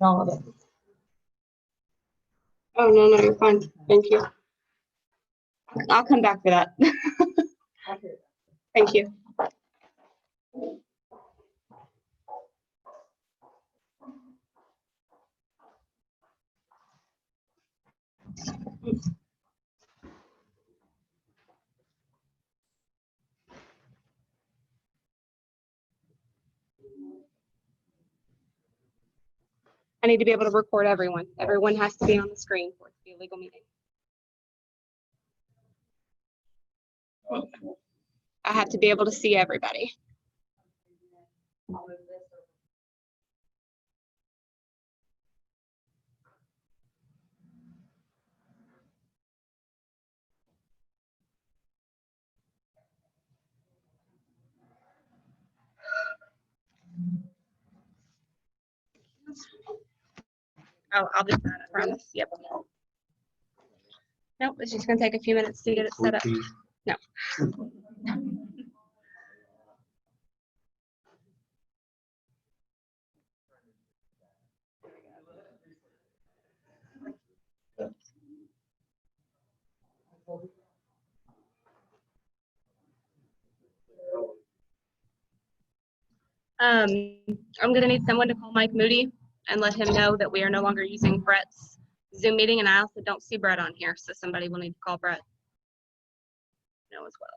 all of it. Oh, no, no, you're fine. Thank you. I'll come back for that. Thank you. I need to be able to record everyone. Everyone has to be on the screen for it to be a legal meeting. I have to be able to see everybody. I'll do that, I promise. Yep. Nope, it's just gonna take a few minutes to get it set up. No. I'm gonna need someone to call Mike Moody and let him know that we are no longer using Brett's Zoom meeting, and I also don't see Brett on here, so somebody will need to call Brett know as well.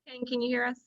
And can you hear us?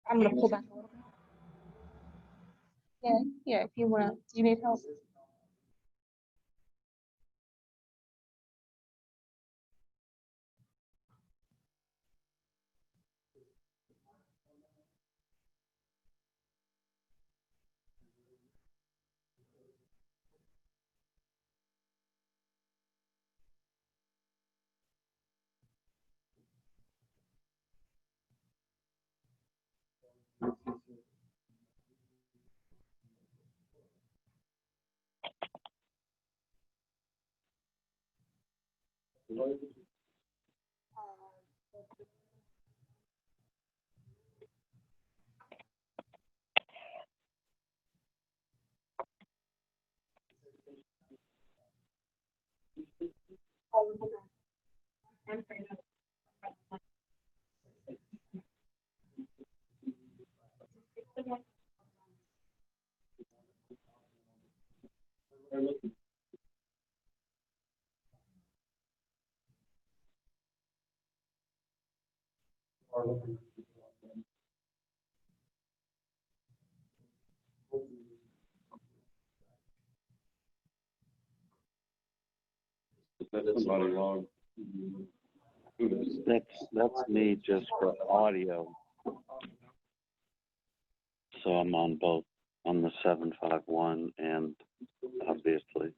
I'm gonna pull back a little bit. Yeah, if you wanna, do you need help? Somebody wrong. That's me just for audio. So I'm on both, on the 751 and obviously.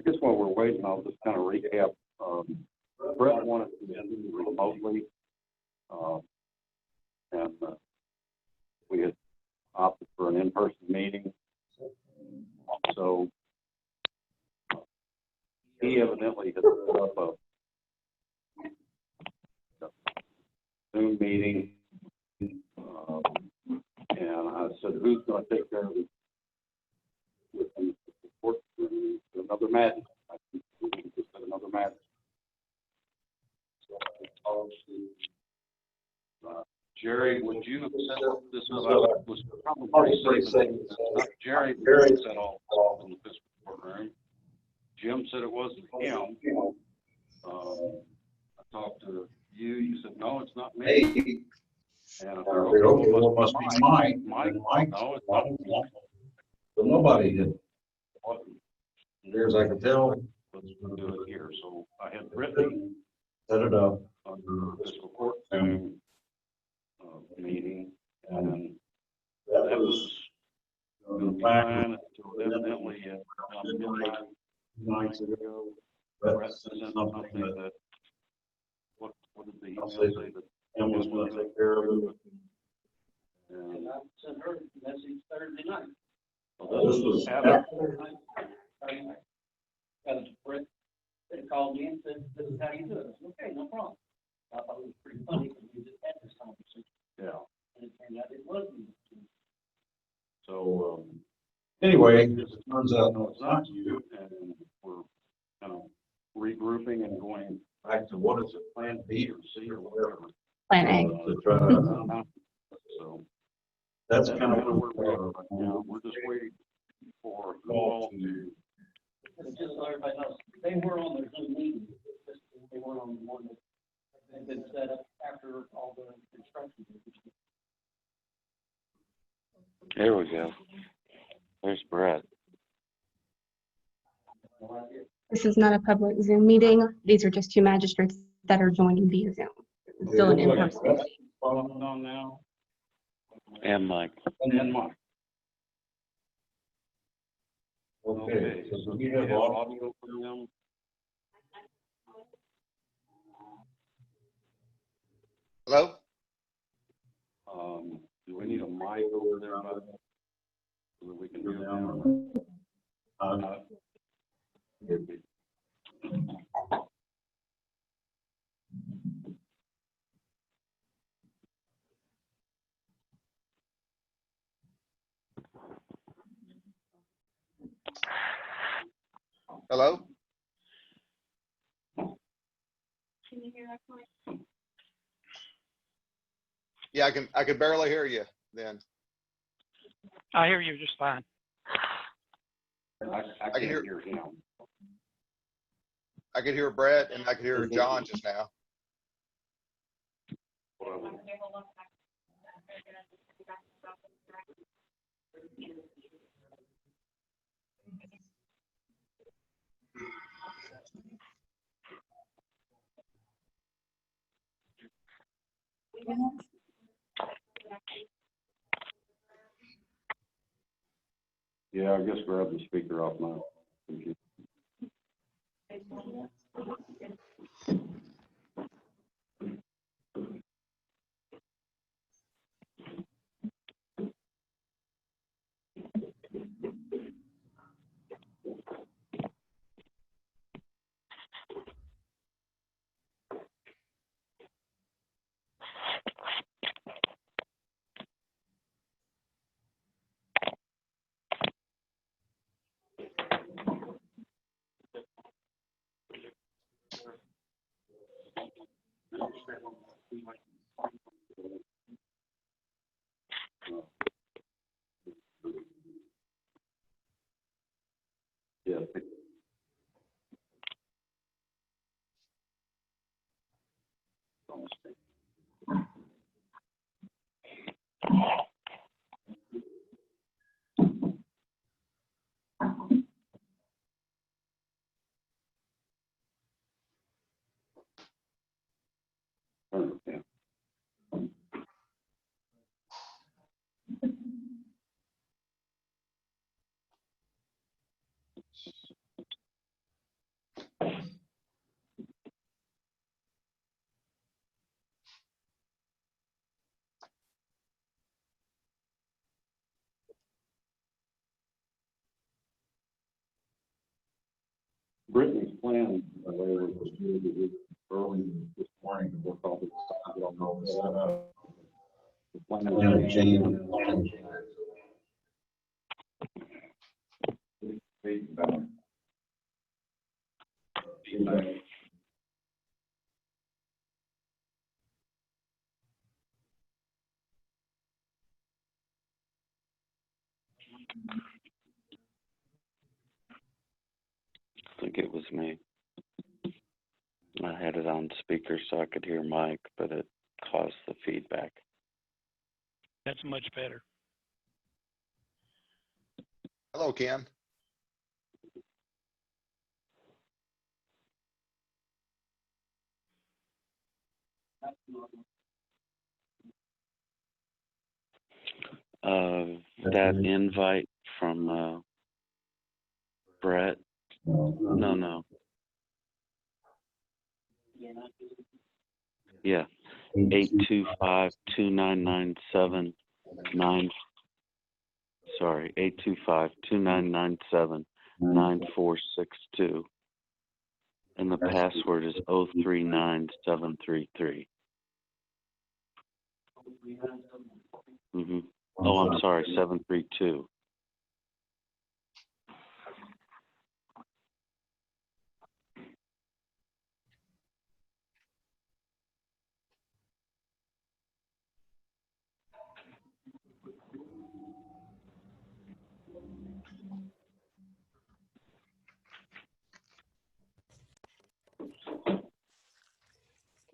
guess while we're waiting, I'll just kind of recap. Brett wanted to do remotely, and we had opted for an in-person meeting. So he evidently has set up a Zoom meeting, and I said, who's going to take care of it? With the support for another match. I think we just had another match. So I called to Jerry, would you have set this up? I was probably saying Jerry set all in the fiscal courtroom. Jim said it wasn't him. I talked to you. You said no, it's not me. And I said, okay, well, it must be Mike. Mike, no, it's not me. So nobody did. As near as I can tell, Let's do it here. So I had Brittany set it up. under fiscal court Zoom meeting, and That that was was the fact fine until evidently midnight nights ago. Brett sent something that what did the email say that Em was going to take care of it. and I sent her a message Thursday night. well, This was after Brett, they called me and said, this is how you do it. I said, okay, no problem. I thought it was pretty funny because we just had this conversation, yeah. and it turned out it wasn't. So Anyway, it turns out no, it's not you. and we're kind of regrouping and going Back to what is it, plan B or C or whatever. Plan A. To try to, so that's that's kind of where where we're we at are right now. We're just waiting for you Call all to to Just so everybody knows, they were on their Zoom meeting, just they weren't on the one that had been set up after all the instructions. There we go. There's Brett. This is not a public Zoom meeting. These are just two magistrates that are joining via Zoom. It's still an in-person meeting. following on now. And Mike. And Mike. Okay, so So do we have audio? audio from them? Hello? Do we need a mic over there, bud? So that we can hear them? Hello? Can you hear us, Mike? Yeah, I can barely hear you then. I hear you just fine. I can't hear him. I could hear Brett and I could hear John just now. Yeah, I guess grab the speaker off my computer. Yeah. Yeah. Brittany's plan, they were early this morning to work all this, I don't know, the plan has changed. Feedback. I think it was me. I had it on speaker so I could hear Mike, but it caused the feedback. That's much better. Hello, Ken. That invite from Brett. No. Yeah, 825-2997-9. Sorry, 825-2997-9462. And the password is 039733. Mm-hmm. Oh, I'm sorry, 732.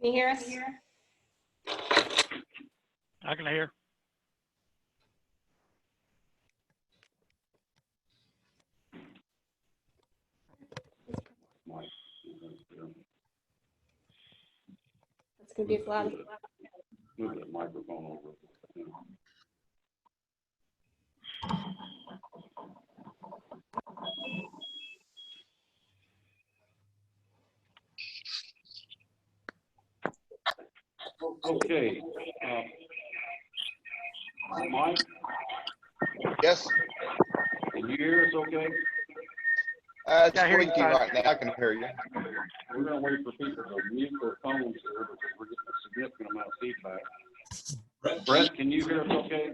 Can you hear us? I can hear. That's gonna be loud. Move the microphone over. Okay, Mike, Yes, can you hear us okay? it's Yeah, I hear you squeaky fine. right now. I can hear you. We're gonna wait for people to mute their phones here because we're getting a significant amount of feedback. Brett, can you hear us okay?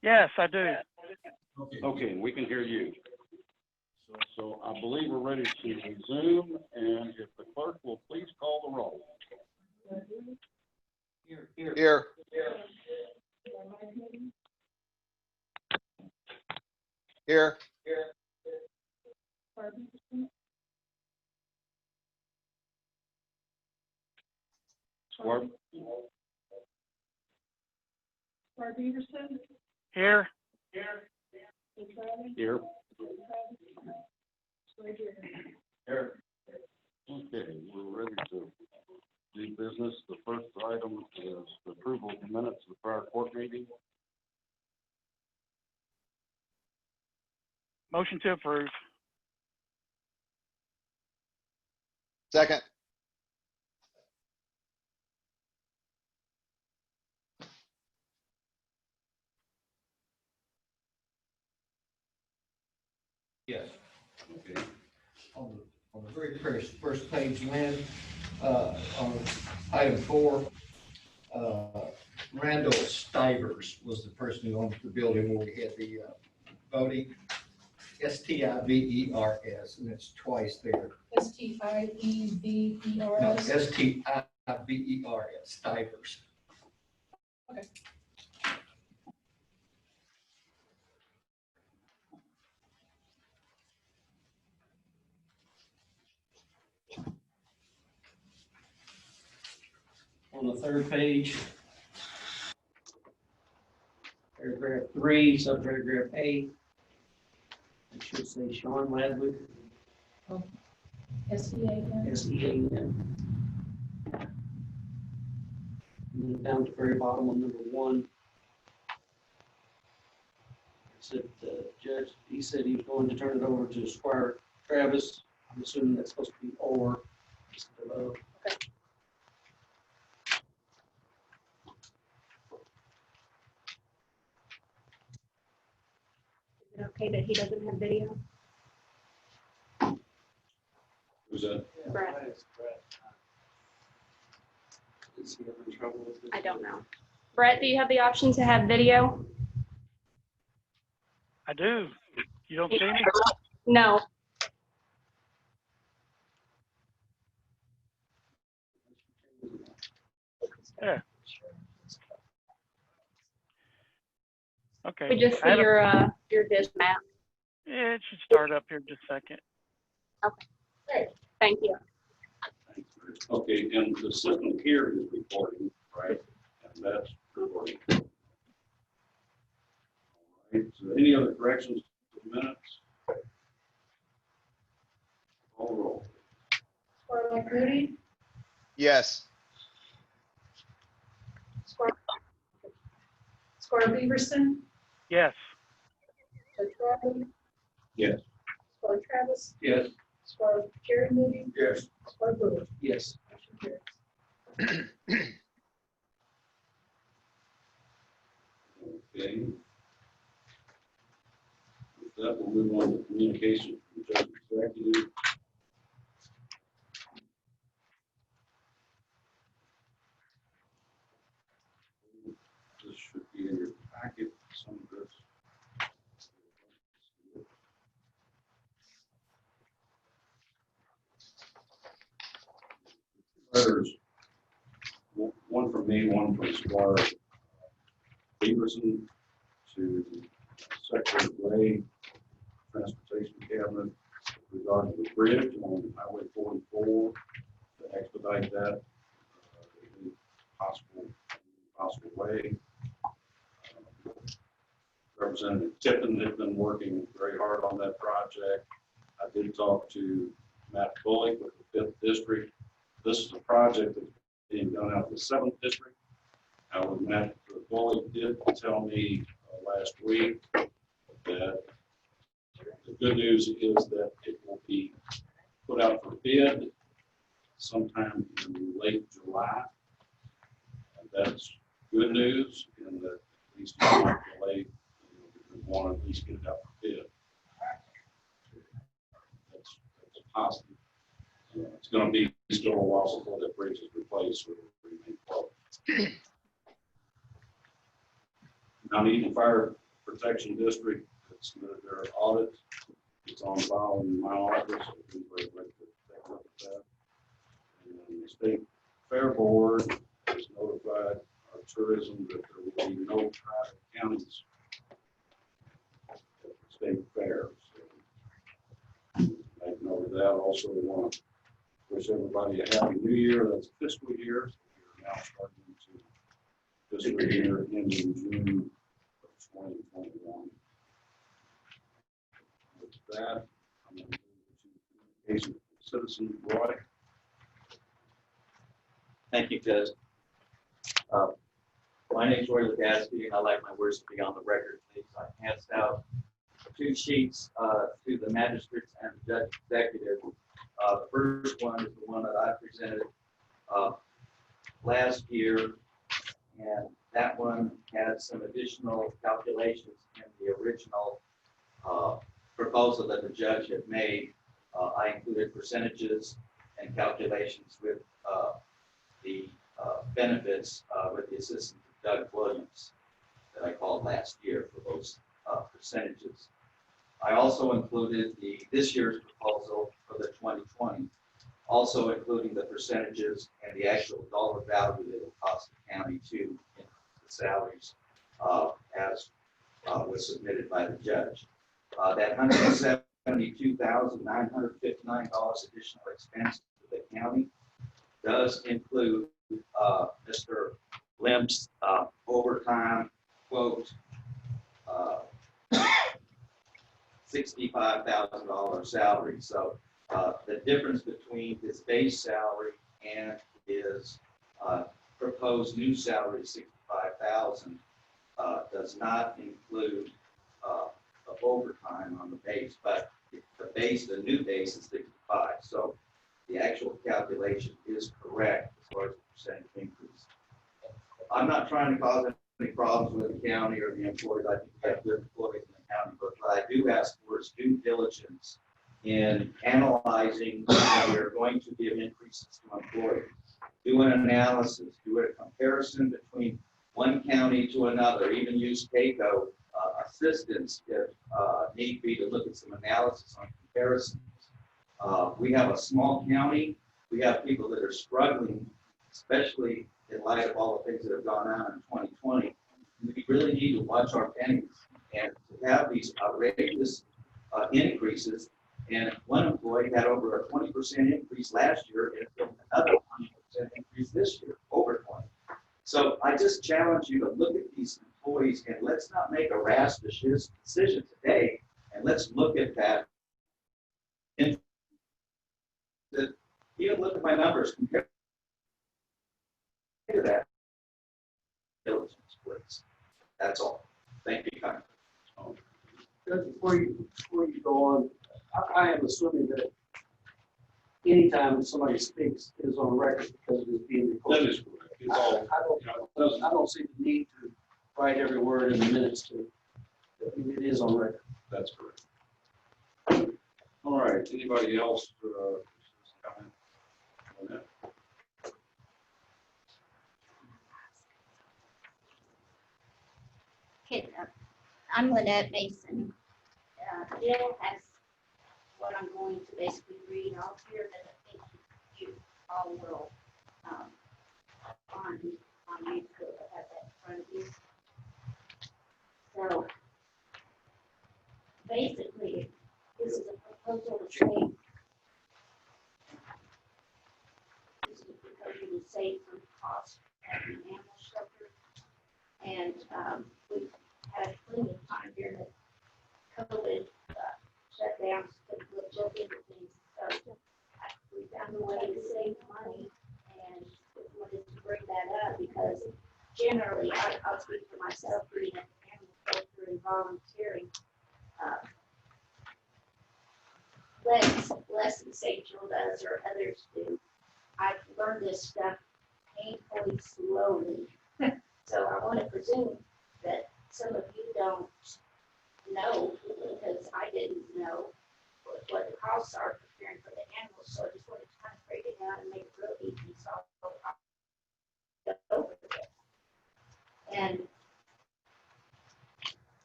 Yes, I do. Okay, we can hear you. So I believe we're ready to resume, and if the clerk will please call the roll. Here. Here. Swart, Here. here. Here. Okay, we're ready to do business. The first item is the approval of the minutes of the prior court meeting. Motion to approve. Second. Yes. Okay. On the very first page, Lynn, on item 4, Randall Stivers was the person who owned the building where we had the voting. Stivers, and it's twice there. Stivers. No, Stivers, Stivers. Okay. On the third page, paragraph 3, subparagraph A. It should say Sean Ladwick, SEAN. SEAN. And then down to the very bottom on number 1. Said the judge, he said he was going to turn it over to Squire Travis. I'm assuming that's supposed to be or instead of. Is it okay that he doesn't have video? Brett. Is he having trouble with this? I don't know. Brett, do you have the option to have video? I do. You don't see me? No. Yeah. Okay. We just I see had a- your dish map. Yeah, it should start up here in just a second. Thank you. Thanks, Bruce. Okay, and the system here is recording, right? And that's recording. All right, so any other corrections to the minutes? Call roll. Squire Mike Moody, Yes. Squire Beaverson, Yes. Judge Bradley, Yes. Squire Travis, Yes. Squire Jerry Moody, Yes. Squire Brewer. Yes. Motion carries. Okay. With that, we'll move on to communication from Judge Executive. This should be in your packet, some of this. Letters, one from me, one from Squire Beaverson to Secretary Gray, Transportation Cabinet, regarding the bridge on Highway 44, to expedite that in possible way. Representative Tippin has been working very hard on that project. I did talk to Matt Bullock with the 5th District. This is a project that's being done out in the 7th District. However, Matt Bullock did tell me last week that the good news is that it will be put out for bid sometime in late July. And that's good news in that at least it's not delayed. We want to at least get it out for bid. That's positive. It's going to be still a while before that bridge is replaced, so it'll remain closed. Now, the Eaton Fire Protection District, it's their audit. It's on file in my office. We're ready to take a look at that. And the State Fair Board has notified our tourism that there will be no private counties at the state fair. So, make note of that. Also, we want to wish everybody a happy new year. That's fiscal year. So we are now starting to fiscal year ending June of 2021. With that, I'm going to move to communication with citizen Roy. Thank you, Judge. My name is Roy Legaspi, and I like my words to be on the record. Please, I passed out 2 sheets to the magistrates and the judge executive. The first one is the one that I presented last year, and that one had some additional calculations in the original proposal that the judge had made. I included percentages and calculations with the benefits with the assistance of Doug Williams that I called last year for those percentages. I also included this year's proposal for the 2020, also including the percentages and the actual dollar value that it will cost the county to increase the salaries as was submitted by the judge. That $172,959 additional expense to the county does include Mr. Limp's overtime quote, $65,000 salary. So the difference between his base salary and his proposed new salary, $65,000, does not include the overtime on the base, but the new base is 65. So the actual calculation is correct as far as the percentage increase. I'm not trying to cause any problems with the county or the employees. I think we have good employees in the county, but what I do ask for is due diligence in analyzing whether we're going to give increases to employees. Do an analysis, do a comparison between one county to another, even use CAECO assistance if need be to look at some analysis on comparisons. We have a small county. We have people that are struggling, especially in light of all the things that have gone on in 2020. We really need to watch our pennies and to have these outrageous increases. And one employee had over a 20% increase last year and another 20% increase this year, over 20. So I just challenge you to look at these employees and let's not make a rash decision today. And let's look at that. Even look at my numbers compared to that. Diligence, please. That's all. Thank you, Congress. Judge, before you go on, I am assuming that anytime somebody speaks is on record because it is being recorded. That is correct. It's all, I don't see the need to write every word in the minutes to, it is on record. that's correct. All right, anybody else, comment on that? Okay, I'm Lynette Mason. Jill has what I'm going to basically read off here that I think you all will find on YouTube. I have that in front of you. So basically, this is a proposal to save. This is a proposal to save some costs at the animal shelter. And we've had plenty of time here that COVID shut down, so we'll look into things. So we found a way to save money, and we wanted to bring that up because generally, I'll speak for myself, being an animal shelter and volunteering. Less than St. Jill does or others do. I've learned this stuff painfully slowly. So I want to presume that some of you don't know, because I didn't know what the costs are for caring for the animals. So I just wanted to kind of break it down and make it real easy. So I'll go over this. And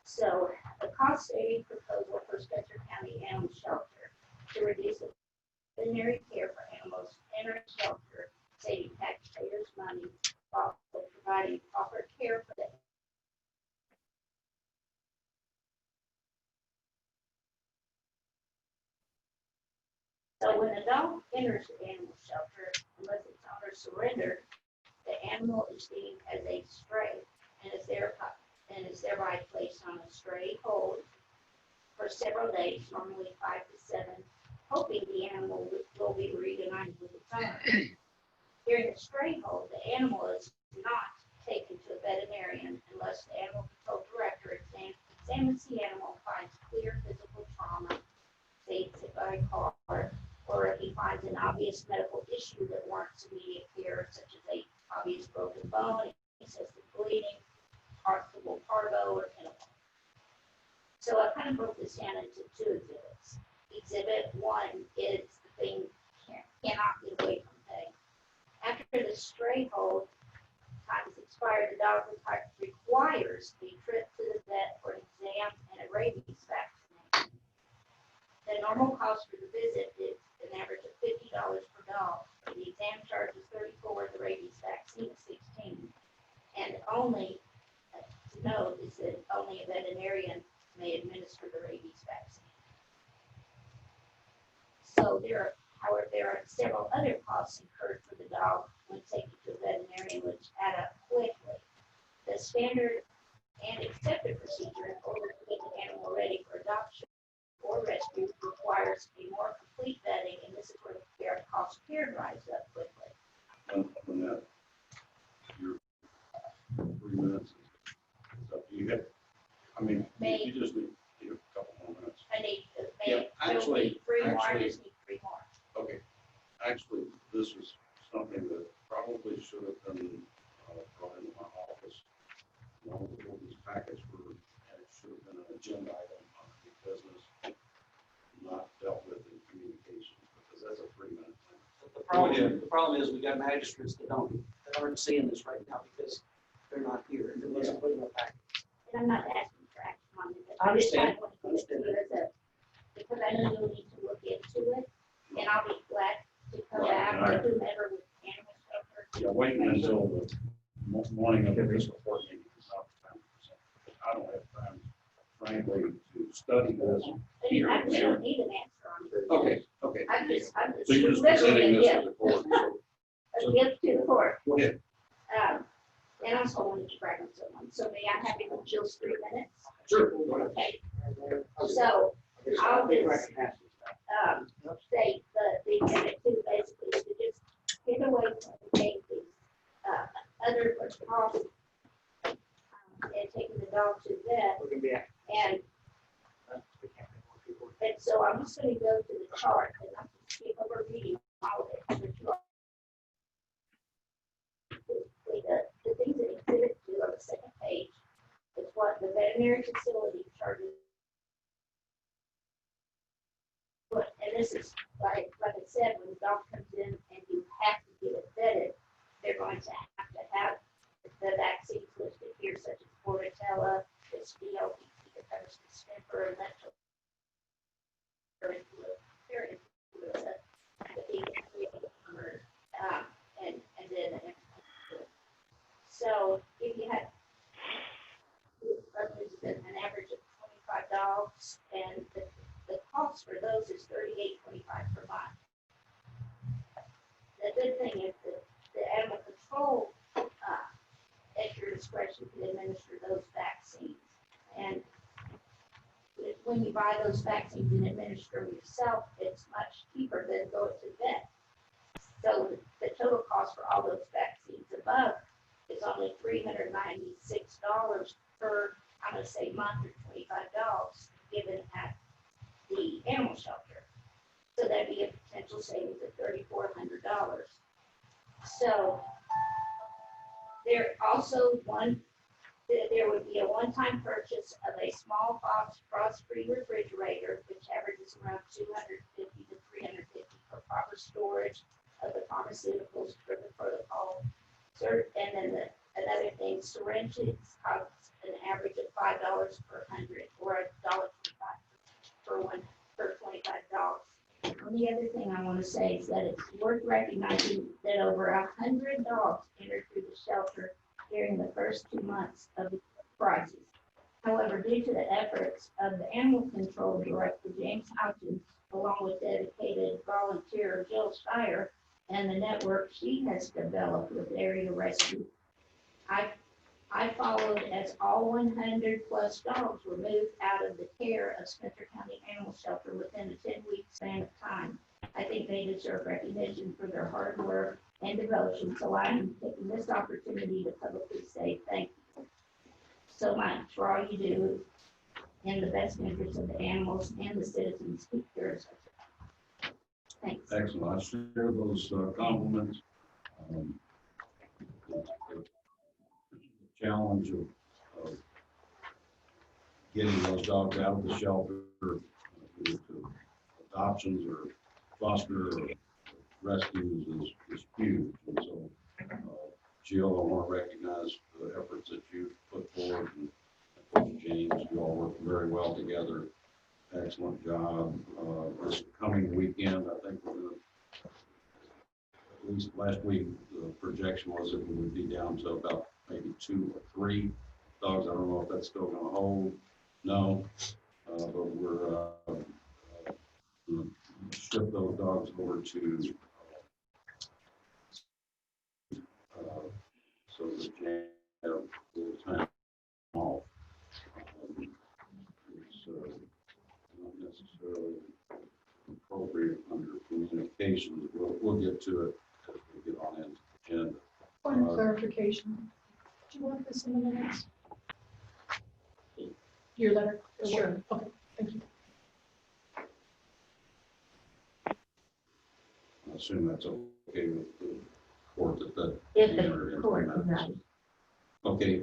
so the cost saving proposal for Spencer County Animal Shelter to reduce the veterinary care for animals in our shelter, saving taxpayers' money while providing proper care for the So when a dog enters the animal shelter, unless its owner surrendered, the animal is deemed as a stray and is thereby placed on a stray hold for several days, normally 5 to 7, hoping the animal will be reunited with its owner. During the stray hold, the animal is not taken to a veterinarian unless the animal control director examines the animal and finds clear physical trauma, states it by car, or if he finds an obvious medical issue that warrants immediate care, such as a obvious broken bone, excessive bleeding, possible parvo, or pinnacle. So I kind of broke this down into 2 exhibits. Exhibit 1 is the thing cannot get away from pay. After the stray hold time is expired, the dog requires a trip to the vet for an exam and a rabies vaccination. The normal cost for the visit is an average of $50 per dog. The exam charge is $34, the rabies vaccine is $16. And only, to note, is that only a veterinarian may administer the rabies vaccine. So however, there are several other costs incurred for the dog when taken to a veterinarian, which add up quickly. The standard and accepted procedure in order to get the animal ready for adoption or rescue requires a more complete vetting, and this is where the cost of care rise up quickly. On that, your 3 minutes is up to you. I mean, you just need a couple more minutes. I need to Yeah, make, actually- 3 more, I actually- just need 3 more. Okay, actually, this was something that probably should have been brought into my office. All these packets were, and it should have been an agenda item on the business, not dealt with problem is we got magistrates that aren't seeing this right now because they're not here and it wasn't put in the packet. And I'm not asking for action on it. I understand. just want to give it to you as a- Because I know you'll need to look into it, and I'll be glad to come Right, back and I- to whomever with animal shelter. Yeah, waiting until the morning of this report meeting is not the time. I don't have time, frankly, to study this I mean, here. I just don't need an answer on it. Okay, okay. I'm just So you're just presenting literally this a to gift, the court. a gift to the court. Go ahead. And I'm holding to brag on someone, so may I have you just 3 minutes? Sure. Go ahead. Okay, so I'll just, say the exhibit two basically is to just get away from taking these, other costs, and taking the dog to the vet. We're gonna be at. And so I'm just gonna go to the chart and I'm just skip over reading all of it. which you all- The things that exhibit two on the second page is what the veterinary facility charges. And this is like I said, when the dog comes in and you have to get it vetted, they're going to have the vaccines listed here, such as Bordetella, this DLP, tetanus, distemper, and that's and then so if you had an average of 25 dogs, and the cost for those is $38.25 per month. The good thing is that the animal control, at your discretion, can administer those vaccines. And when you buy those vaccines and administer them yourself, it's much cheaper than going to vet. So the total cost for all those vaccines above is only $396 per, I'm gonna say month, or 25 dogs given at the animal shelter. So that'd be a potential savings of $3,400. So there also there would be a one-time purchase of a small box frost-free refrigerator, which averages around $250 to $350 for proper storage of the pharmaceuticals for the protocol. And then another thing, syringes cost an average of $5 per 100, or $1.25 per 25 dogs. And the other thing I want to say is that it's worth recognizing that over 100 dogs entered through the shelter during the first 2 months of the crisis. However, due to the efforts of the animal control director, James Hopkins, along with dedicated volunteer Jill Steyer, and the network she has developed with Area Rescue, I followed as all 100 plus dogs were moved out of the care of Spencer County Animal Shelter within a 10-week span of time. I think they deserve recognition for their hard work and devotion, so I'm taking this opportunity to publicly say thank you so much for all you do in the best interest of the animals and the citizens who care of us. Thanks. Excellent. I share those compliments. The challenge of getting those dogs out of the shelter, to adoptions or foster or rescues is huge. And so, Jill, I want to recognize the efforts that you've put forward, and Coach James, you all work very well together. Excellent job. This coming weekend, I think we're going to, at least last week, the projection was that we would be down to about maybe 2 or 3 dogs. I don't know if that's still going to hold. No, but we're going to ship those dogs over to so that they have a little time off. It's not necessarily appropriate under communications. We'll get to it as we get on into the agenda. Point of clarification. Do you want this in the minutes? Your letter? or what? Sure. Okay, thank you. I assume that's okay with the court that. If entered the into court, minutes. right. Okay,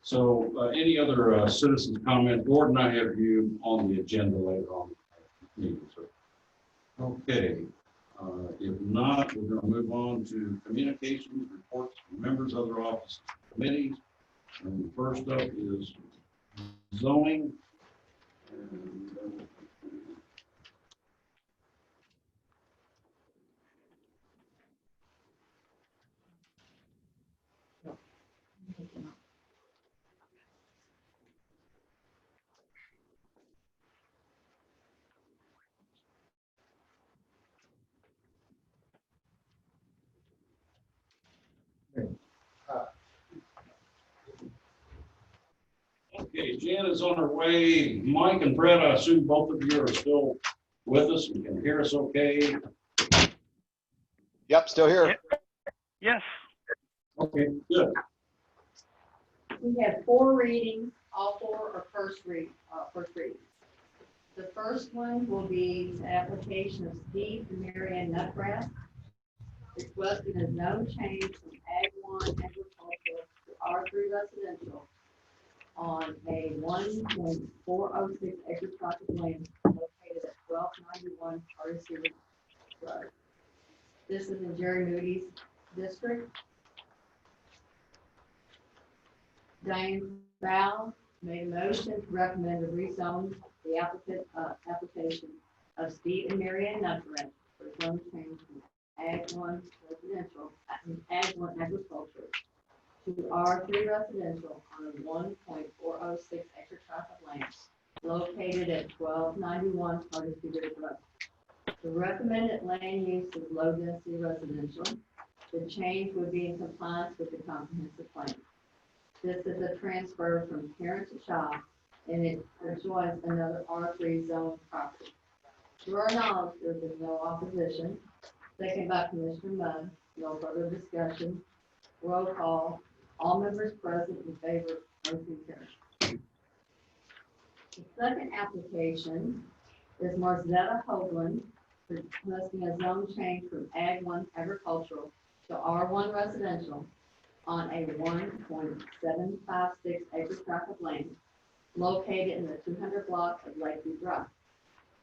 so any other citizens comment? Gordon, I have you on the agenda later on. Meeting, so. Okay, If not, we're gonna move on to communications, reports from members, other offices, committees. And first up is zoning. And, Okay, Jan is on her way. Mike and Brett, I assume both of you are still with us and can hear us okay. Yep, still here. Yes. Okay, good. We have 4 readings, all 4 are first readings. The first one will be the application of Steve and Mary Ann Nutgrass, requesting a zone change from Ag 1 agricultural to R3 residential on a 1.406 acre tract of land located at 1291 Hardesty Road. This is in Jerry Moody's district. Diane Val made a motion to recommend to rezone the application of Steve and Mary Ann Nutgrass for zone change from Ag 1 residential, Ag 1 agriculture to R3 residential on a 1.406 acre tract of land located at 1291 Hardesty Road. The recommended land use is low density residential. The change would be in compliance with the comprehensive plan. This is a transfer from parent to child, and it joins another R3 zone property. To our knowledge, there's been no opposition. Second by Commissioner Mudd, no further discussion. Roll call, all members present in favor, motion carries. The second application is Marzetta Hoagland, requesting a zone change from Ag 1 agricultural to R1 residential on a 1.756 acre tract of land located in the 200 block of Lakeview Drive.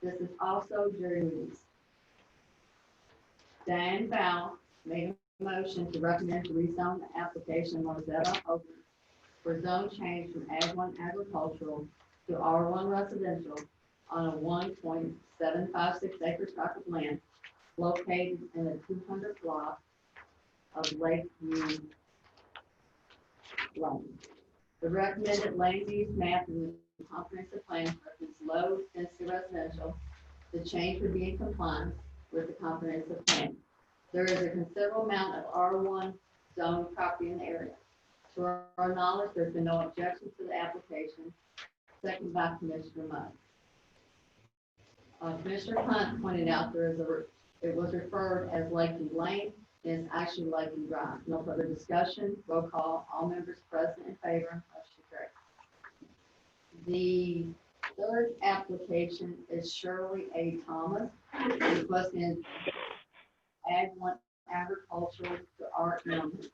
This is also Jerry Moody's. Diane Val made a motion to recommend to rezone the application of Marzetta Hoagland for zone change from Ag 1 agricultural to R1 residential on a 1.756 acre tract of land located in the 200 block of Lakeview Lane. The recommended land use map in the comprehensive plan references low density residential. The change would be in compliance with the comprehensive plan. There is a considerable amount of R1 zone property in the area. To our knowledge, there's been no objection to the application. Second by Commissioner Mudd. Commissioner Hunt pointed out it was referred as Lakeview Lane. Is actually Lakeview Drive. No further discussion. Roll call. All members present in favor. Motion carries. The third application is Shirley A. Thomas, requesting Ag 1 agricultural to RM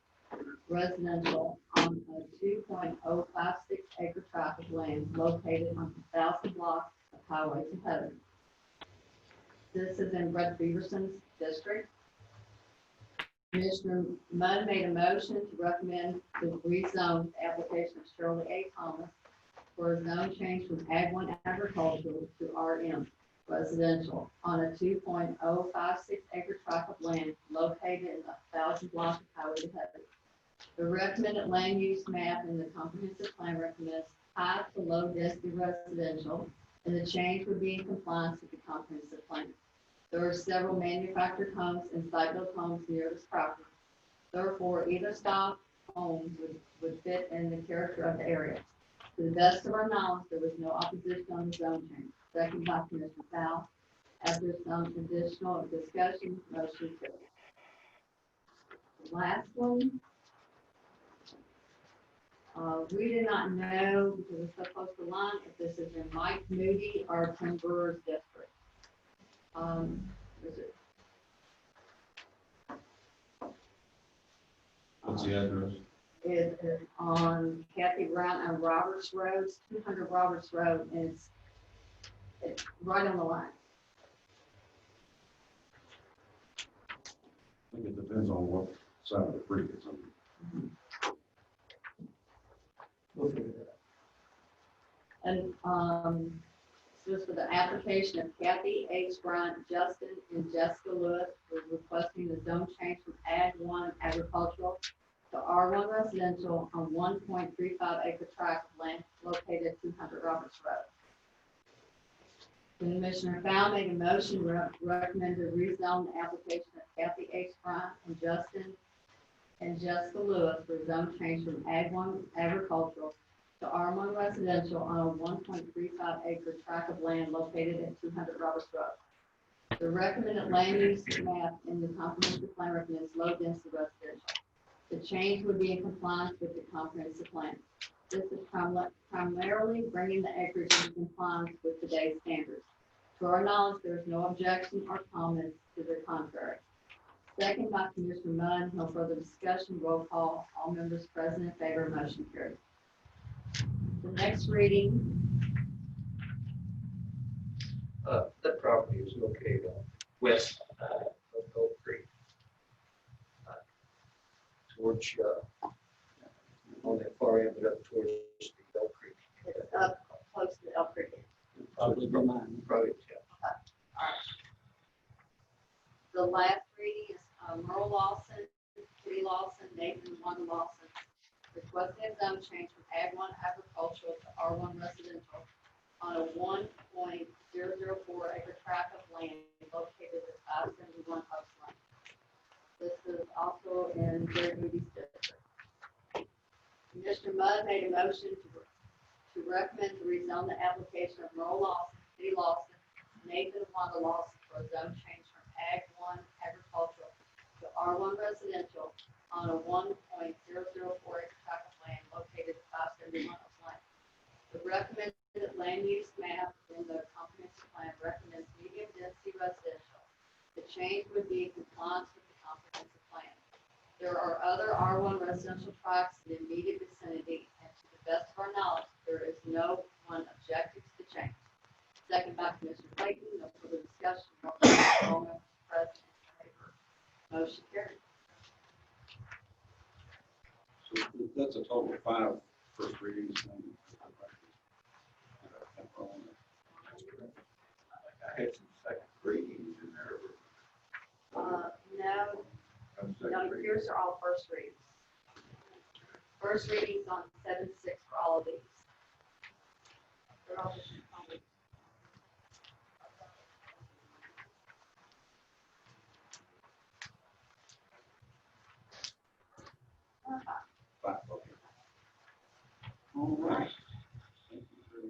residential on a 2.056 acre tract of land located on 1,000 blocks of highways and headers. This is in Brett Beaverson's district. Commissioner Mudd made a motion to recommend to rezone the application of Shirley A. Thomas for a zone change from Ag 1 agricultural to RM residential on a 2.056 acre tract of land located in 1,000 blocks of highway to headers. The recommended land use map in the comprehensive plan recommends high to low density residential, and the change would be in compliance with the comprehensive plan. There are several manufactured homes and site-built homes near this property. Therefore, either style home would fit in the character of the area. To the best of our knowledge, there was no opposition on the zone change. Second by Commissioner Powell. After some additional discussion, motion carries. The last one, we did not know, because it's so close to line, if this is in Mike Moody or Tim Brewer's district. Is it? What's the address? It is on Kathy Brown and Roberts Road, 200 Roberts Road, and it's right on the line. I think it depends on what side of the creek it's on. We'll figure that out. And, this is for the application of Kathy H. Bryant, Justin and Jessica Lewis, for requesting the zone change from Ag 1 agricultural to R1 residential on 1.35 acre tract of land located at 200 Roberts Road. Commissioner Fowl made a motion to recommend to rezone the application of Kathy H. Bryant and Justin and Jessica Lewis for zone change from Ag 1 agricultural to R1 residential on a 1.35 acre tract of land located at 200 Roberts Road. The recommended land use map in the comprehensive plan recommends low density residential. The change would be in compliance with the comprehensive plan. This is primarily bringing the acreage in compliance with today's standards. To our knowledge, there is no objection or comments to the contrary. Second by Commissioner Munn, no further discussion, roll call, all members present in favor, motion carried. The next reading, That property is located on west of Oak Creek. Towards, on the far end, but up towards the Oak Creek. it's up close to Elk Creek. Probably be mine. Probably, yeah. The last reading is Merle Lawson, Kitty Lawson, Nathan Wanda Lawson, requesting a zone change from Ag 1 agricultural to R1 residential on a 1.004 acre tract of land located at 571 Oaks Lane. This is also in Jerry Moody's district. Commissioner Mudd made a motion to recommend to rezone the application of Merle Lawson, Kitty Lawson, Nathan Wanda Lawson for a zone change from Ag 1 agricultural to R1 residential on a 1.004 acre tract of land located at 571 Oaks Lane. The recommended land use map in the comprehensive plan recommends medium density residential. The change would be in compliance with the comprehensive plan. There are other R1 residential tracts in the immediate vicinity, and to the best of our knowledge, there is no one objecting to the change. Second by Commissioner Clayton, no further discussion, roll call, all members present in favor. Motion carried. So that's a total of 5 first readings. I had some second readings in there. No, yours are all first readings. First readings on 7-6 for all of these. They're all just Five, okay. All right. Thank you very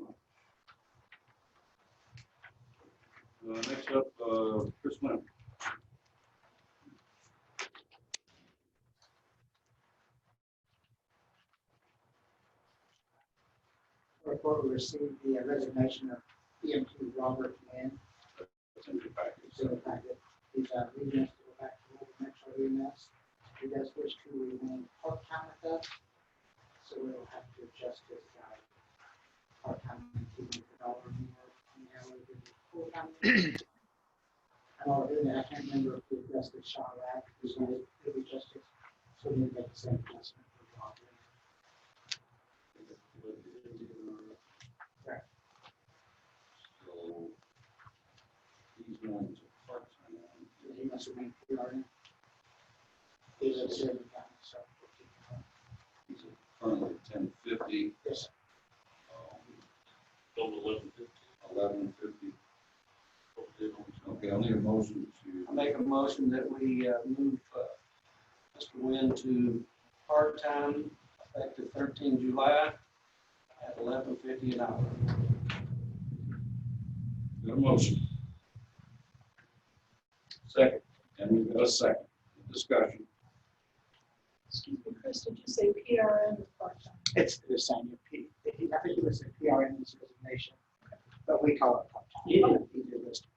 much. Next up, Chris Lynn. Report, we received the resignation of EMT Robert Lynn. It's in your package. So the fact that he's leaving us to go back to local metro EMS. He does wish to remain part-time with us, so we'll have to adjust his part-time $19 more an hour than full-time. And while we're doing that, I can't remember if we adjusted Shaw Rack, who's going to do justice, so we need to make the same adjustment for Rob Lynn. So he's going to part-time. He must remain PRN. He's a serving county, so. He's currently 1050. Yes, sir. Total 1150. 1150. Okay, I'll need a motion I to. make a motion that we move Mr. Wynn to part-time effective 13 July at 11.50 an hour. Got a motion. Second. And we've got a second. Discussion. Excuse me, Chris, did you say PRN or part-time? It's the same. I think he was a PRN in his resignation, but we call it part-time. Yeah. Either listed.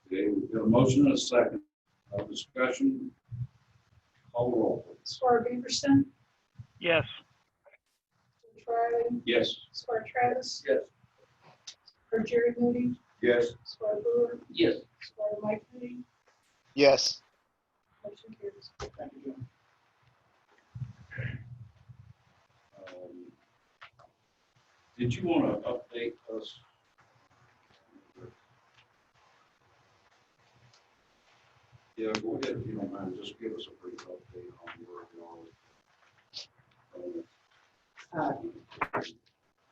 Okay, we've got a motion and a second. Discussion. Call the roll, please. Squire Beaverson, Yes. George Riley, Yes. Squire Travis, Yes. or Jerry Moody, Yes. Squire Brewer, Yes. Squire Mike Moody, Yes. Motion carries. Thank you, Jim. Did you want to update us? Yeah, go ahead if you don't mind, just give us a brief update on where we are.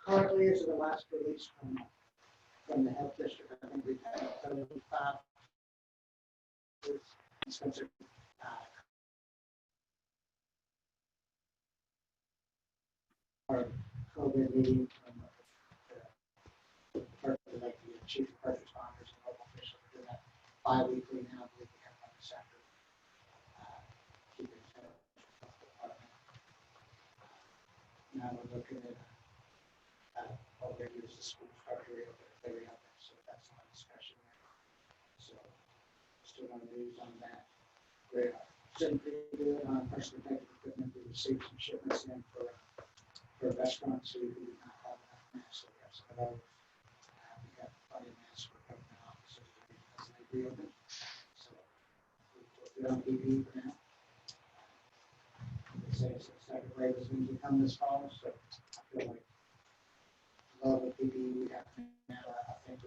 Currently, as of the last release from the health district, I think we've had 75 Spencer, our COVID meeting from like the chief of first responders and local officials, we're doing that bi-weekly now. I believe we have one this after. Keeping in touch with the health department. Now we're looking at what we use the school structure area, so that's not a discussion there. So still want to move on that. We're sitting pretty good on personal protective equipment. We received some shipments in for restaurants who do not have enough masks, so we have some of those. We got plenty of masks for government offices as they reopen. So we'll do on PPE for now. They say it's the second wave is going to come this fall, so I feel like love the PPE we have now. I think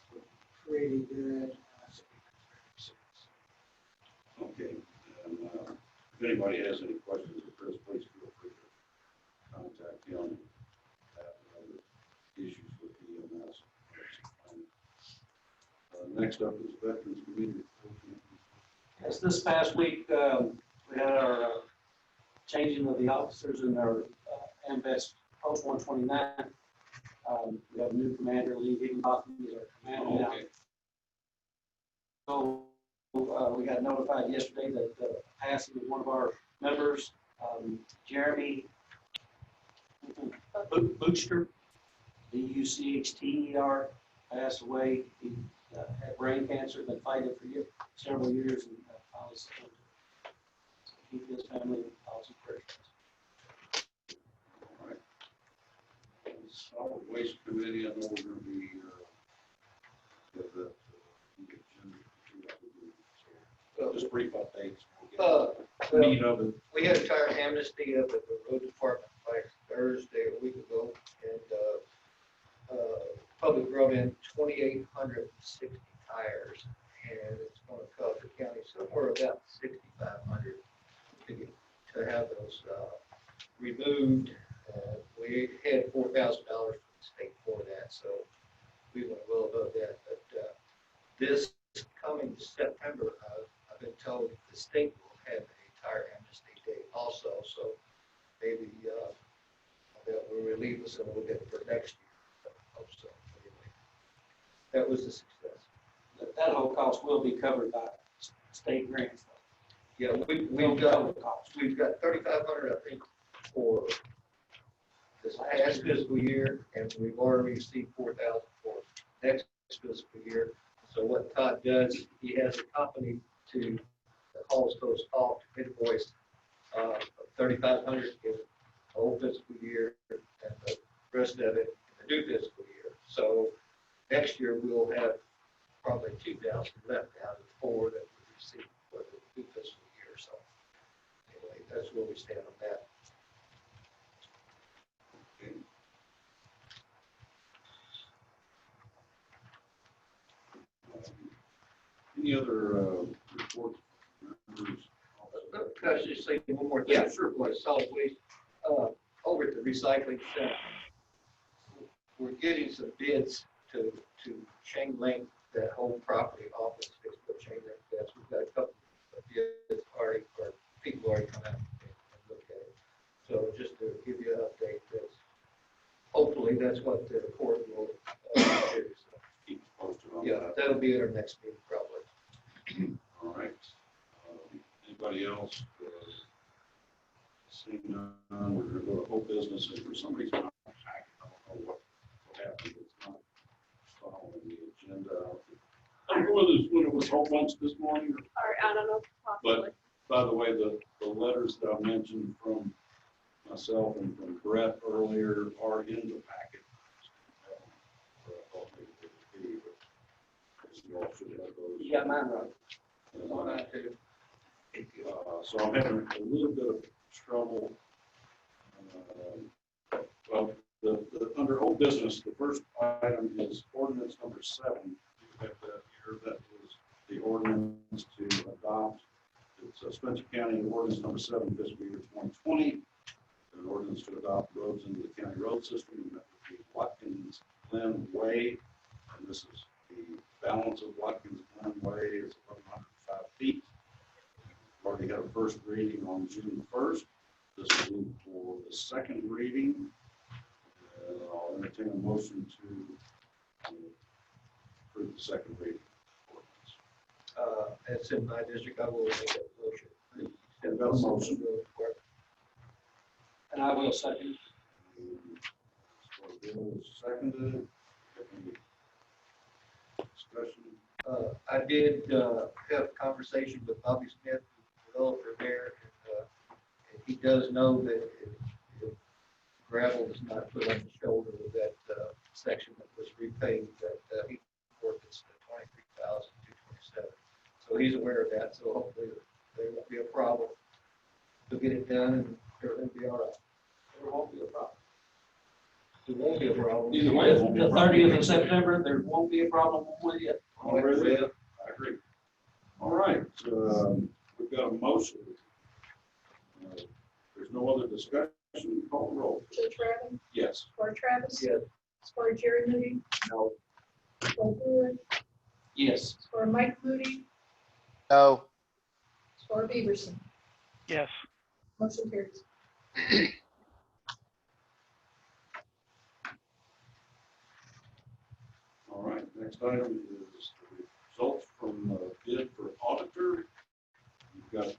we're pretty good. Unless it becomes very serious. Okay, and if anybody has any questions of Chris, please feel free to contact him. Other issues with EMS. Next up is Veterans Community. Yes, this past week, we had our changing of the officers in our AMVETS Post 129. We have a new commander, Lee Higginbotham, is our commander now. Okay. So we got notified yesterday that the passing of one of our members, Jeremy Booster, Buchter, passed away. He had brain cancer, been fighting for several years, and finally succumbed to it. So keep his family in thoughts and prayers. All right. Solid Waste Committee, I know we're going to be, get that, just brief updates. Meat of it. We had a tire amnesty up at the road department like Thursday, a week ago, and public brought in 2,860 tires, and it's going to cost the county somewhere about $6,500 to have those removed. We had $4,000 from the state for that, so we went well above that. But this coming September, I've been told the state will have a tire amnesty day also, so maybe that will relieve us a little bit for next year. I hope so. Anyway, that was a success. That whole cost will be covered by state grants. Yeah, we've got 3,500, I think, for this past fiscal year, and we've already received 4,000 for next fiscal year. So what Todd does, he has a company that calls those off to invoice 3,500 in the whole fiscal year and the rest of it in the new fiscal year. So next year we'll have probably 2,000 left out of the 4 that we received for the new fiscal year. So anyway, that's where we stand on that. Okay. Any other reports? Can I just say one more thing? Yeah, sure. What solid waste over at the recycling center, we're getting some bids to chain link that whole property off of 6-foot chain link fence. We've got a couple of bids already, or people already come out and look at it. So just to give you an update, hopefully that's what the court will do. So, Keep us posted on yeah, that. that'll be at our next meeting probably. All right. Anybody else? Seeing none, we're going to go to whole business, and for some reason, I don't know what happened. It's not following the agenda. I don't know whether it was whole bunch this morning, Or, I don't know, possibly. but by the way, the letters that I mentioned from myself and from Brett earlier are in the packet. You all should have those. You got mine right. One, I do. So I'm having a little bit of trouble. Well, under old business, the first item is ordinance number 7. You have that here. That is the ordinance to adopt. It's Spencer County ordinance number 7, fiscal year 2020. An ordinance to adopt roads into the county road system. And that would be Watkins Glen Way. And this is the balance of Watkins Glen Way is 1,105 feet. We've already had a first reading on June 1st. This will be for the second reading. I'll entertain a motion to approve the second reading. That's in my district, I will make that motion. I've got a motion. And I will second. Bill is seconded. Any discussion? I did have a conversation with Bobby Smith, the developer there, and he does know that if gravel is not put on the shoulder of that section that was repaved, that he forfeits the $23,227. So he's aware of that, so hopefully there won't be a problem. He'll get it done and everything will be all right. There won't be a problem. There won't be a problem. Either way, the 30th of September, there won't be a problem with you. All right, I agree. All right, we've got a motion. There's no other discussion. Call the roll. Joe Travis, Yes. Squire Travis. Yes. Squire Jerry Moody, No. Squire Brewer, Yes. Squire Mike Moody, No. Squire Beaverson. Yes. Motion carries. All right, next item is the results from the bid for auditor. You've got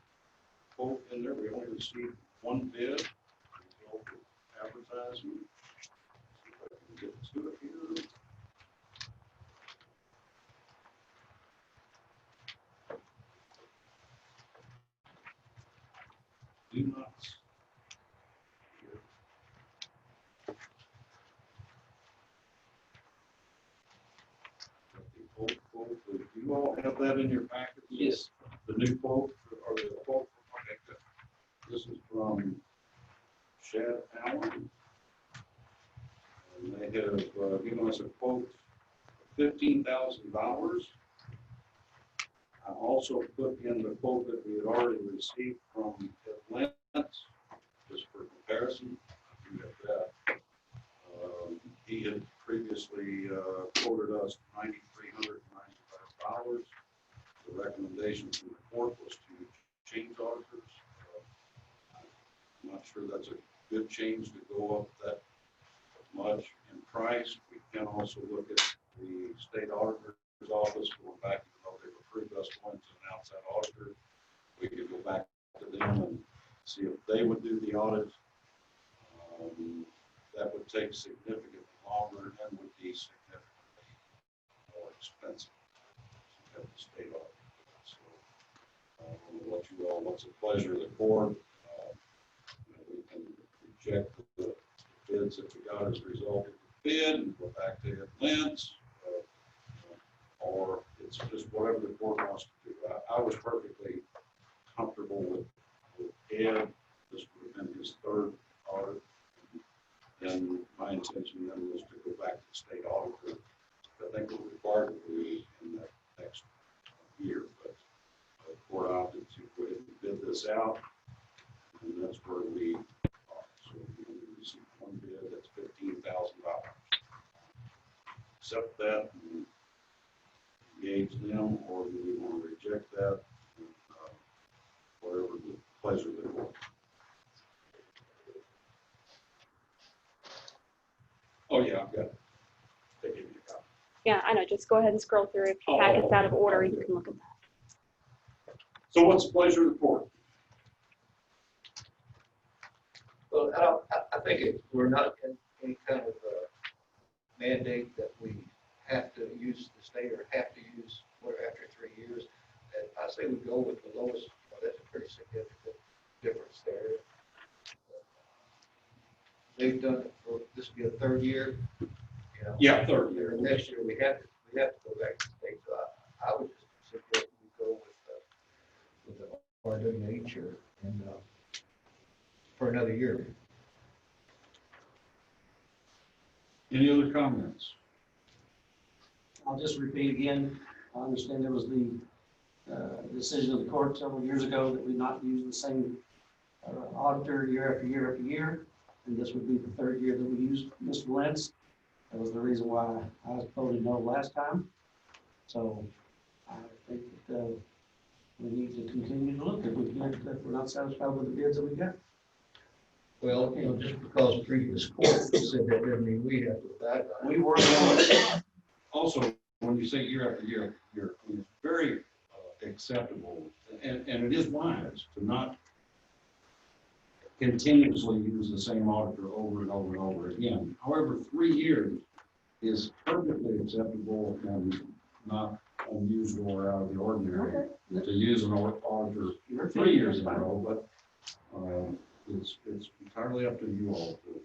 both in there. We only received one bid. Result of advertisement. See if I can get to it here. Do not. Old quote, do you all have that in your packet? Yes. The new quote, or the quote, okay, good. This is from Shad Allen. And they have given us a quote of $15,000. I also put in the quote that we had already received from Atlanta, just for comparison. You have that. He had previously quoted us $9,395. The recommendation from the court was to change auditors. I'm not sure that's a good change to go up that much in price. We can also look at the state auditor's office, going back, they've approved us going to an outside auditor. We could go back to them and see if they would do the audit. That would take significantly longer and would be significantly more expensive to have the state audit. So, what you all, what's a pleasure of the court. We can reject the bids that we got as a result of the bid and go back to Atlanta, or it's just whatever the court wants to do. I was perfectly comfortable with Ed. This would have been his third audit. And my intention then was to go back to the state auditor. I think we're required to be in that next year, but the court opted to go ahead and bid this out, and that's where we are. So we only received one bid, that's $15,000. Accept that and engage them, or do we want to reject that? And, whatever the pleasure they want. Oh, yeah, I've got it. They gave me a copy. Yeah, I know. Just go ahead and scroll through. If your packet's out of order, you can look at that. So what's the pleasure of the court? Well, I think we're not in any kind of mandate that we have to use the state or have to use after 3 years. And I say we go with the lowest. That's a pretty significant difference there. They've done it for, this will be a third year. You know, Yeah, third year. And next year we have to go back to the state. So I would just suggest we go with the RWA chair and, for another year. Any other comments? I'll just repeat again, I understand there was the decision of the court several years ago that we not use the same auditor year after year after year. And this would be the third year that we used Mr. Lentz. That was the reason why I voted no last time. So I think that we need to continue to look if we can't, if we're not satisfied with the bids that we got. Well, just because previous court said that doesn't mean we have to abide by it. We were the Also, when you say year after year after year, I mean, it's very acceptable, and it is wise to not continuously use the same auditor over and over and over again. However, 3 years is perfectly acceptable and not unusual or out of the ordinary to use an auditor 3 years in a row, but it's entirely up to you all to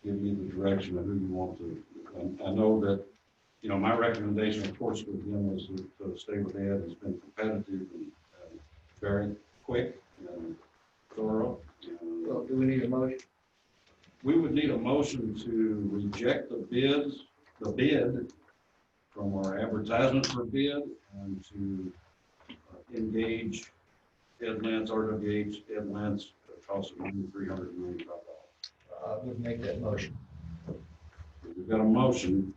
give me the direction of who you want to. And I know that, you know, my recommendation, of course, with him is to stay with Ed. He's been competitive and very quick and thorough. Well, do we need a motion? We would need a motion to reject the bid from our advertisement for bid and to engage Ed Lentz, RWH, Ed Lentz, cost of $395. I would make that motion. We've got a motion.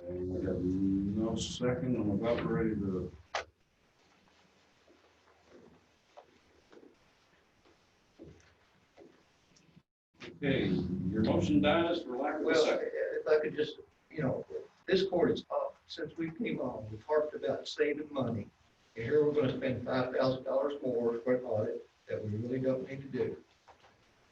And we have no second. I'm about ready to. Okay, your motion dies for lack of a Well, second. if I could just, this court is up, since we came on, we've talked about saving money. And here we're gonna spend $5,000 more for an audit that we really don't need to do.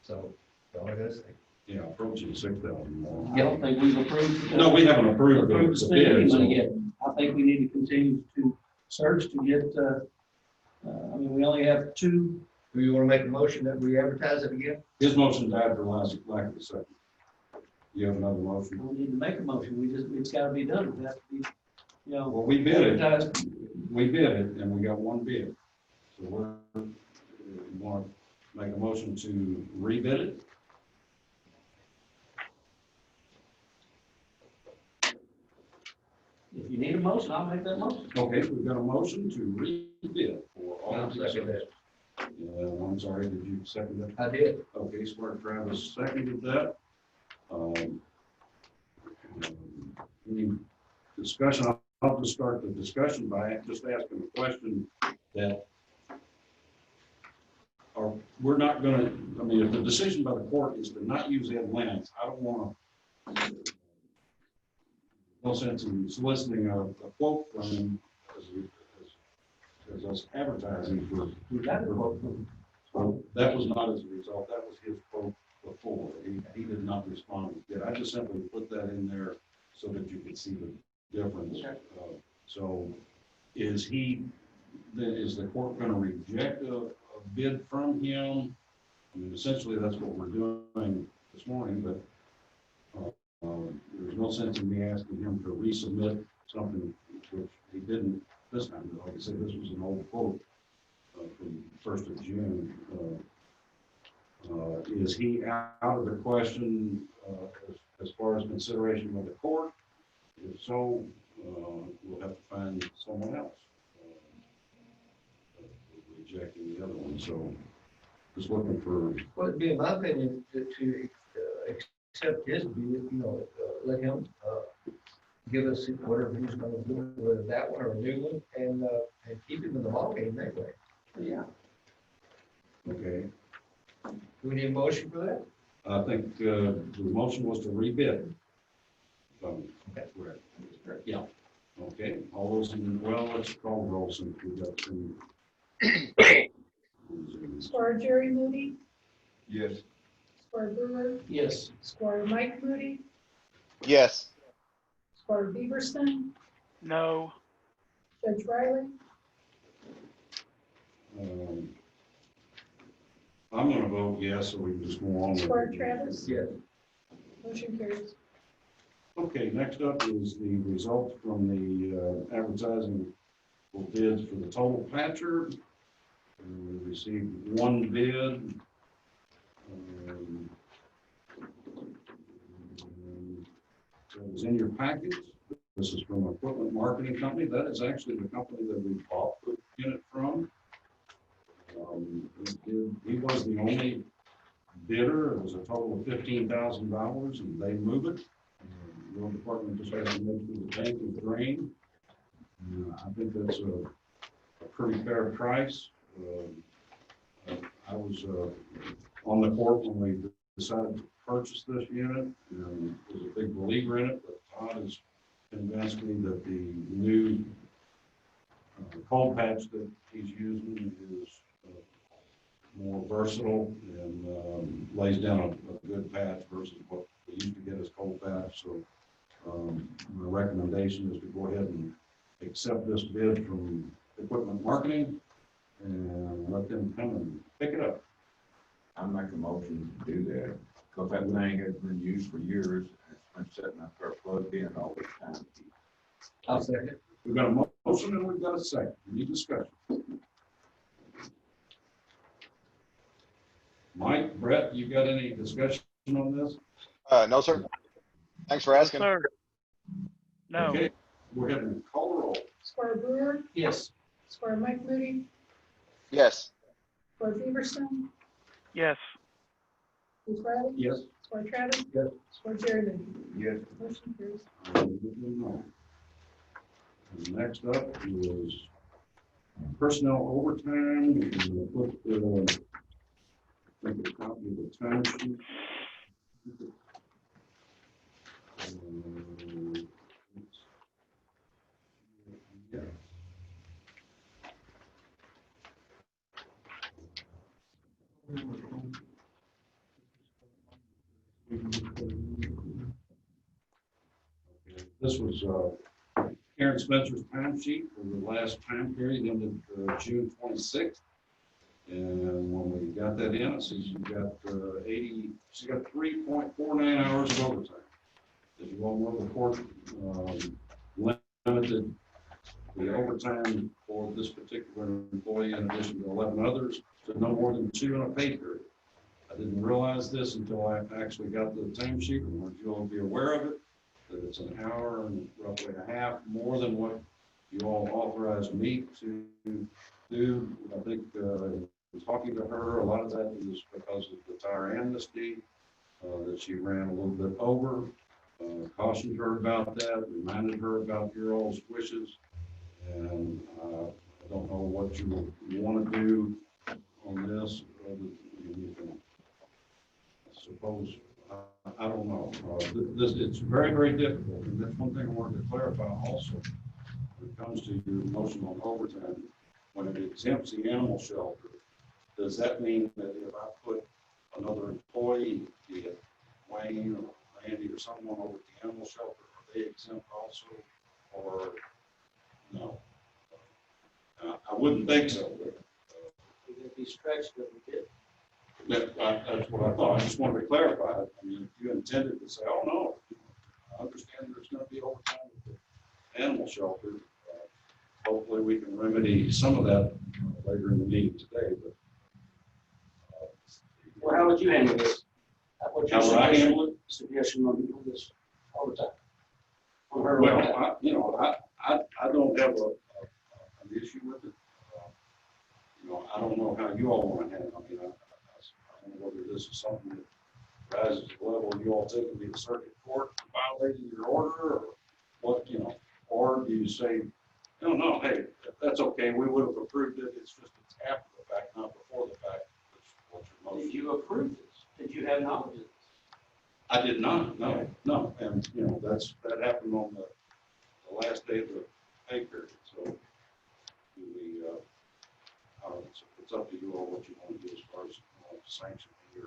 So, that's all I gotta say. Yeah, approaching 6,000 more. I don't think we've approved. No, we haven't approved Approved the spending bid. money So yet. I think we need to continue to search to get, I mean, we only have 2. Do you wanna make a motion that we advertise it again? his motion died for lack of a second. You have another motion? We need to make a motion. It's gotta be done. It has to be, Well, we bid it. advertised. We bid it and we got one bid. So we want to make a motion to rebid it. If you need a motion, I'll make that motion. Okay, we've got a motion to rebid for all I'll of these. second that. I'm sorry, did you second that? I did. Okay, Smart Travis seconded that. Any discussion? I'll just start the discussion by just asking a question that we're not going to, I mean, if the decision by the court is to not use Ed Lentz, I don't want to, no sense in soliciting a quote from him as us advertising for. We got a quote from him. So that was not as a result, that was his quote before. He did not respond to it. I just simply put that in there so that you could see the difference. So is the court going to reject a bid from him? I mean, essentially that's what we're doing this morning, but there's no sense in me asking him to resubmit something which he didn't this time. Like I said, this was an old quote from 1st of June. Is he out of the question as far as consideration of the court? If so, we'll have to find someone else. Rejecting the other one, so just looking for. Well, it'd be in my opinion to accept his bid, let him give us whatever he's gonna do, whether that one or a new one, and keep him in the ballgame that way. Yeah. Okay, Do we need a motion for that? I think the motion was to rebid. Okay. Correct. Yeah. Okay, all those let's call roll since we've got some. Squire Jerry Moody, Yes. Squire Brewer, Yes. Squire Mike Moody, Yes. Squire Beaverston, No. Judge Riley, I'm gonna vote yes, so we can just go on. with Squire it. Travis? Yes. Motion carries. Okay, next up is the results from the advertising for bids for the total patcher. We received one bid. It was in your package. This is from Equipment Marketing Company. That is actually the company that we bought the unit from. He was the only bidder. It was a total of $15,000, and they move it. Your department just has to make sure the tank is drained. I think that's a pretty fair price. I was on the court when we decided to purchase this unit, and was a big believer in it, but Todd has convinced me that the new cold patch that he's using is more versatile and lays down a good patch versus what we used to get as cold patch. So my recommendation is to go ahead and accept this bid from Equipment Marketing and let them come and pick it up. I make a motion to do that, because that thing has been used for years, and it's been sitting up there plugged in all the time. I'll second. We've got a motion and we've got a second. Any discussion? Mike, Brett, you got any discussion on this? No, sir. Thanks for asking. Sir. No. Okay, go ahead and call the roll. Squire Brewer? Yes. Squire Mike Moody? Yes. Squire Feverson? Yes. Bruce Riley? Yes. Squire Travis? Yes. Squire Jerry Moody? Yes. Motion carries. And next up is personnel overtime. We can put make a copy of the time sheet. Yeah. This was Karen Spencer's time sheet for the last time period ended June 26th. And when we got that in, I see she got 3.49 hours of overtime. As you all know, the court limited the overtime for this particular employee, in addition to 11 others, to no more than 2 in a pay period. I didn't realize this until I actually got the time sheet, and wanted you all to be aware of it, that it's an hour and roughly a half more than what you all authorized me to do. I think talking to her, a lot of that is because of the tire amnesty, that she ran a little bit over. Cautioned her about that, reminded her about your all's wishes. And I don't know what you want to do on this. You can, I suppose, I don't know. It's very, very difficult. And that's one thing I wanted to clarify also. When it comes to your motion on overtime, when it exempts the animal shelter, does that mean that if I put another employee, be it Wayne or Randy or someone over at the animal shelter, are they exempt also, or no? I wouldn't think so. It'd be stretched if we did. That's what I thought. I just wanted to clarify it. I mean, if you intended to say, oh, no, I understand there's going to be overtime at the animal shelter. Hopefully we can remedy some of that later in the meeting today. But Well, how would you handle this? What's your how would I handle it? suggestion on this overtime? Well, I don't have an issue with it. I don't know how you all want to handle it. I mean, I don't know whether this is something that rises to the level of you all taking me to circuit court for violating your order, or what, or do you say, no, hey, that's okay, we would have approved it, it's just it's after the fact, not before the fact. What's your motion? Did you approve this? Did you have knowledge of this? I did not, no, and, that happened on the last day of the pay period, so do we, it's up to you all what you want to do as far as sanctioning your,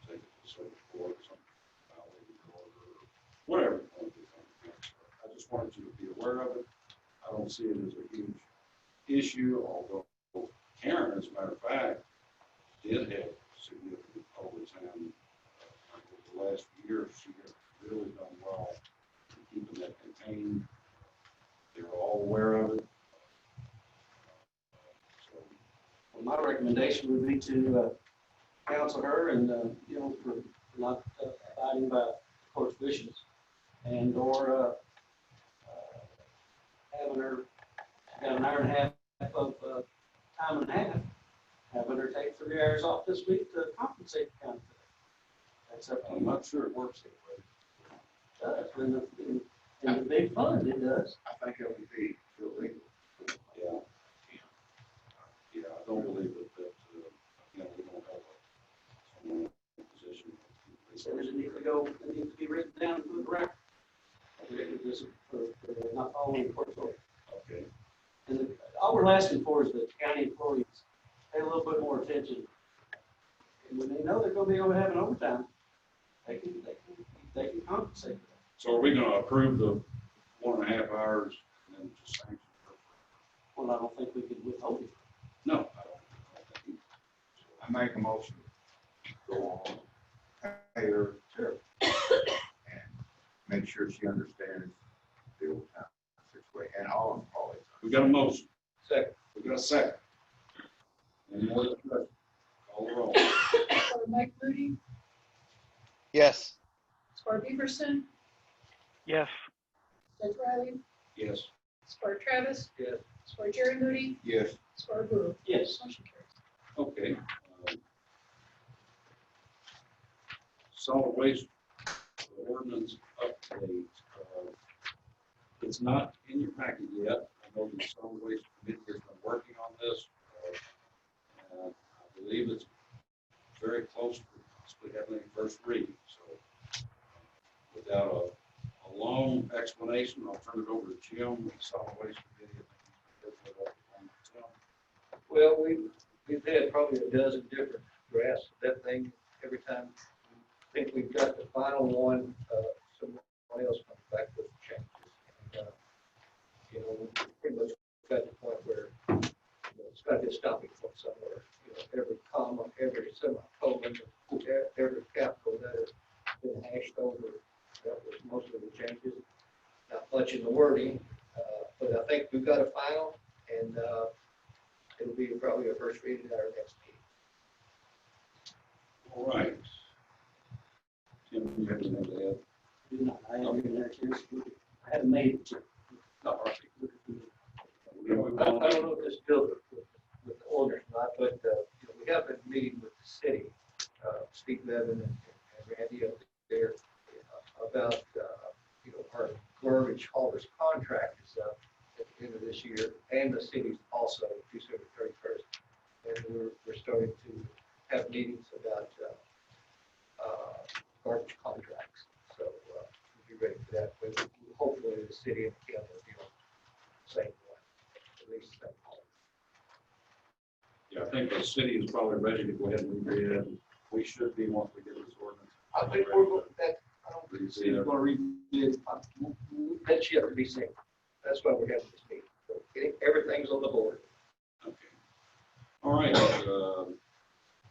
take it to circuit court or something, violating your order, or whatever. I just wanted you to be aware of it. I don't see it as a huge issue, although Karen Aaron, as a matter of fact, did have significant overtime over the last year. She has really done well in keeping that contained. They're all aware of it. So, Well, my recommendation would be to counsel her and, for not abiding by the court's wishes, and or having her, got an hour and a half of time and a half, having her take 3 hours off this week to compensate the county for that. That's up to I'm you. not sure it works that way. It does. In the big fund, it does. I think it would be illegal. Yeah. Yeah, I don't believe that, we don't have someone in a position. So it needs to be written down and put in the record. Just for not following the court's order. Okay. And all we're asking for is that county employees pay a little bit more attention. And when they know they're gonna be having overtime, they can compensate for that. So are we gonna approve the 1.5 hours and then just sanction her? Well, I don't think we could withhold it. No, I don't think. I make a motion to go on, pay her, Sure. and make sure she understands the overtime situation and all employees. We got a motion. Second. We got a second. Any more discussion? Call the roll. Squire Mike Moody, Yes. Squire Beaverson, yes, Judge Riley, Yes. Squire Travis. Yes. Squire Jerry Moody, Yes, Squire Brewer. Yes. Motion carries. Okay. Solid waste ordinance update. It's not in your packet yet. I know the solid waste committee has been working on this. I believe it's very close to possibly having a first reading. So without a long explanation, I'll turn it over to Jim with the solid waste committee. Well, we've had probably a dozen different drafts of that thing. Every time I think we've got the final one, someone else comes back with changes. And, we pretty much got to the point where it's got to be a stopping point somewhere. Every comma, every semicolon, every capital that has been hashed over, that was most of the changes. Not much in the wording, but I think we've got a final, and it'll be probably a first reading at our next meeting. All right. Tim, you have anything to add? I am in there too. I haven't made it. No, all right. I don't know if this deals with the orders or not, but, we have been meeting with the city, Steve Levin and Randy up there, about, our garbage haulers contract is up at the end of this year, and the city's also December 31st. And we're starting to have meetings about, garbage contracts. So, we'll be ready for that. But hopefully the city and the county will be on the same one, at least that. Yeah, I think the city is probably ready to go ahead and read it. We should be once we get this ordinance. I think we're, I don't think the city's gonna read it. That's yet to be seen. That's why we're having this meeting. So everything's on the board. Okay. All right,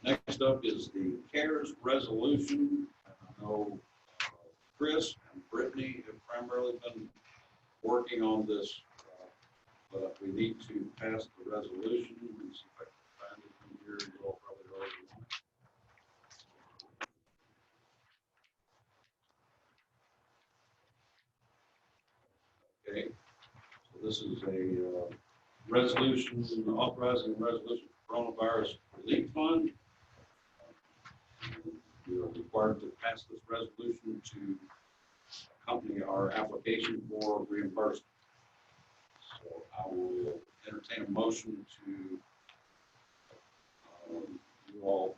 next up is the CARES resolution. I know Chris and Brittany have primarily been working on this, but we need to pass the resolution. Let me see if I can find it from here. You all probably already know it. Okay, so this is a resolution authorizing a resolution for coronavirus relief fund. We are required to pass this resolution to accompany our application for reimbursement. So I will entertain a motion to you all.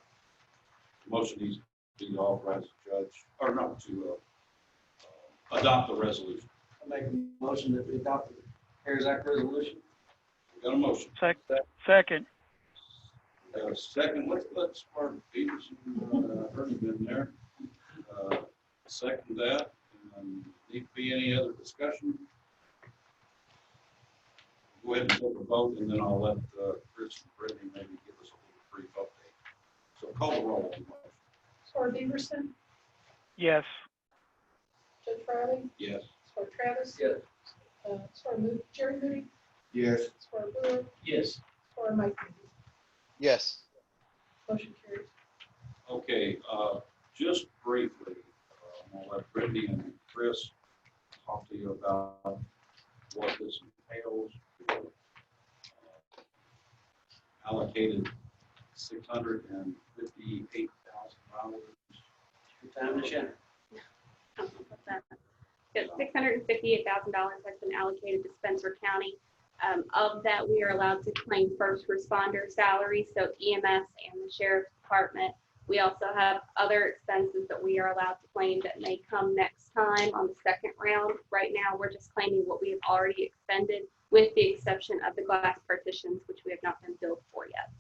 The motion needs to be authorized to judge, or not to adopt the resolution. I make a motion that we adopt the CARES Act resolution. We got a motion. second, Got a second. Let's start Peterson, Ernie in there. Second that. Need to be any other discussion? go ahead and take a vote, and then I'll let Chris and Brittany maybe give us a little brief update. So call the roll on the motion. Squire Beaverson, Yes. Judge Riley, Yes. Squire Travis. Yes. Squire Jerry Moody, Yes. Squire Brewer, Yes. Squire Mike Moody. Yes. Motion carries. Okay, just briefly, I'm gonna let Brittany and Chris talk to you about what this entails. Allocated $658,000. Good time to shine. $658,000 has been allocated to Spencer County. Of that, we are allowed to claim first responder salaries, so EMS and the sheriff's department. We also have other expenses that we are allowed to claim that may come next time on the second round. Right now, we're just claiming what we have already expended, with the exception of the glass partitions, which we have not been billed for yet.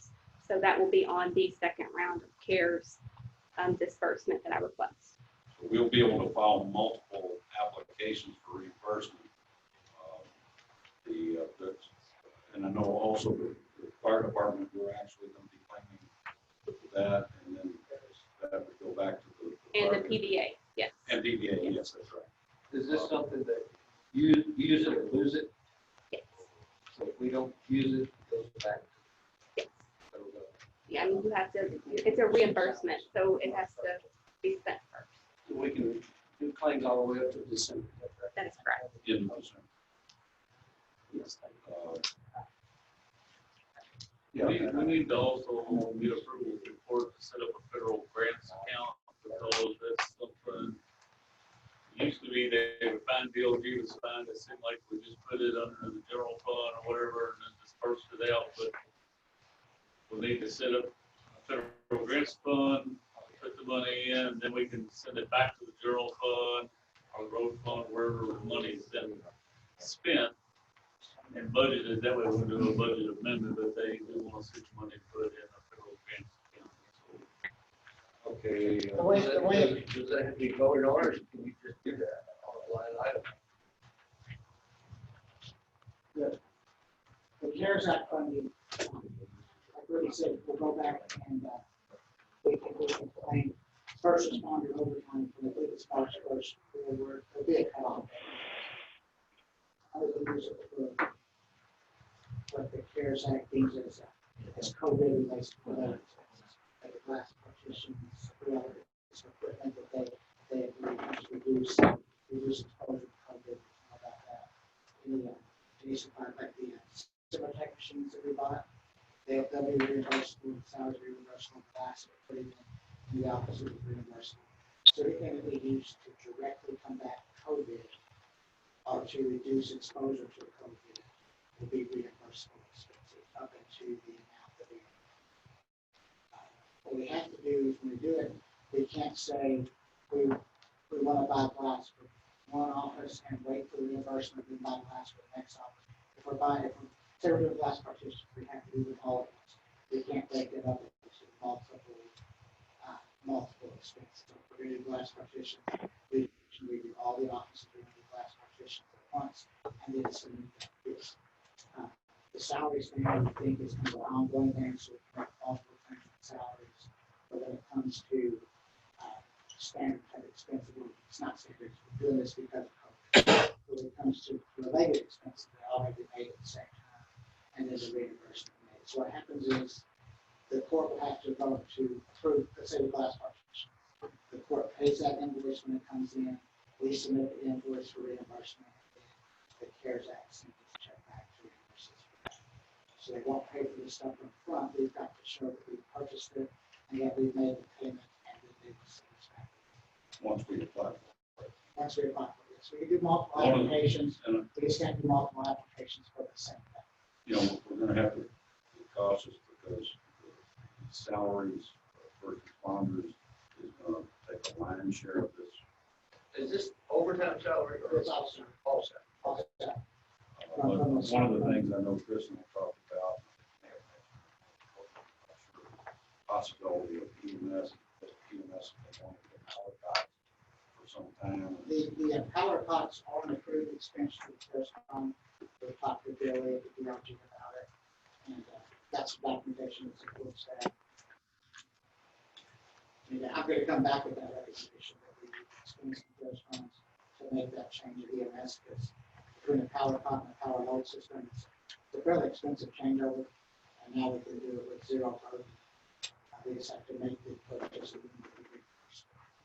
So that will be on the second round of CARES disbursement that I request. We'll be able to file multiple applications for reimbursement. And I know also the fire department, we're actually going to be claiming that, and then that would go back to the. And the fire- PDA, yes. And PDA, yes, that's right. Is this something that you use it or lose it? Yes. So if we don't use it, it goes back. Yes. Yeah, I mean, you have to, it's a reimbursement, so it has to be spent first. So we can do claims all the way up to December. That is correct. In December. Yes, thank you. Yeah. We need to also get approval report to set up a federal grants account, because that's something, it used to be they would find DOG was fine, it seemed like we just put it under the general fund or whatever, and then dispersed it out, but we need to set up a federal grants fund, put the money in, then we can send it back to the general fund or the road fund, wherever the money's been spent and budgeted. That way we can do a budget amendment, but they do want to see money put in a federal grants account. Okay. Does that have to be voted on, or can you just do that on a line item? The CARES Act funding, like Brittany said, we'll go back and we can claim first responder overtime from the biggest March first, there'll be a cutoff. Other than this, what the CARES Act deems as COVID related related expenses, like glass partitions, whatever, it's equipment that they reduce exposure to COVID, all about that. Any supply like the Cimatech machines that we bought, they'll be reimbursable, salaries reimbursable, glass, putting in the office is reimbursable. So anything that we use to directly combat COVID or to reduce exposure to COVID will be reimbursable expenses up into the amount that we. What we have to do is when we do it, we can't say we want to buy glass for one office and wait for the reimbursement and buy glass for the next office. If we're say we're doing glass partitions, we have to do it all at once. We can't break it up into multiple expenses. So if we're going to do glass partitions, we do all the offices, we do glass partitions at once, and then it's the salaries thing, I think is kind of an ongoing thing, so we can make multiple things with salaries. But when it comes to standard type expenses, it's not standard, we're doing this because of COVID. When it comes to related expenses, they're already made at the same time, and there's a reimbursement made. So what happens is the court will have to vote to approve, let's say the glass partition. The court pays that invoice when it comes in, we submit the invoice for reimbursement, and the CARES Act sends us a check back to reimburse us for that. So they won't pay for this stuff up front, we've got to show that we purchased it, and that we've made the payment, and then they will send us back. Once we apply for it. Once we apply for this, we can do multiple applications, we just can't do multiple applications for the same thing. You know, we're gonna have to be cautious because the salaries for responders is gonna take a lion's share of this. Is this overtime salary or It's also. Also. One of the things I know Kristen will talk about, possibility of EMS, because EMS has been wanting to power cots for some time. The power pots are an approved expense for the first time. The Billy at the DRG about it. And that's documentation that supports that. And I'm going to come back with that recommendation that we spend some of those funds to make that change at EMS, because between the power pump and the power load system, it's a fairly expensive changeover, and now we can do it with zero burden. We just have to make the purchase.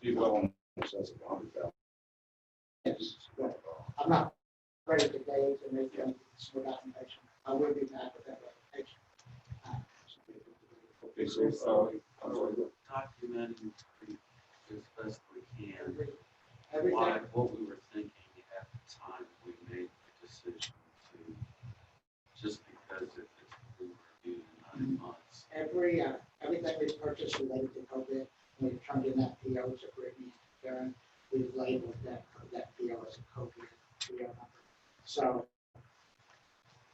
Be well in excess of $100,000. Yes, but I'm not ready today to make some documentation. I will be back with that recommendation. Okay, so, Documenting as best we can, Everything, what we were thinking at the time we made the decision to, just because it's been reviewed in 9 months. everything we've purchased related to COVID, we've turned in that PO to Brittany and Karen. We've labeled that PO as a COVID PO number. So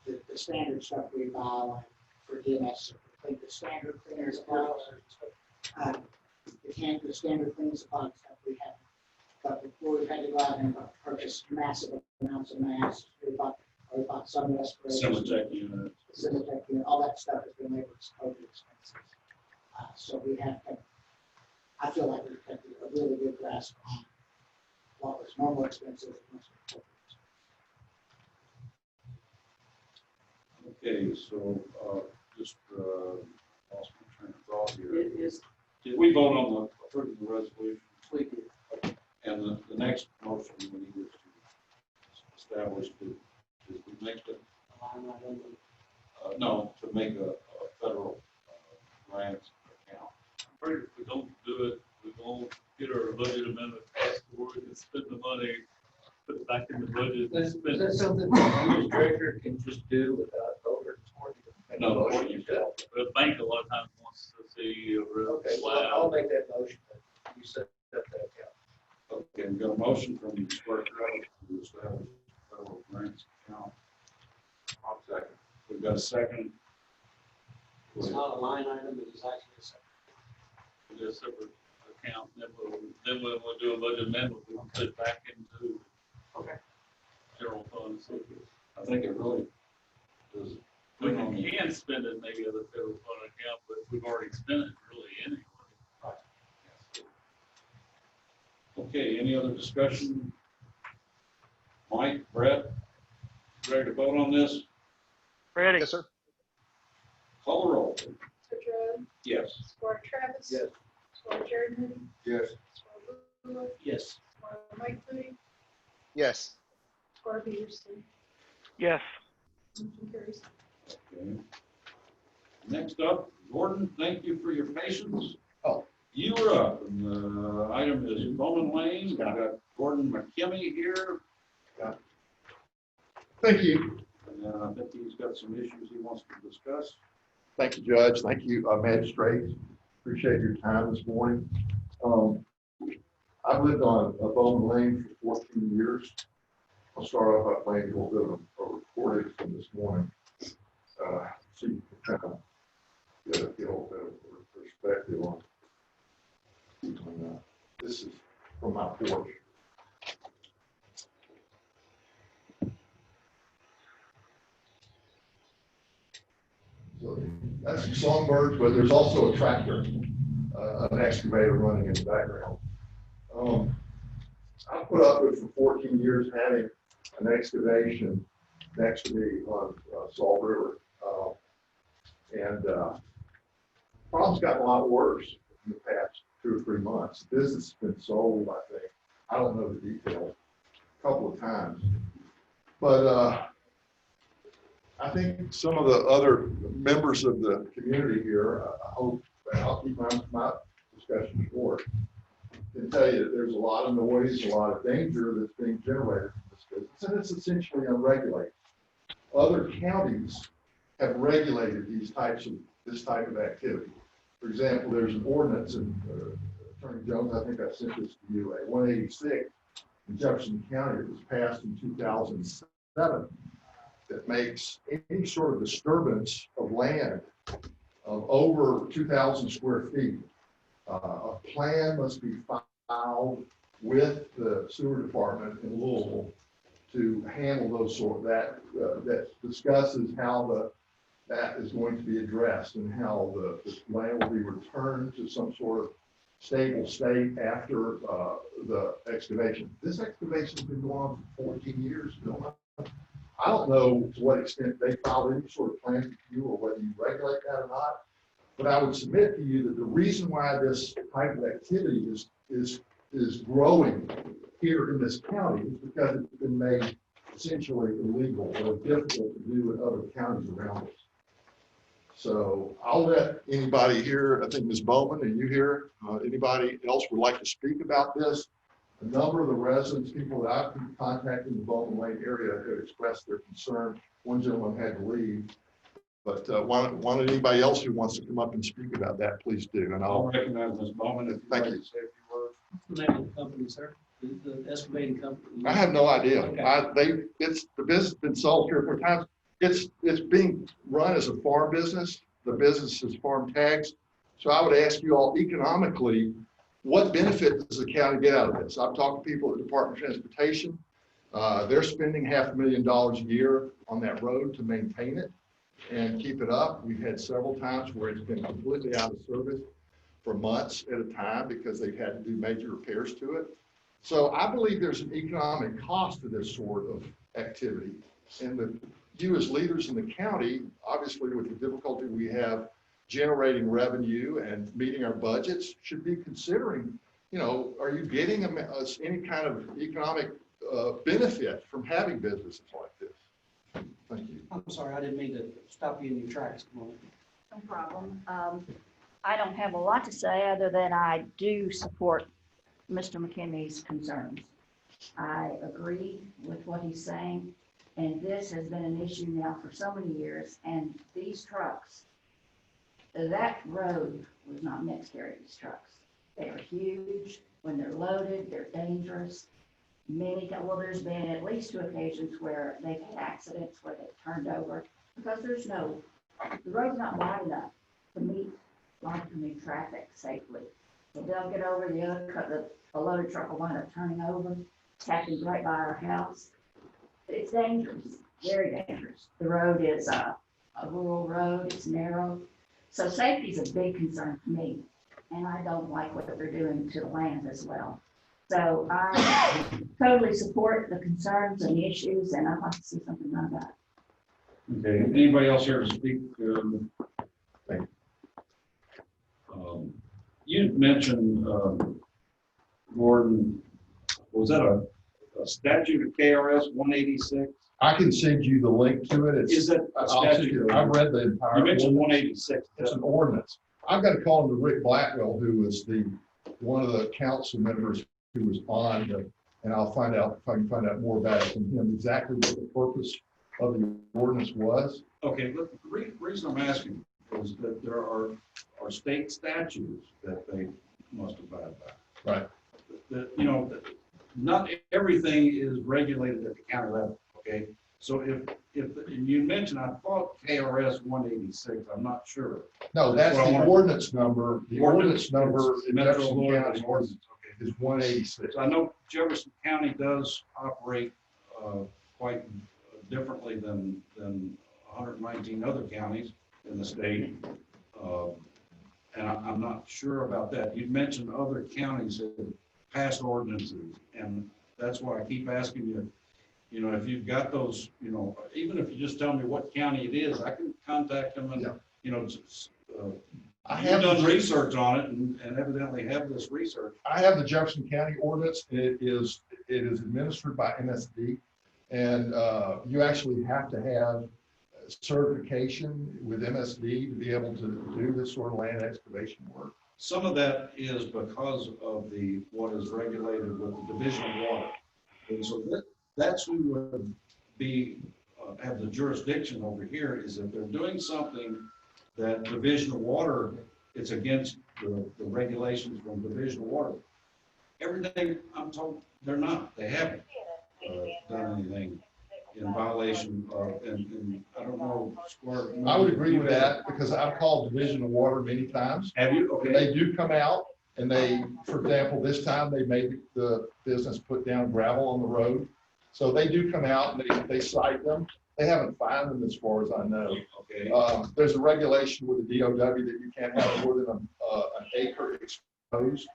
the standard stuff we buy, like for DMS, like the standard cleaner supplies, the standard cleaning supplies that we have. But before we've had to go out and purchase massive amounts of masks, we bought some respirators. Cematec unit. Cematec unit, all that stuff has been labeled as COVID expenses. So we have, I feel like we've got a really good grasp on what was normal expenses and what's COVID expenses. Okay, so, just, lost my train of thought here. It is, Did we vote on the approving the resolution? we did. And the next motion we need is to establish did we make the, no, to make a federal grant account. I'm afraid if we don't do it, we won't get our budget amendment passed for it and spend the money, put it back in the budget. and Is spend that it. something the administrator can just do without voter support? No, what you said. The bank a lot of times wants to see a real Okay, well, I'll slab. make that motion, that you set up that account. Okay, we've got a motion from the Square Credit to establish a federal grants account. I'll second. We've got a second. It's not a line item, it is actually a separate. We do a separate account, then we'll do a budget amendment, we can put it back into Okay. general funds. I think it really does. We can spend it maybe other federal fund account, but we've already spent it really anyway. Okay, any other discussion? Mike, Brett, ready to vote on this? Ready? Yes, sir. Call the roll. Sedro, Yes. Squire Travis. Yes. Squire Jared Moody, Yes. Squire Bush, Yes. Squire Mike Moody, Yes. Squire Peterson. Yes. Motion carries. Okay. Next up, Gordon, thank you for your patience. Oh. You are up, and the item is Bowman Lane. We've got Gordon McKimmey here. Thank you. And I think he's got some issues he wants to discuss. Thank you, Judge. Thank you, magistrates. Appreciate your time this morning. I've lived on Bowman Lane for 14 years. I'll start off by playing a little bit of a recording from this morning. So you can kind of get a little bit of perspective on. This is from my porch. So that's some songbirds, but there's also a tractor, an excavator running in the background. I put up with for 14 years having an excavation next to me on Salt River. Problem's gotten a lot worse in the past 2 or 3 months. The business has been sold, I think. I don't know the details, a couple of times. But I think some of the other members of the community here, I hope, and I'll keep my discussion short, can tell you that there's a lot of noise, a lot of danger that's being generated from this business, and it's essentially unregulated. Other counties have regulated this type of activity. For example, there's an ordinance, and Attorney Jones, I think I sent this to you, at 186 in Jefferson County. It was passed in 2007 that makes any sort of disturbance of land of over 2,000 square feet. A plan must be filed with the sewer department in Louisville to handle those that discusses how that is going to be addressed and how the land will be returned to some sort of stable state after the excavation. This excavation's been going on for 14 years, Bill. I don't know to what extent they filed any sort of plan with you or whether you regulate that or not, but I would submit to you that the reason why this type of activity is growing here in this county is because it's been made essentially illegal or difficult to do in other counties around us. So I'll let anybody here, I think Ms. Bowman, and you here, anybody else would like to speak about this? A number of the residents, people that I've been contacting in the Bowman Lane area have expressed their concern. One gentleman had to leave. But why don't anybody else who wants to come up and speak about that, please do. And I'll I'll recognize Ms. Bowman if you'd Thank like you. to say a few words. What's the name of the company, sir? The excavating company? I have no idea. Okay. The business has been sold 3 or 4 times. It's being run as a farm business. The business is farm tags. So I would ask you all economically, what benefit does the county get out of this? I've talked to people at the Department of Transportation. They're spending $500,000 a year on that road to maintain it and keep it up. We've had several times where it's been completely out of service for months at a time because they've had to do major repairs to it. So I believe there's an economic cost to this sort of activity. And you as leaders in the county, obviously with the difficulty we have generating revenue and meeting our budgets, should be considering, are you getting any kind of economic benefit from having businesses like this? Thank you. I'm sorry, I didn't mean to stop you in your tracks. No problem. I don't have a lot to say other than I do support Mr. McKinney's concerns. I agree with what he's saying, and this has been an issue now for so many years, and these trucks, that road was not meant to carry these trucks. They are huge. When they're loaded, they're dangerous. There's been at least 2 occasions where they've had accidents where they've turned over because the road's not wide enough to meet oncoming traffic safely. So they'll get over the loaded truck will wind up turning over. It's happened right by our house. It's dangerous, very dangerous. The road is a rural road, it's narrow. So safety is a big concern for me, and I don't like what they're doing to the land as well. So I totally support the concerns and the issues, and I'd like to see something done about it. Okay, anybody else here to speak? Thank you. You mentioned, Gordon, was that a statute of KRS 186? I can send you the link to it. Is that a statute? I've read the entire. You mentioned 186. It's an ordinance. I've got to call him to Rick Blackwell, who was one of the council members who was on and I'll find out if I can find out more about it from him, exactly what the purpose of the ordinance was. Okay, but the reason I'm asking is that there are state statutes that they must abide by. Right. Not everything is regulated at the county level, okay? So if you mentioned, I thought KRS 186, I'm not sure. No, that's the ordinance number. The ordinance number in Jefferson County ordinance is 186. So I know Jefferson County does operate quite differently than 119 other counties in the state. And I'm not sure about that. You mentioned other counties that passed ordinances, and that's why I keep asking you, if you've got those, even if you just tell me what county it is, I can contact them and, I have done research on it and evidently have this research. I have the Jefferson County ordinance. It is administered by MSD, and you actually have to have certification with MSD to be able to do this sort of land excavation work. Some of that is because of what is regulated with the Division of Water. And so that's who would be, have the jurisdiction over here, is if they're doing something that Division of Water, it's against the regulations from Division of Water. Everything I'm told, they're not. They haven't done anything in violation of, and I don't know. I would agree with that because I've called Division of Water many times. Have you? Okay. They do come out and they, for example, this time they made the business put down gravel on the road So they do come out and they cite them. They haven't fined them as far as I know. Okay. There's a regulation with the DOW that you can't have more than an acre exposed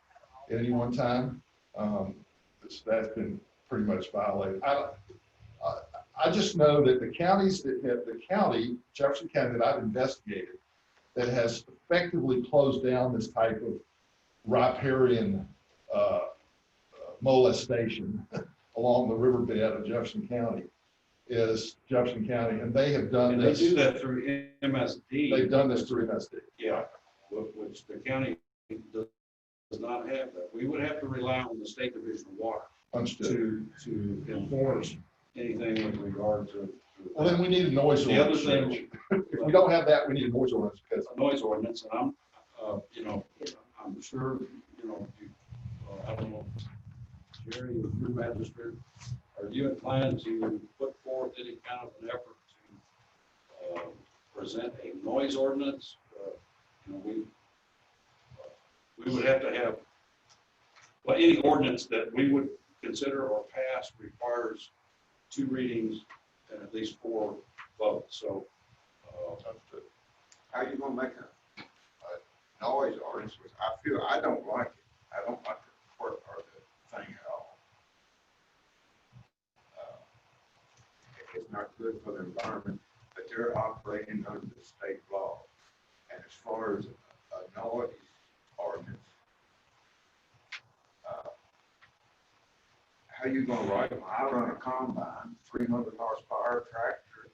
at any one time. That's been pretty much violated. I just know that the counties that have, the county, Jefferson County that I've investigated, that has effectively closed down this type of riparian molestation along the riverbed of Jefferson County is Jefferson County, and they have done And they this. do that through MSD. They've done this through MSD. Yeah, which the county does not have that. We would have to rely on the State Division of Water Understood. to enforce anything with regard to. Well, then we need a noise The other ordinance. thing, If we don't have that, we need a noise ordinance because a noise ordinance, and I'm sure, I don't know, Jerry, your magistrate, are you inclined to put forth any kind of an effort to present a noise ordinance? We would have to have, well, any ordinance that we would consider or pass requires 2 readings and at least 4 votes, so. How you gonna make a noise ordinance? I don't like it. I don't like the part or the thing at all. It's not good for the environment, but they're operating under the state law. And as far as a noise ordinance, how you gonna write them? I run a combine, 300 horsepower tractor.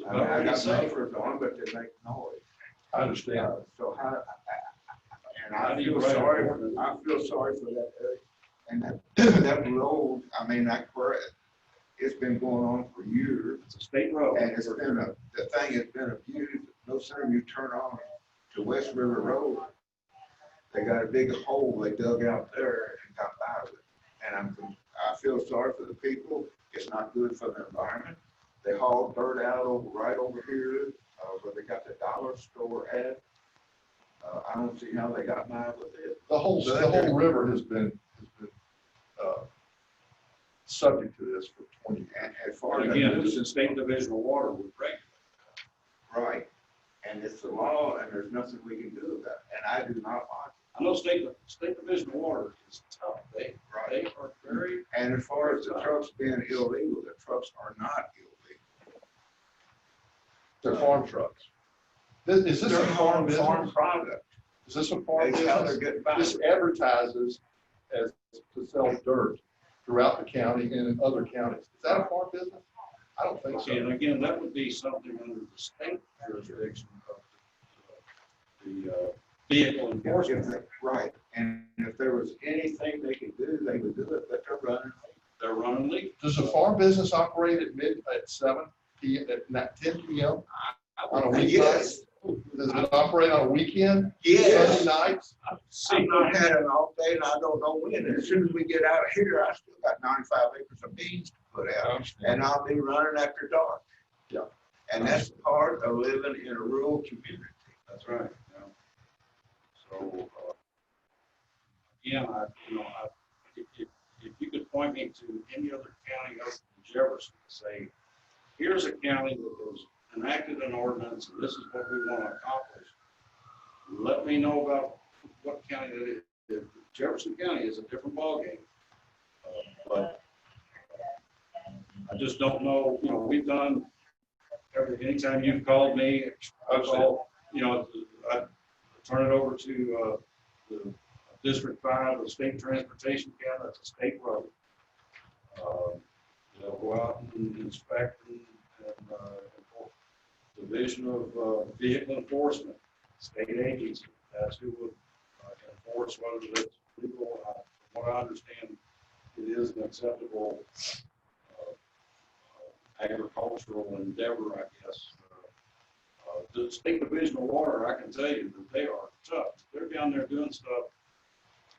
I got numbers on, but they make noise. I understand. So how, and How I do you feel write an sorry, ordinance? I feel sorry for that area. And that road, I mean, it's been going on for years. It's a state road. And it's been the thing has been abused. No sooner you turn on to West River Road, they got a big hole they dug out there and got by with it. And I feel sorry for the people. It's not good for the environment. They haul dirt out right over here, where they got the dollar store at. I don't see how they got by with it. the whole river has been subject to this for 20 years. And as far as Again, this is State Division of Water would regulate. right, and it's the law, and there's nothing we can do about it. And I do not like I know State Division of Water is tough. They are very. it. And as far as the trucks being illegal, the trucks are not illegal. They're farm trucks. Is this They're a farm farm business? product. Is this a farm That's how they're business? getting by. This advertises as to sell dirt throughout the county and in other counties. Is that a farm business? I don't think so. And again, that would be something under the state jurisdiction of the vehicle enforcement. Right, and if there was anything they could do, they would do it, but They're running legal. Does a farm business operate at 7 p.m., at 10 p.m. on a weeknight? Yes. Does it operate on a weekend? Yes. Sunday nights? I've had it all day and I don't know when. And as soon as we get out of here, I still got 95 acres of beans to put out. And I'll be running after dark. Yeah. And that's part of living in a rural community. That's right. Yeah. So, again, if you could point me to any other county other than Jefferson to say, here's a county that has enacted an ordinance, and this is what we want to accomplish. Let me know about what county that is. Jefferson County is a different ballgame. But I just don't know, we've done everything. Anytime you've called me, I call, I turn it over to the District 5, the State Transportation County, that's a state road. They'll go out and inspect and Division of Vehicle Enforcement, state agency, that's who would enforce whether it's legal. From what I understand, it is an acceptable agricultural endeavor, I guess. The State Division of Water, I can tell you that they are tough. They're down there doing stuff.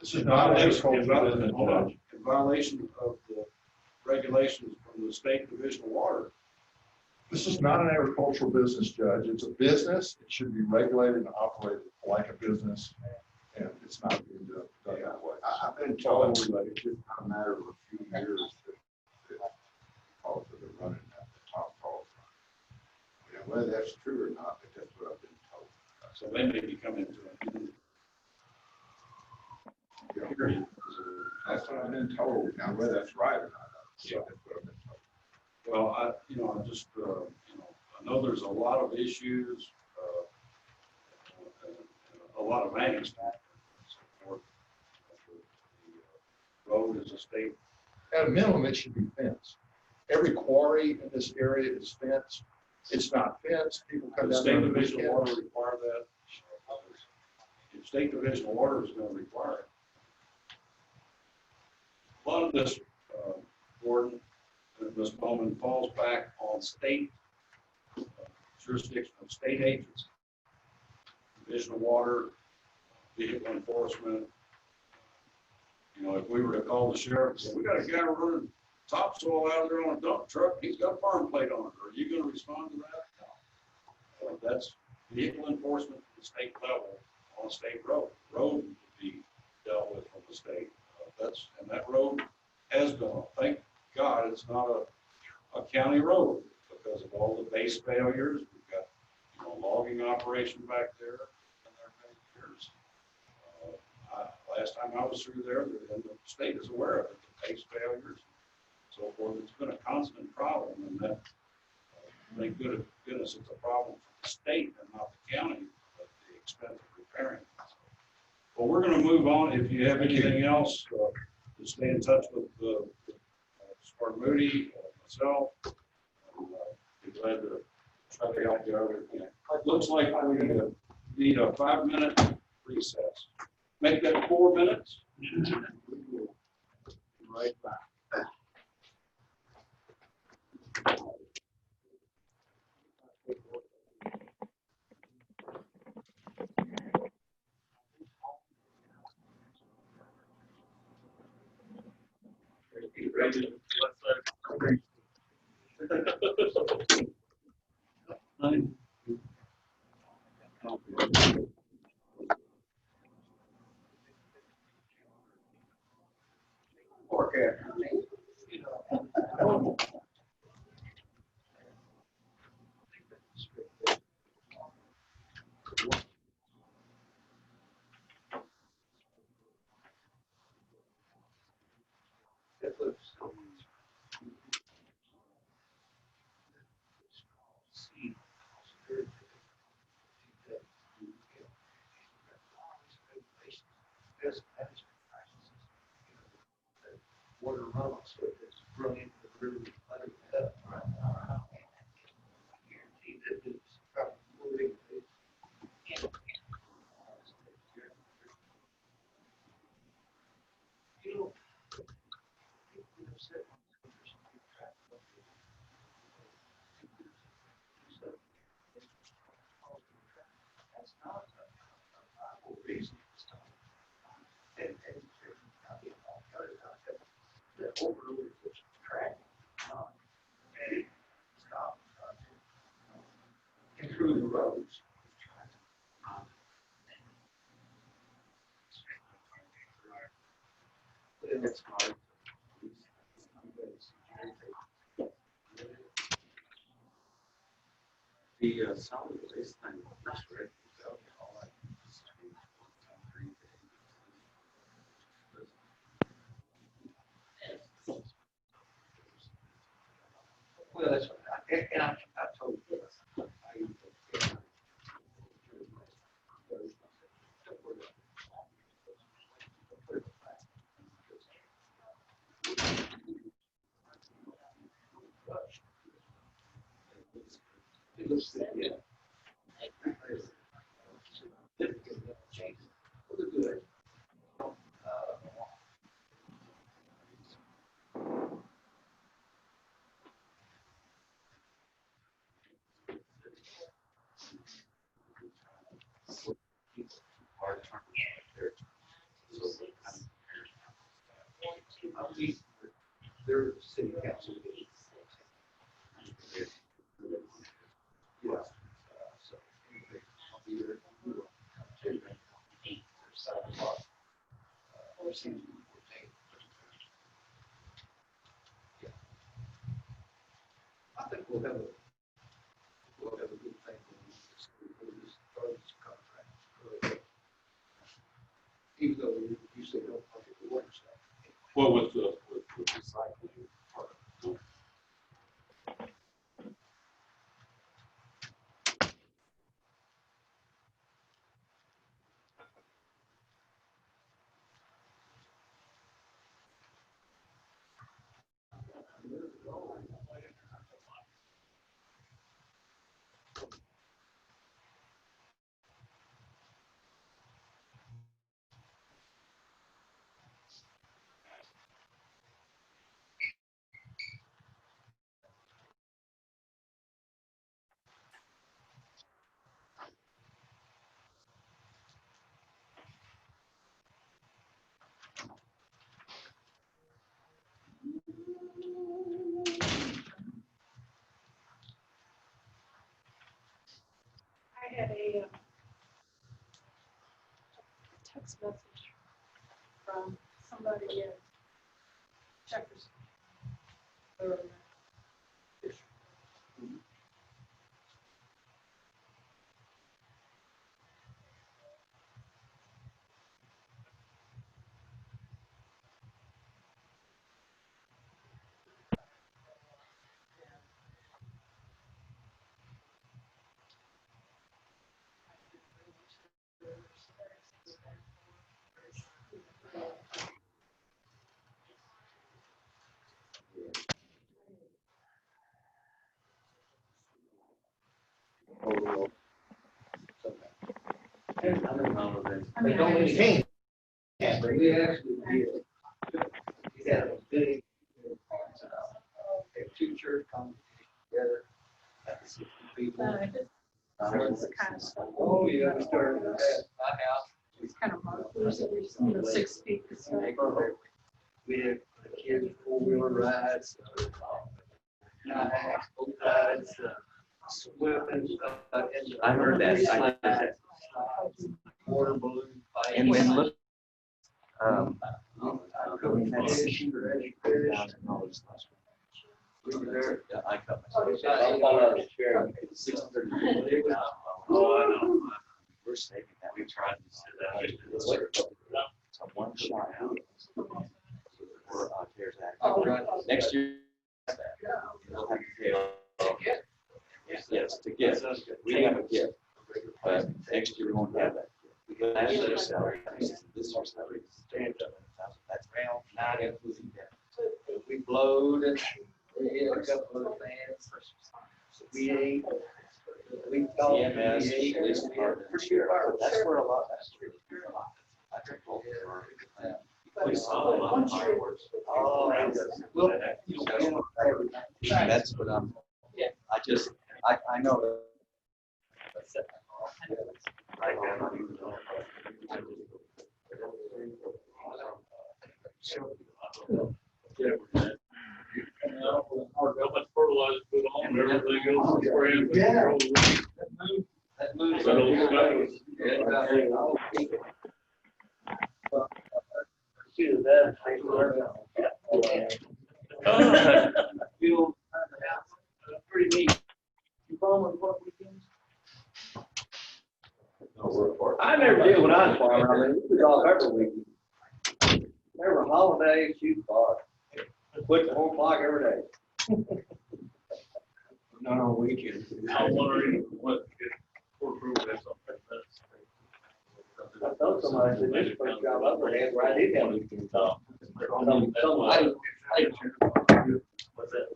This is not an agricultural business. In violation of the regulations from the State Division of Water. This is not an agricultural business, Judge. It's a business. It should be regulated and operated like a business, and it's not being done that way. I've been told that it's just not a matter of a few years that whether that's true or not, but that's what I've been told. So they may be coming to an period. That's what I've been told. Now, whether that's right or not, Yeah. that's what I've been told. Well, I just, I know there's a lot of issues, a lot of management. and so forth. The road is a state. At a minimum, it should be fenced. Every quarry in this area is fenced. It's not fenced, people come The down. state there on the division of water weekends. require that. If state division of water is going to require it. A lot of this, Gordon, Ms. Bowman, falls back on state jurisdiction of state agents. Division of Water, vehicle enforcement. If we were to call the sheriff and say, we got a guy running topsoil out there on a dump truck, he's got a farm plate on it, are you gonna respond to that? No. That's vehicle enforcement at the state level on a state road. Road would be dealt with from the state. And that road has been, thank God, it's not a county road because of all the base failures. We've got, logging operation back there in there many years. Last time I was through there, and the state is aware of it, the base failures, so forth. It's been a constant problem, and that, thank goodness it's a problem for the state and not the county, at the expense of repairing it. Well, we're going to move on. If you have anything else, just stay in touch with Spark Moody, myself. Be glad to try to help you out. It looks like we need a 5-minute recess. Make that 4 minutes. Right back. Water runoffs, so it's brilliant, the river, let it cut. Guaranteed that it's probably that's not a viable reason to stop. And the overload of traffic, and stop, improve the roads. And it's hard. The solid waste thing, that's right. Well, that's what I told you. Yeah. Good. Their city council. Yeah. So, I'll be there. I think we'll have a good thing when we started this contract. Even though you say don't look at the water stuff. What was with recycling part of it? I had a text message from somebody in Jefferson. They don't really change. Yeah, but we actually did. We had a big, two church come together, 60 people. It's kind of stuff. Oh, yeah, we started with that. My house. It's kind of markers every 6 feet. So. We had the kids, four-wheeler rides, kayaks, boat rides, swimming. I heard that. I heard that. Water balloon fight. And look, We were there. yeah, I cut I myself. thought I was sharing. 630. Oh, I know. We're saving that. We tried to sit that. It's a one shot out. For CARES Act. Next year, we'll have to pay. Yes, to get. We have a gift. But next year we won't have that. Because last year's salary, this year's salary is that's round, not including that. We blowed and we hit a couple of fans. We ate. We called. EMS, police department, sheriff, that's where a lot, that's where I think both are. We saw a lot of fireworks. Oh, well, That's what I'm, I know that. How much fertilizer put on, everything else is spraying. Yeah. That moves. That old space. Pretty neat. You farm on what weekends? I never did when I was farming. I mean, we was off every weekend. There were holidays, shoot bar. Quit at 4 o'clock every day. Not on weekends. I'm wondering what, for approval, that's something. I told somebody, I said, this is the first job I've ever had where I did have weekends off. What's that?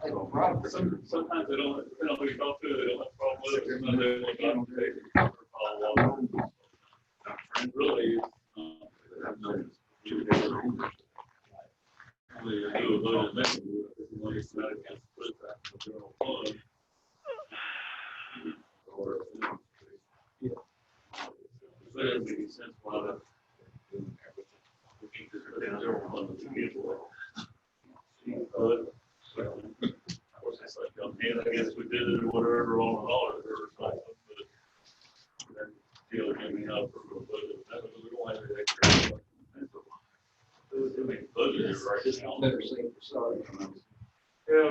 Sometimes they don't, depending on who you talk to, they don't have a problem with it. Sometimes they want to take it. Really, do a vote amendment. If you want to decide against put it back in the general fund. Or, so it doesn't make any sense why the. We keep this in the general fund to begin with. But, of course, it's like, I guess we did it or whatever on the holiday or something, but then the other thing we have for the budget, we don't have any extra. I mean, budget is right now. Better safe than sorry. Yeah,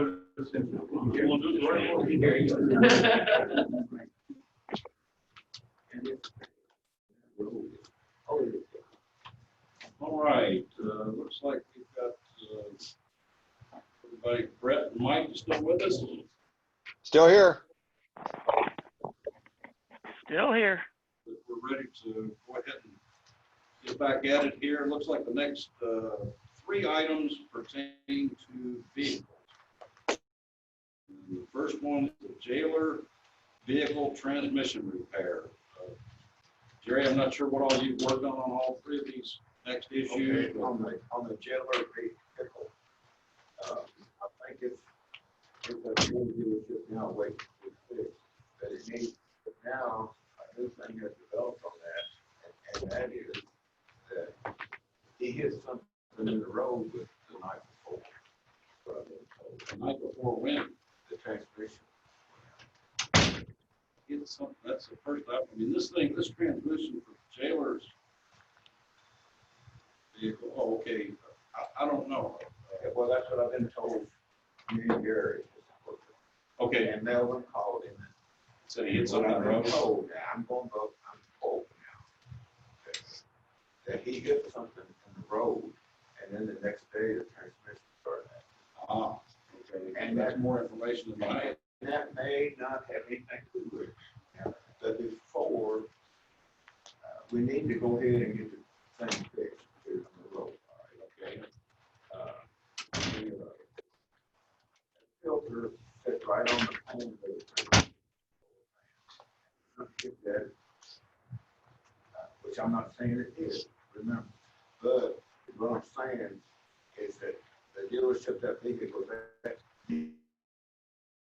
All right, looks like we've got, everybody, Brett and Mike is still with us? Still here. Still here. We're ready to go ahead and get back at it here. Looks like the next, 3 items pertain to vehicles. And the first one is the jailer vehicle transmission repair. Jerry, I'm not sure what all you've worked on all 3 of these next issues. Okay, on the jailer vehicle, I think it's a good dealership now, wait, but it needs, but now, a new thing has developed on that, and that is that he hit something in the road with the night before. The night before when? The transmission. Get something, that's the first, I mean, this transmission for jailers vehicle, oh, okay, I don't know. Well, that's what I've been told, me and Gary. Okay. And Melvin called him. So he hit something on the road? I'm going to go, I'm told now. That he hit something in the road, and then the next day the transmission started. Ah, okay, and that's more information than I had. That may not have anything to do with it. But before, we need to go ahead and get the thing fixed here on the road. Okay. The filter sits right on the pan of the that, which I'm not saying it is, remember. But what I'm saying is that the dealership that vehicle that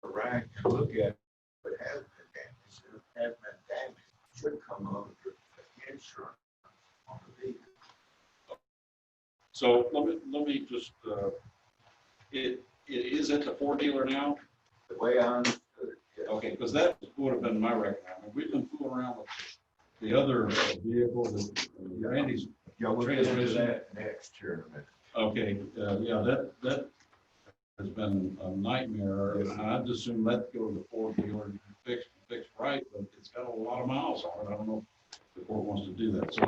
rank and look at what has been damaged, and if it has been damaged, should come under the insurance on the vehicle. So let me just, it is at the Ford dealer now? The way I understood it, yes. Okay, because that would have been my recommendation. We've been fooling around with the other vehicle, Randy's We'll get into transmission. that next here in a minute. Okay, yeah, that has been a nightmare, and I'd assume that go to the Ford dealer and fix right, but it's got a lot of miles on it. I don't know if the Ford wants to do that. So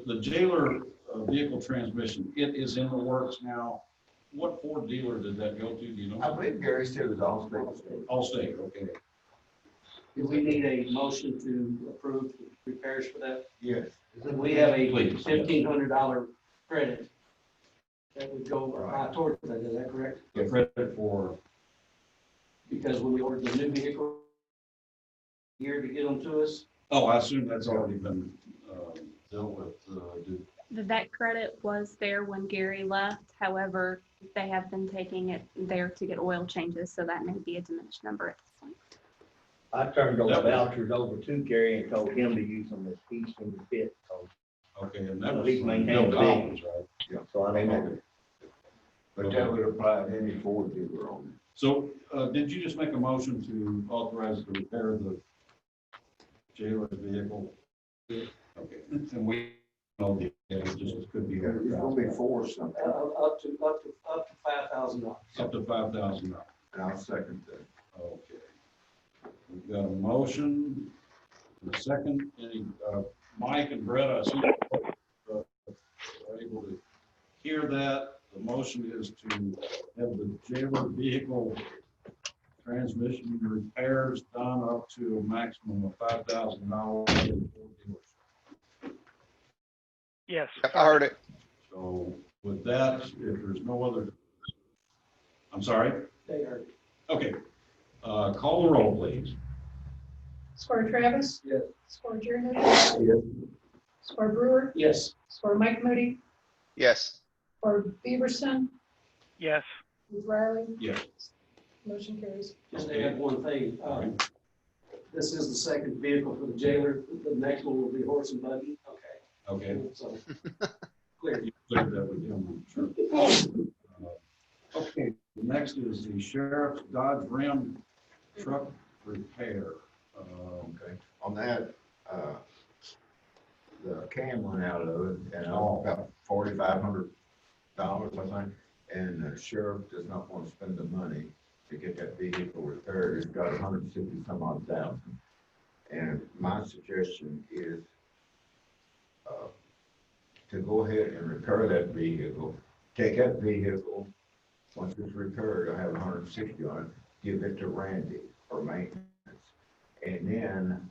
the jailer vehicle transmission, it is in the works now. What Ford dealer did that go to? Do you know? I believe Gary said it was Allstate. Allstate, okay. Do we need a motion to approve the repairs for that? Yes. We have a Please. $1,500 credit that would go towards that, is that correct? The credit for, Because when we ordered the new vehicle here to get them to us, oh, I assume that's already been dealt with. That credit was there when Gary left. However, they have been taking it there to get oil changes, so that may be a diminished number at this point. I turned those vouchers over to Gary and told him to use them as he's in the fit, so. Okay, and that was He's from maintained Bill the Collins, right? Yeah. So I don't know. But that would apply to any Ford dealer on it. So, did you just make a motion to authorize the repair of the jailer's vehicle? Okay, and we know the, it just could be. It's gonna be for something. up to $5,000. Up to $5,000. And I'll second that. Okay. We've got a motion, and a second, any, Mike and Brett, I assume, are able to hear that. The motion is to have the jailer vehicle transmission repairs done up to a maximum of $5,000. Yes. I heard it. So with that, if there's no other, I'm sorry? They are. Okay, call the roll, please. Squire Travis. Yes. Squire Jeremy. Yes. Squire Brewer. Yes. Squire Mike Moody. Yes. Squire Beaverson. Yes. Ruth Riley. Yes. Motion carries. Just to add one thing, this is the second vehicle for the jailer. The next one will be horse and buggy. Okay. Okay. So, clear. You cleared that with him, I'm sure. Okay, next is the sheriff's Dodge Ram truck repair. Okay, on that, the cam went out of it, and I about $4,500, I think. and the sheriff does not want to spend the money to get that vehicle repaired. It's got 160 some odd thousand. And my suggestion is to go ahead and repair that vehicle. Take that vehicle, once it's repaired, I have 160 on it, give it to Randy for maintenance. And then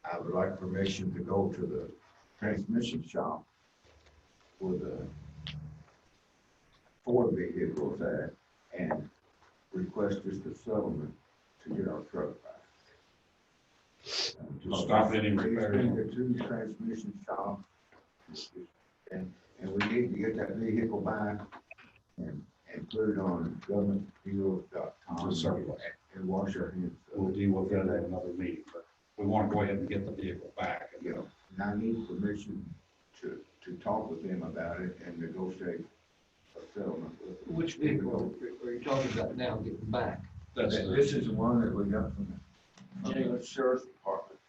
I would like permission to go to the transmission shop where the Ford vehicles at and request just a settlement to get our truck back. To stop any repairs. The two transmission shops, and we need to get that vehicle back and put it on governmentdeals.com. To surplus. And wash our hands. of it. We'll deal with that at another meeting, but we want to go ahead and get the vehicle back. You know, and I need permission to talk with them about it and negotiate a settlement with them. Which vehicle are you talking about now getting back? That's This is the one that we got from the sheriff's department.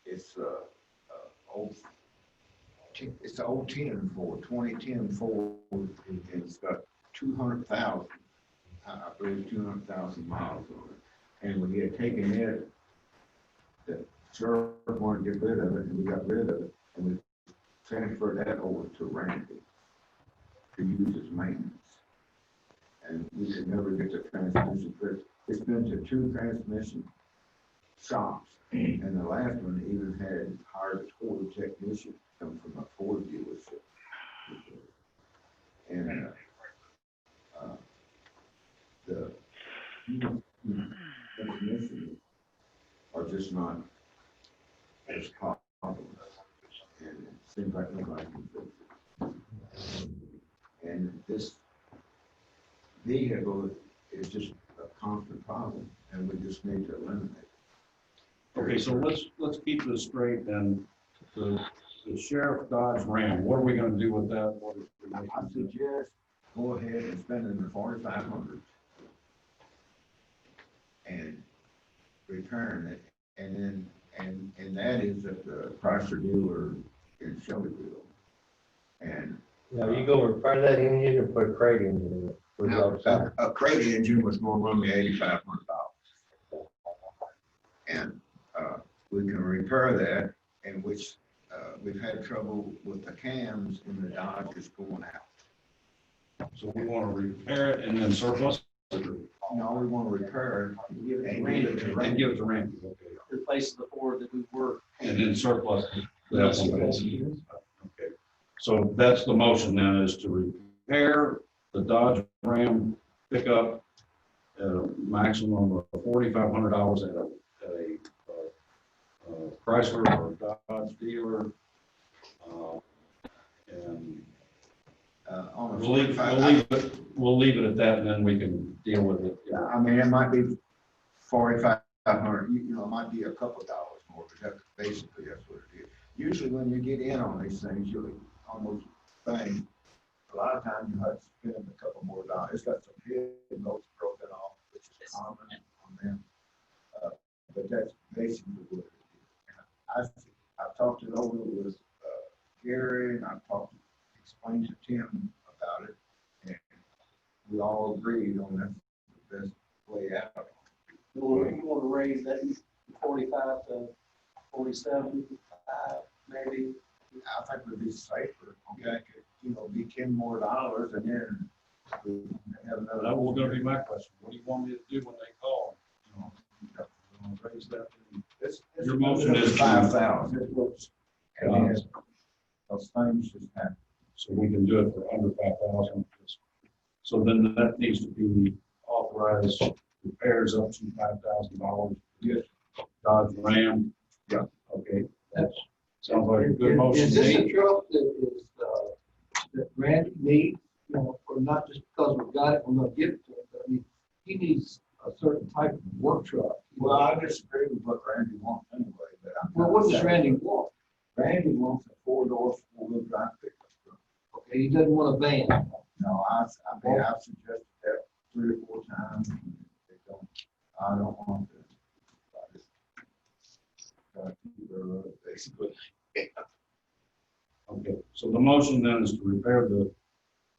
It's it's an old 10 Ford, 2010 Ford, and it's got 200,000, I believe 200,000 miles on it. And we had taken it, the sheriff wanted to get rid of it, and we got rid of it, and we transferred that over to Randy to use as maintenance. And we could never get the transmission fixed. It's been to 2 transmission shops, and the last one even had hired a total technician come from a Ford dealership. And the transmissions are just not as common, and it seems like nobody can fix it. And this vehicle is just a constant problem, and we just need to eliminate it. Okay, so let's keep this straight then. The Sheriff Dodge Ram, what are we gonna do with that? What is the I next- suggest go ahead and spend in the 4,500 and return it, and then, and that is at the Chrysler dealer in Shelbyville. And Now, you gonna repair that engine or put a crate engine in it? What y'all decide? a crate engine was going to run me $8,500. And we can repair that, in which we've had trouble with the cams in the Dodge is going out. So we wanna repair it and then surplus it? No, we want to repair it and give it to And Randy. give it to Randy, okay. Replace the Ford that we were. And then surplus it. That's okay. So that's the motion then, is to repair the Dodge Ram pickup at a maximum of $4,500 at a Chrysler or Dodge dealer. And On a we'll leave it at that, and then we can deal with it. I mean, it might be 4,500, you know, it might be a couple dollars more, but that's basically that's what it is. Usually when you get in on these things, you almost think, a lot of times you have to spend a couple more dollars. It's got some hidden notes broken off, which is common on them. But that's basically what it is. I've talked it over with Gary, and I've explained to Tim about it, and we all agreed on that's the best way out. You want to raise that 45 to 47, maybe? I think would be safer, okay, you know, be $10 more, and then we have another. That was gonna be my question. What do you want me to do when they call? You know, I'm gonna raise that. Your motion is 5,000. And then those things just happen. So we can do it for under 5,000. So then that needs to be authorized, repairs up to $5,000. Yes. Dodge Ram. Yeah. Okay, that sounds like a good motion. Is this a truck that is, that Randy needs, you know, or not just because we've got it, we're gonna give it to him, but I mean, he needs a certain type of work truck. Well, I disagree with what Randy wants anyway, but Well, what does Randy want? Randy wants a 4-door, 4-wheel drive pickup truck. Okay, he doesn't want a van. No, I've suggested that 3 or 4 times. They don't, I don't want to. I just gotta keep their road, basically. Okay, so the motion then is to repair the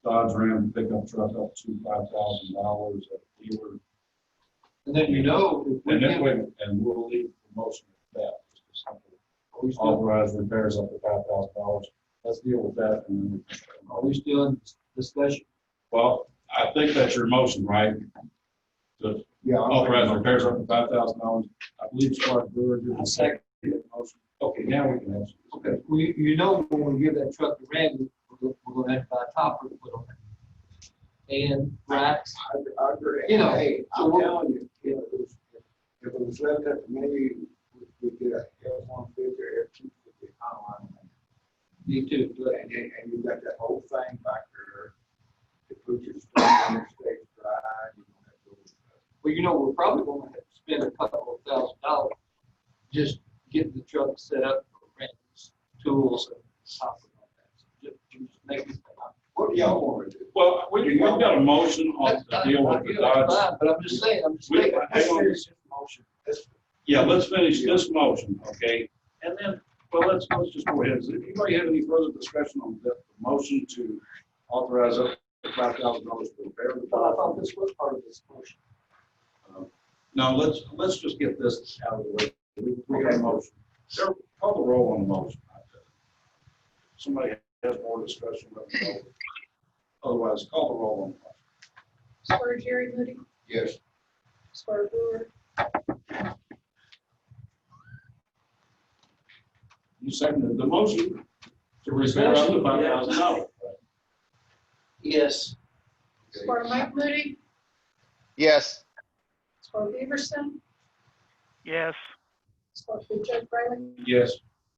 Dodge Ram pickup truck up to $5,000 at dealer. And then you know, if we And then give, and we'll leave the motion at that. Just a simple are we still, Authorize repairs up to $5,000. Let's deal with that and then we can. are we still in discussion? Well, I think that's your motion, right? To Yeah. authorize repairs up to $5,000. I believe Squad Brewer did the second motion. Okay, now we can have. Okay, you know, when we give that truck to Randy, we're gonna have to buy a topper to put on it. And racks. I agree. You know, Hey, so I'm we're- telling you, if it was left up to me, we get a F-150 or F-250 online. Me too. And you got that whole thing back there to put your stuff in your stage drive. You don't have to go. Well, you know, we're probably gonna have to spend a couple of $1,000 just getting the truck set up for Randy's tools and stuff like that. So just make it. What do y'all want to do? Well, we've got a motion on the deal with the Dodge. But I'm just saying, Hang on. Motion. Yeah, let's finish this motion, okay? And then, well, let's just go ahead. Does anybody have any further discussion on the motion to authorize up to $5,000 for repair? I thought this was part of this motion. No, let's just get this out of the way. We got a motion. Sir, call the roll on the motion. Somebody has more discussion, let me know. Otherwise, call the roll on the motion. Squire Jerry Moody, Yes. Squire Brewer, You seconded the motion to repair up to $5,000. Yes. Squire Mike Moody, Yes. Squire Beaverson, Yes. Squire Judge Riley, Yes.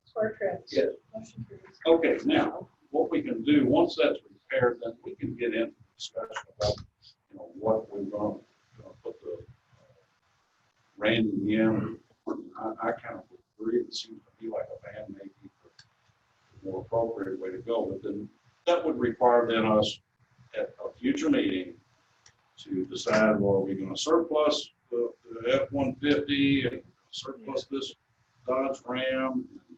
Squire Travis. Yes. Motion carries. Okay, now, what we can do, once that's repaired, then we can get into discussion about, what we're going to put the Randy in. I kind of agree, it seems to be like a van maybe the more appropriate way to go, but then that would require then us at a future meeting to decide, well, are we going to surplus the F-150 and surplus this Dodge Ram, and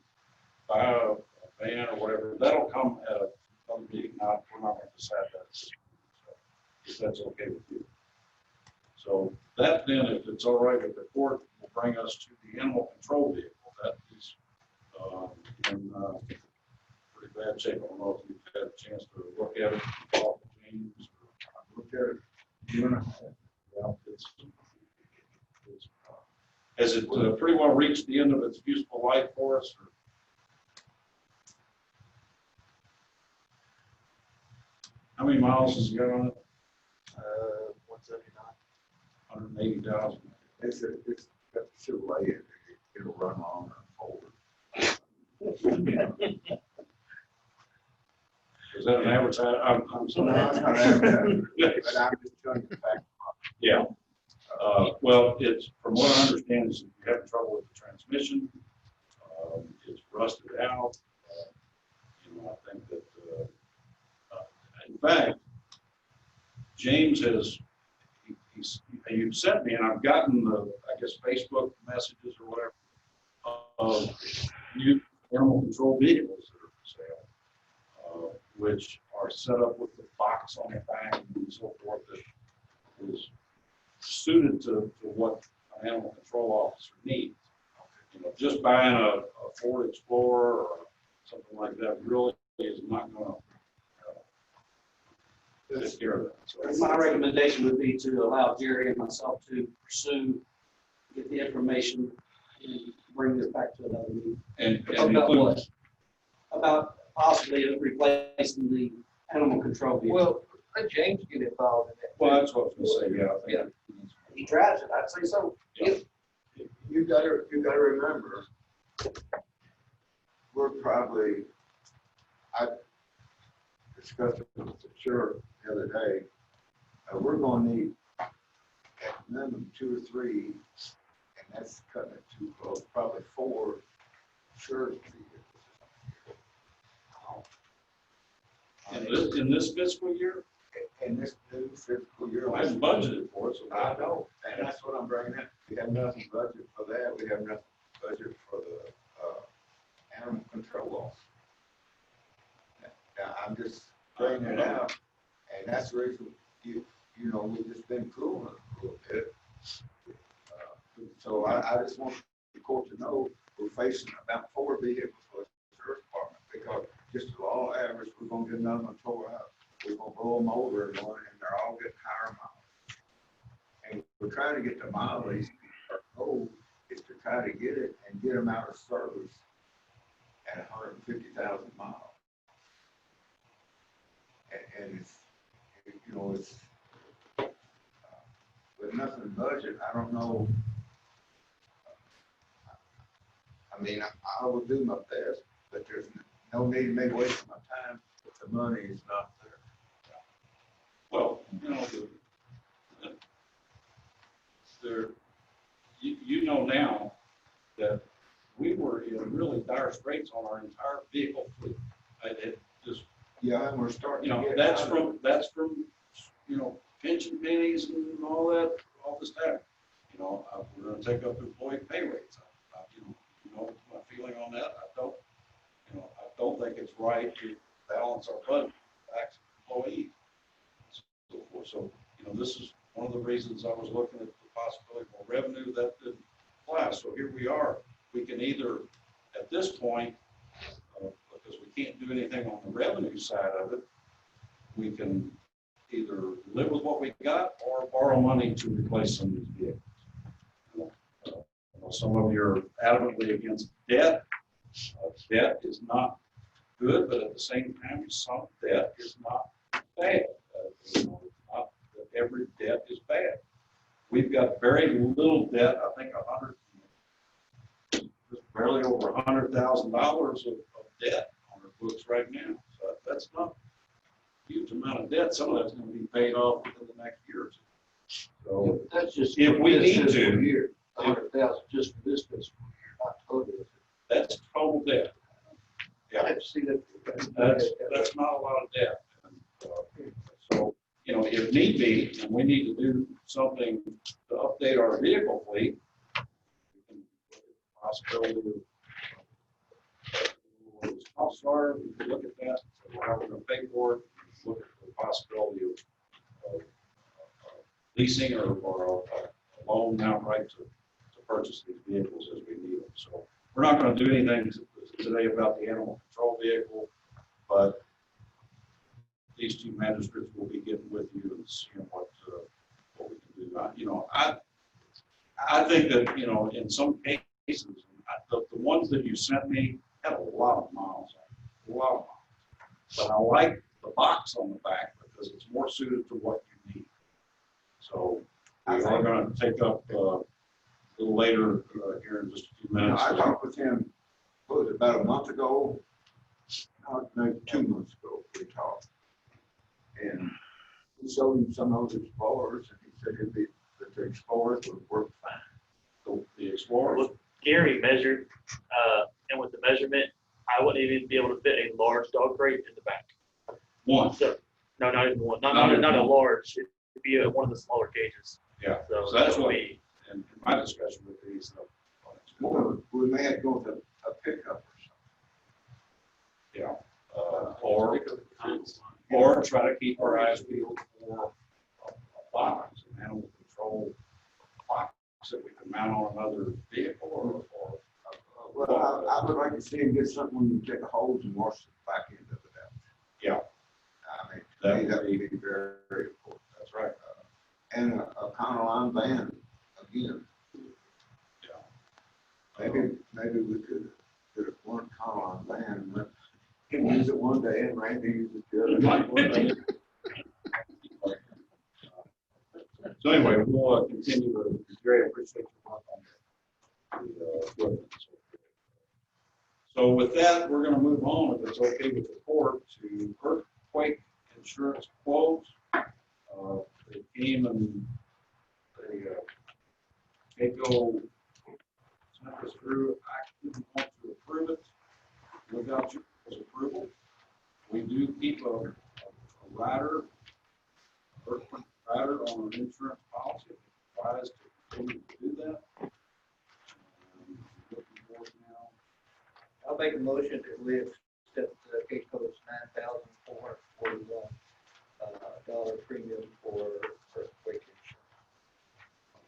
buy a van or whatever. That'll come at another meeting. We're not going to decide that. So, if that's okay with you. So that then, if it's all right with the court, will bring us to the animal control vehicle. That is in pretty bad shape. I don't know if you've had a chance to look at it. Talk to James, or look at it. Well, has it pretty well reached the end of its useful life for us? Or? How many miles has it got on it? 179. 180,000. It's got the Chevrolet, it'll run longer and forward. Is that an advertisement? I'm sorry. No, it's not advertising, but I'm just telling you the fact. Yeah. Well, it's, from what I understand, is if you're having trouble with the transmission, it's rusted out. I think that, in fact, James has, you've sent me, and I've gotten the, I guess, Facebook messages or whatever, of new animal control vehicles that are for sale, which are set up with the box on the back and so forth that is suited to what an animal control officer needs. Just buying a Ford Explorer or something like that really is not going to take care of that. So, My recommendation would be to allow Jerry and myself to pursue, get the information, and bring this back to another meeting. and About include, what? About possibly replacing the animal control vehicle. Well, let James get involved in that. well, that's what I was going to say, yeah. I think He drives it, I'd say so. Yeah. You gotta remember, we're probably, I discussed it with the sheriff the other day, we're gonna need at minimum 2 or 3, and that's cutting it too close, probably 4 sheriff's vehicles. In this fiscal year, In this new fiscal year. I haven't budgeted for it, so. I know, and that's what I'm bringing in. We have nothing budget for that. We have nothing budget for the animal control law. Now, I'm just bringing it out, And that's the reason, you know, we've just been cooling a little bit. So I just want the court to know we're facing about 4 vehicles for the sheriff's department, because just the law average, we're gonna get another one tore out. We're gonna blow them over and one, and they're all getting higher miles. And we're trying to get the mileage. Our goal is to try to get it and get them out of service at 150,000 miles. And it's, you know, it's, with nothing budget, I don't know. I mean, I will do my best, but there's no need to make waste my time if the money is not there. Well, you know, you know now that we were in really dire straits on our entire vehicle fleet. It just, Yeah, and we're starting you to know, get. that's from, you know, pension pennies and all that, all this stuff. You know, we're gonna take up employee pay rates. You know my feeling on that. I don't think it's right to balance our budget back to employees. So forth. So, you know, this is one of the reasons I was looking at the possibility of revenue that didn't fly. So here we are. We can either, at this point, because we can't do anything on the revenue side of it, we can either live with what we got or borrow money to replace some of these vehicles. Some of you are adamantly against debt. Debt is not good, but at the same time, some debt is not bad. You know, it's not that every debt is bad. We've got very little debt. I think just barely over $100,000 of debt on our books right now. So that's not a huge amount of debt. Some of that's going to be paid off within the next year or two. So That's just. if we this need fiscal to, year, 100,000 just for this fiscal year, not total. that's total debt. I have to see that. That's not a lot of debt. So, you know, if need be, and we need to do something to update our vehicle fleet, we can possibility of what its costs are, we can look at that, so how we're gonna pay for it, look at the possibility of leasing or a loan outright to purchase these vehicles as we need them. So we're not gonna do anything today about the animal control vehicle, but these two magistrates will be getting with you and seeing what we can do. You know, I think that, you know, in some cases, the ones that you sent me have a lot of miles on it, a lot of miles. But I like the box on the back because it's more suited to what you need. So we are going to take up a little later here in just a few minutes. I talked with him, what was it, about a month ago? No, maybe 2 months ago, we talked. And he showed him some of those Explorers, and he said that the Explorers would work fine. The Explorers? Well, Gary measured, and with the measurement, I wouldn't even be able to fit a large dog crate in the back. One? So, no, not even one. Not a large. It'd be one of the smaller cages. Yeah. So that's that would what, be. in my discussion with these. Well, we may have to go with a pickup or something. Yeah. Or try to keep our eyes peeled for a box, an animal control box that we can mount on another vehicle or Well, I would like to see him get something when you take the hose and wash the back end of it out. Yeah. I mean, to me, that would be very, very important. That's right. And a Conaline van, again. Yeah. Maybe we could get a one Conaline van and let him use it one day and Randy use it the other. So anyway, we'll continue to very appreciate your work on the equipment. So with that, we're going to move on, if it's okay with the court, to earthquake insurance quotes. They came and they go sent us through. I didn't want to approve it without your approval. We do keep a rider, earthquake rider on an insurance policy. If advised to continue to do that. Looking forward now. I'll make a motion that we accept case codes 9,441, $5 premium for earthquake insurance.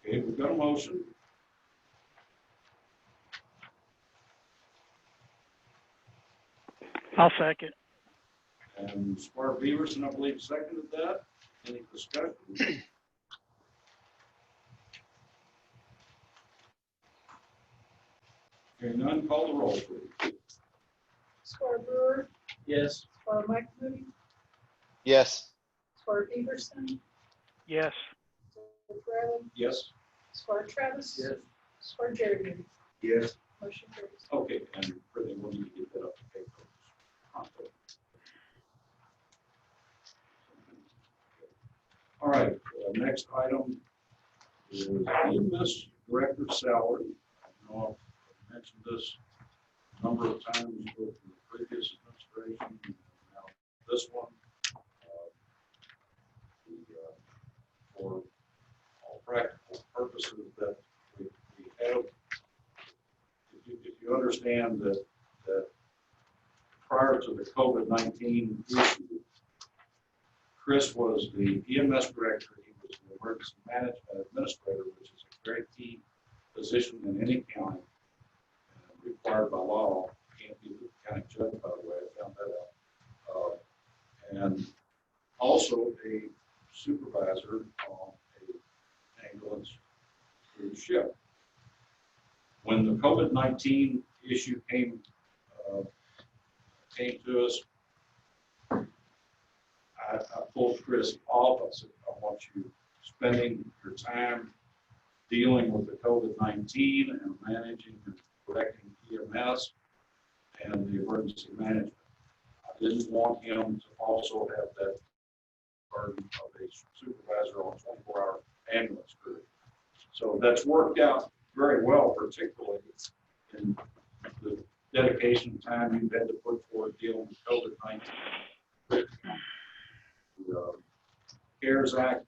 Okay, we've got a motion. I'll second. And Squire Beaverson, I believe, seconded that. Any discussion? Hearing none, call the roll, please. Squire Brewer, Yes. Squire Mike Moody, Yes. Squire Peterson, Yes. Squire Bradley, Yes. Squire Travis. Yes. Squire Jerry Moody. Yes. Motion carries. Okay, and Brittany, we'll need to get that up to paper. All right, next item is EMS director salary. I know I've mentioned this a number of times with the previous administration, and now this one. For all practical purposes that we have, if you understand that prior to the COVID-19 issue, Chris was the EMS director, he was the emergency management administrator, which is a very key position in any county, required by law. Can't be the county judge, by the way, I found that out. And also a supervisor on an ambulance cruise ship. When the COVID-19 issue came to us, I pulled Chris off. I said, I want you spending your time dealing with the COVID-19 and managing and directing EMS and the emergency management. I didn't want him to also have that burden of a supervisor on a 24-hour ambulance crew. So that's worked out very well, particularly in the dedication time you've had to put forward dealing with COVID-19. The CARES Act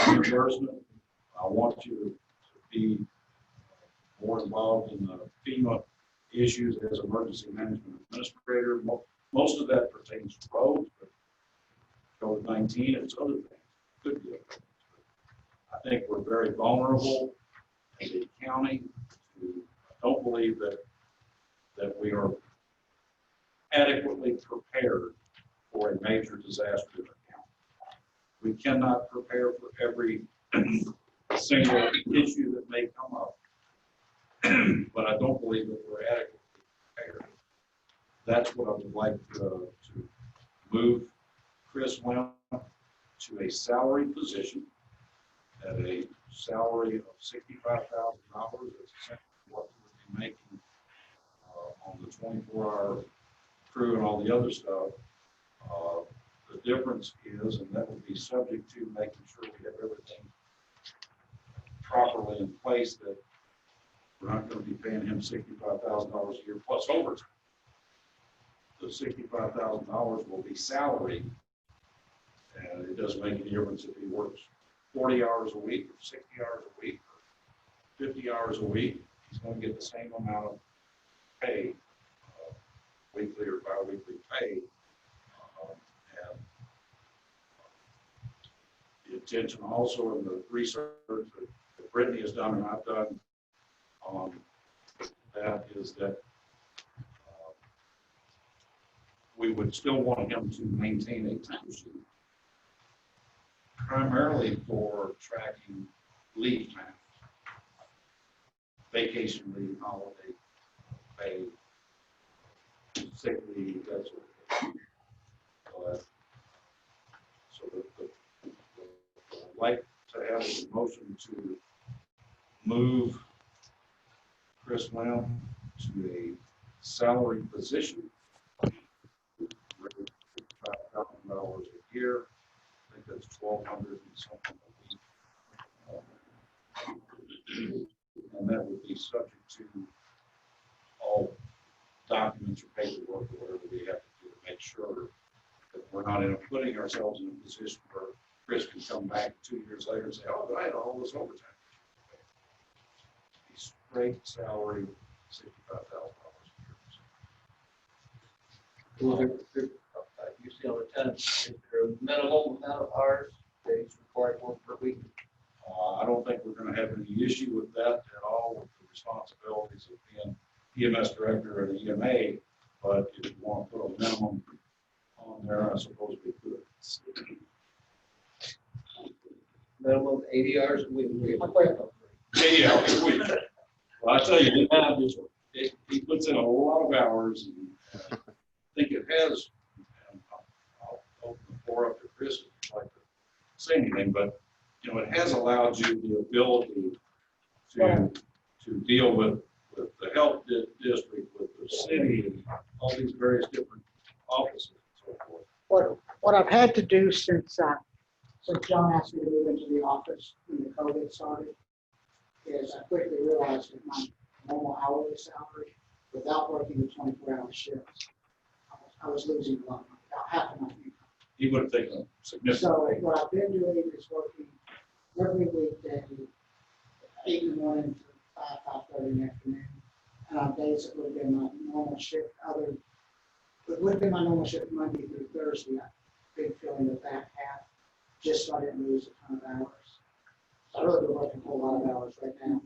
reimbursement, I want you to be more involved in the FEMA issues as emergency management administrator. Most of that pertains to roads, but COVID-19, it's other things. Could be other things. I think we're very vulnerable as a county. I don't believe that we are adequately prepared for a major disaster in the county. We cannot prepare for every single issue that may come up, but I don't believe that we're adequately prepared. That's what I would like to move Chris Lim to a salary position at a salary of $65,000. That's essentially what we'll be making on the 24-hour crew and all the other stuff. The difference is, and that will be subject to making sure we have everything properly in place, that we're not going to be paying him $65,000 a year plus overtime. The $65,000 will be salary, and it doesn't make any difference if he works 40 hours a week or 60 hours a week or 50 hours a week. He's going to get the same amount of pay, weekly or bi-weekly pay. And the intention also in the research that Brittany has done and I've done on that is that we would still want him to maintain a timesheet, primarily for tracking leave time, vacation leave, holiday pay, sick leave, that sort of thing. So I'd like to have a motion to move Chris Lamb to a salary position, $5,000 a year. I think that's $1,200 and something a week. And that would be subject to all documents or paperwork or whatever we have to do to make sure that we're not putting ourselves in a position where Chris can come back 2 years later and say, oh, but I had all this overtime. A straight salary, $65,000 a year. usually on a ton, is there a minimum amount of hours that he's required to work per week? I don't think we're gonna have any issue with that at all, with the responsibilities of being EMS director at EMA. But if you want to put a minimum on there, I suppose we could. Minimum 80 hours a week. 80 hours a week. Well, I tell you, he puts in a lot of hours, and I think it has, and I'll open the floor up to Chris if you'd like to say anything, but, you know, it has allowed you the ability to deal with the health district, with the city, and all these various different offices and so forth. What I've had to do since John asked me to move into the office when the COVID started, is I quickly realized that my normal hourly salary, without working the 24-hour shifts, I was losing a lot, about half of my income. He would have taken a significant. So what I've been doing is working every weekday, 8 in the morning to 5:30 in the afternoon. And on days that would have been my normal shift, it would have been my normal shift Monday through Thursday. I've been filling the back half, just so I didn't lose a ton of hours. So I really been working a whole lot of hours right now.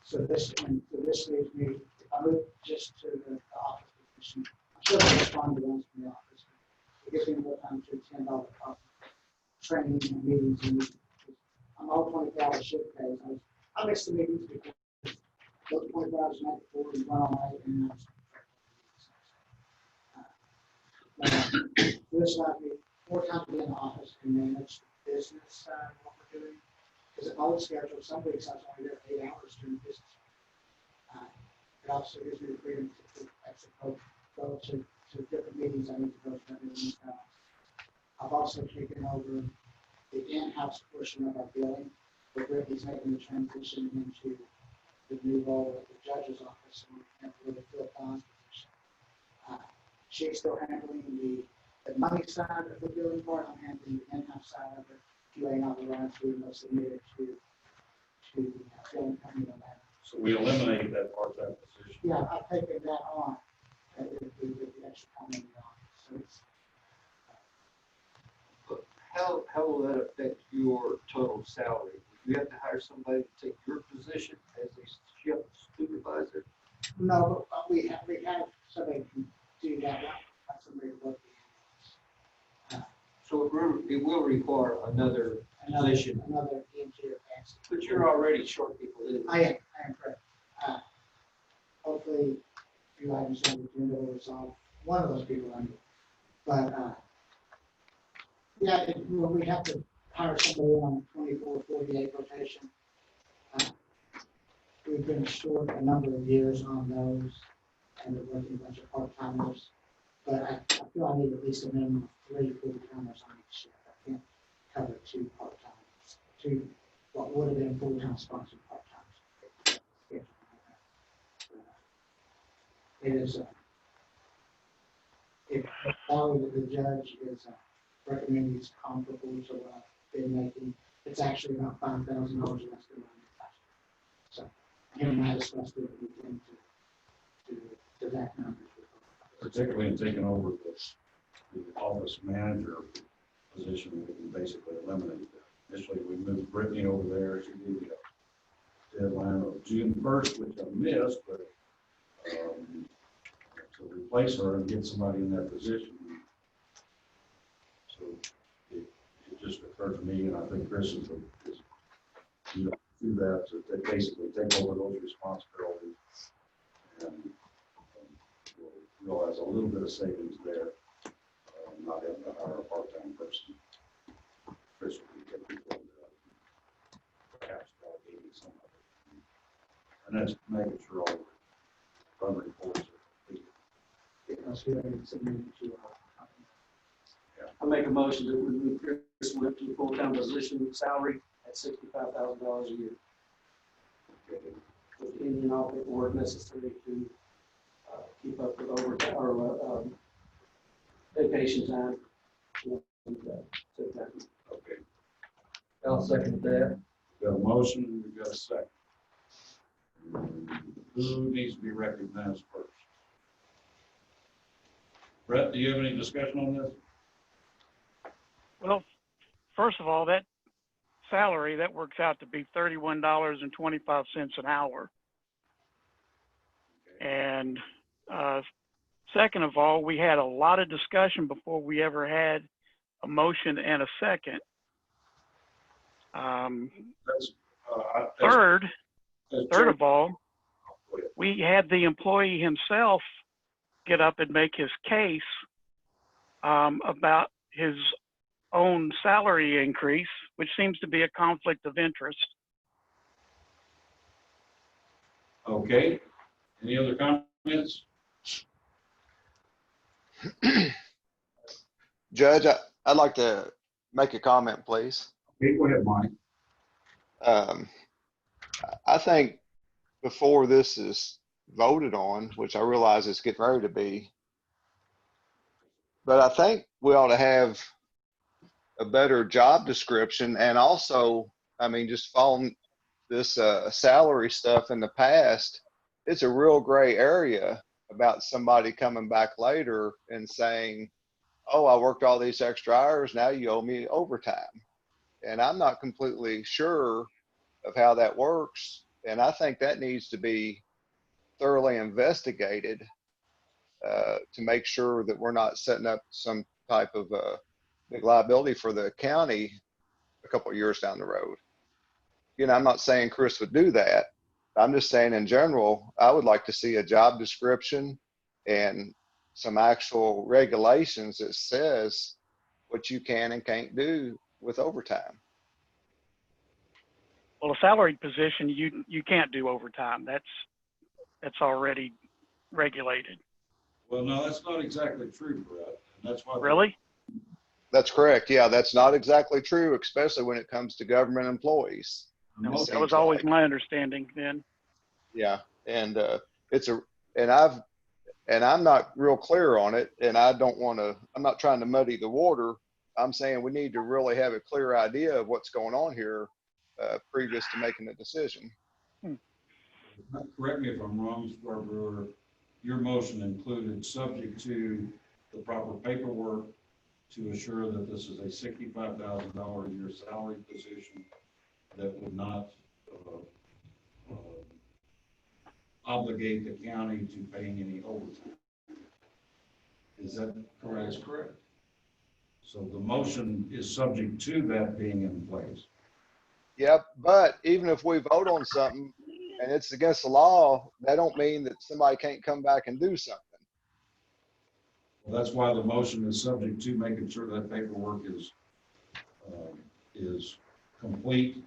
So this leaves me, if I move just to the office position, I'm still going to respond to ones from the office. It gives me more time to attend all the training and meetings. And I'm all 24-hour shift days. I missed the meetings because those 24 hours a night before and run all night, and this allowed me more time to be in the office and manage the business side of what we're doing. Because at my old schedule, some weeks I was only there 8 hours during business. It also gives me the freedom to actually go to different meetings I need to go to. I've also taken over the in-house portion of our billing, where Brittany's making the transition into the new role at the judge's office and really fill Don's position. She's still handling the money side of the billing part. I'm handling the in-house side of it, laying out the lines we must submit to the billing company on that. So we eliminate that part-time position. Yeah, I've taken that on with the extra time in the office. So it's, How will that affect your total salary? Do you have to hire somebody to take your position as a shift supervisor? no, but we have somebody to do that. Have somebody to work So it will require another position. another engineer. But you're already short people anyway. I am correct. Hopefully, a few items on the agenda will resolve one of those people I need. But yeah, we have to hire somebody on 24-48 rotation. We've been short a number of years on those, and we're working a bunch of part-timers. But I feel I need at least a minimum of 3 full-timers on each shift. I can't cover 2 part-timers, 2 what would have been full-time sponsored part-timers. It is, if the salary that the judge is recommending is comparable to what I've been making, it's actually about $5,000 less than what I made last year. So, him and I discussed it, we came to that number. Particularly in taking over the office manager position, we can basically eliminate that. Initially, we moved Brittany over there. She gave me a deadline of June 1st, which I missed, but to replace her and get somebody in that position. So it just occurred to me, and I think Chris is do that to basically take over those responsibilities, and we'll realize a little bit of savings there, not having to hire a part-time person. Chris will get people perhaps delegating some of it. And that's making sure all the run reports are complete. I make a motion that we move Chris Whip to the full-time position salary at $65,000 a year. With any and all paperwork necessary to keep up with overtime or vacation time. Okay. I'll second that. We've got a motion, we've got a second. Who needs to be recognized first? Brett, do you have any discussion on this? Well, first of all, that salary, that works out to be $31.25 an hour. And second of all, we had a lot of discussion before we ever had a motion and a second. Third of all, we had the employee himself get up and make his case about his own salary increase, which seems to be a conflict of interest. Okay, any other comments? Judge, I'd like to make a comment, please. Okay, go ahead, Mike. I think before this is voted on, which I realize it's getting ready to be, but I think we ought to have a better job description. And also, I mean, just following this salary stuff in the past, it's a real gray area about somebody coming back later and saying, oh, I worked all these extra hours, now you owe me overtime. And I'm not completely sure of how that works. And I think that needs to be thoroughly investigated to make sure that we're not setting up some type of big liability for the county a couple of years down the road. You know, I'm not saying Chris would do that. I'm just saying in general, I would like to see a job description and some actual regulations that says what you can and can't do with overtime. Well, a salaried position, you can't do overtime. That's already regulated. Well, no, that's not exactly true, Brett. And that's why. Really? That's correct. Yeah, that's not exactly true, especially when it comes to government employees. That was always my understanding then. Yeah, and I'm not real clear on it, and I'm not trying to muddy the water. I'm saying we need to really have a clear idea of what's going on here previous to making a decision. Correct me if I'm wrong, Mr. Brewer, your motion included subject to the proper paperwork to assure that this is a $65,000 a year salary position that would not obligate the county to paying any overtime. Is that correct? That's correct. So the motion is subject to that being in place. Yep, but even if we vote on something and it's against the law, that don't mean that somebody can't come back and do something. Well, that's why the motion is subject to making sure that paperwork is complete.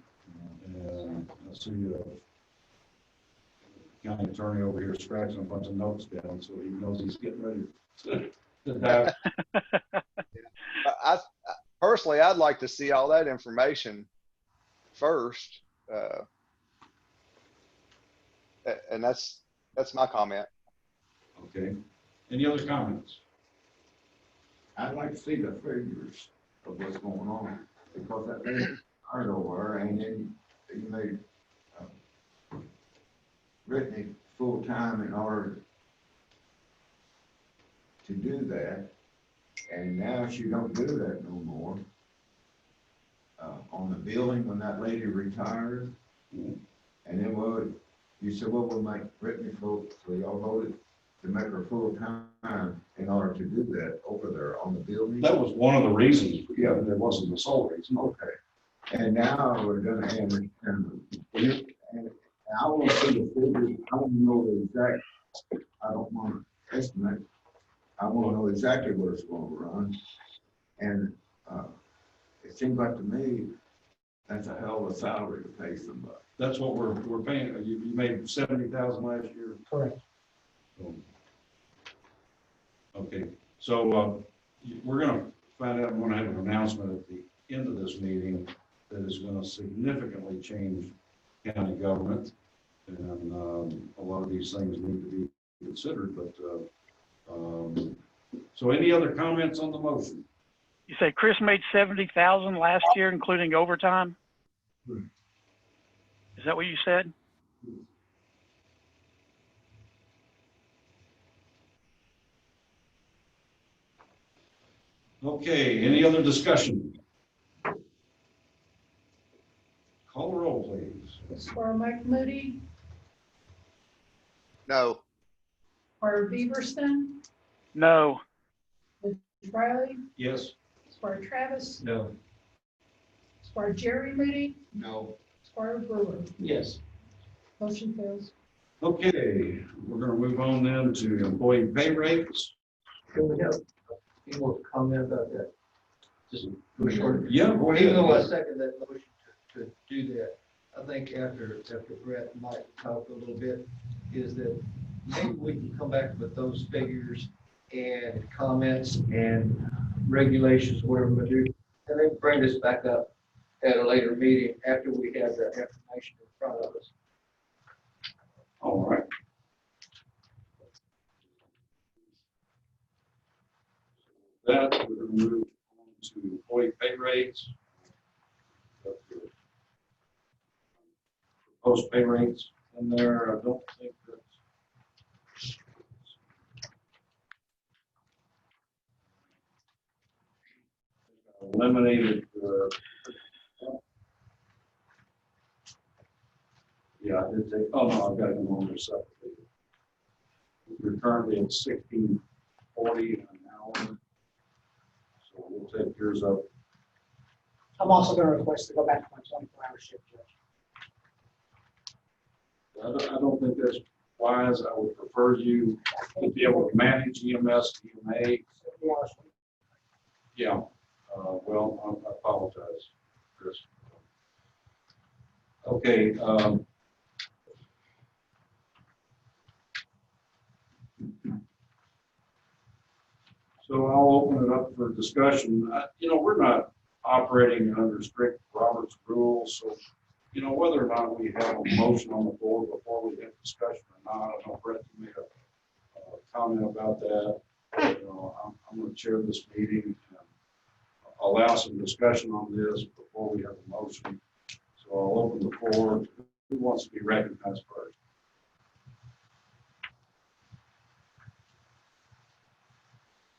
And I see county attorney over here scratching a bunch of notes down, so he knows he's getting ready to dive. Personally, I'd like to see all that information first, and that's my comment. Okay. Any other comments? I'd like to see the figures of what's going on, because that lady over and then he made Brittany full-time in order to do that, and now she don't do that no more. On the building when that lady retired, and then you said, well, we'll make Brittany full, so y'all voted to make her full-time in order to do that over there on the building? That was one of the reasons, yeah, but it wasn't the sole reason. Okay. And now we're gonna have, and I want to see the figures, I want to know the exact, I don't want to estimate, I want to know exactly what it's going to run. And it seems like to me, that's a hell of a salary to pay somebody. That's what we're paying. You made $70,000 last year. Correct. Okay, so we're going to find out. I'm going to have an announcement at the end of this meeting that is going to significantly change county government, and a lot of these things need to be considered. But so, any other comments on the motion? You say Chris made 70,000 last year, including overtime? Is that what you said? Okay, any other discussion? Call the roll, please. Squire Mike Moody, No. Squire Beaverston, No. Riley, Yes. Squire Travis, No. Squire Jerry Moody, No. Squire Brewer. Yes. Motion fails. Okay, we're gonna move on then to employee pay rates. Can we have any more comment about that? Just go short. Yeah, go ahead. Even though I second that motion to do that, I think after Brett might talk a little bit, is that maybe we can come back with those figures and comments and regulations, whatever we do, and then bring this back up at a later meeting after we have that information in front of us. All right. That, we're gonna move on to employee pay rates. Proposed pay rates in there, I don't think that's. Eliminated, yeah, I did take, oh no, I've got it on there separately. We're currently at 16.40 an hour. So we'll take yours up. I'm also going to request to go back to my 24-hour shift, Judge. I don't think that's wise. I would prefer you to be able to manage EMS, EMA. Yeah, well, I apologize, Chris. Okay. So I'll open it up for discussion. You know, we're not operating under strict Robert's rules, so, you know, whether or not we have a motion on the floor before we have discussion or not, I don't know, Brett, you made a comment about that. You know, I'm going to chair this meeting and allow some discussion on this before we have a motion. So I'll open the floor. Who wants to be recognized first?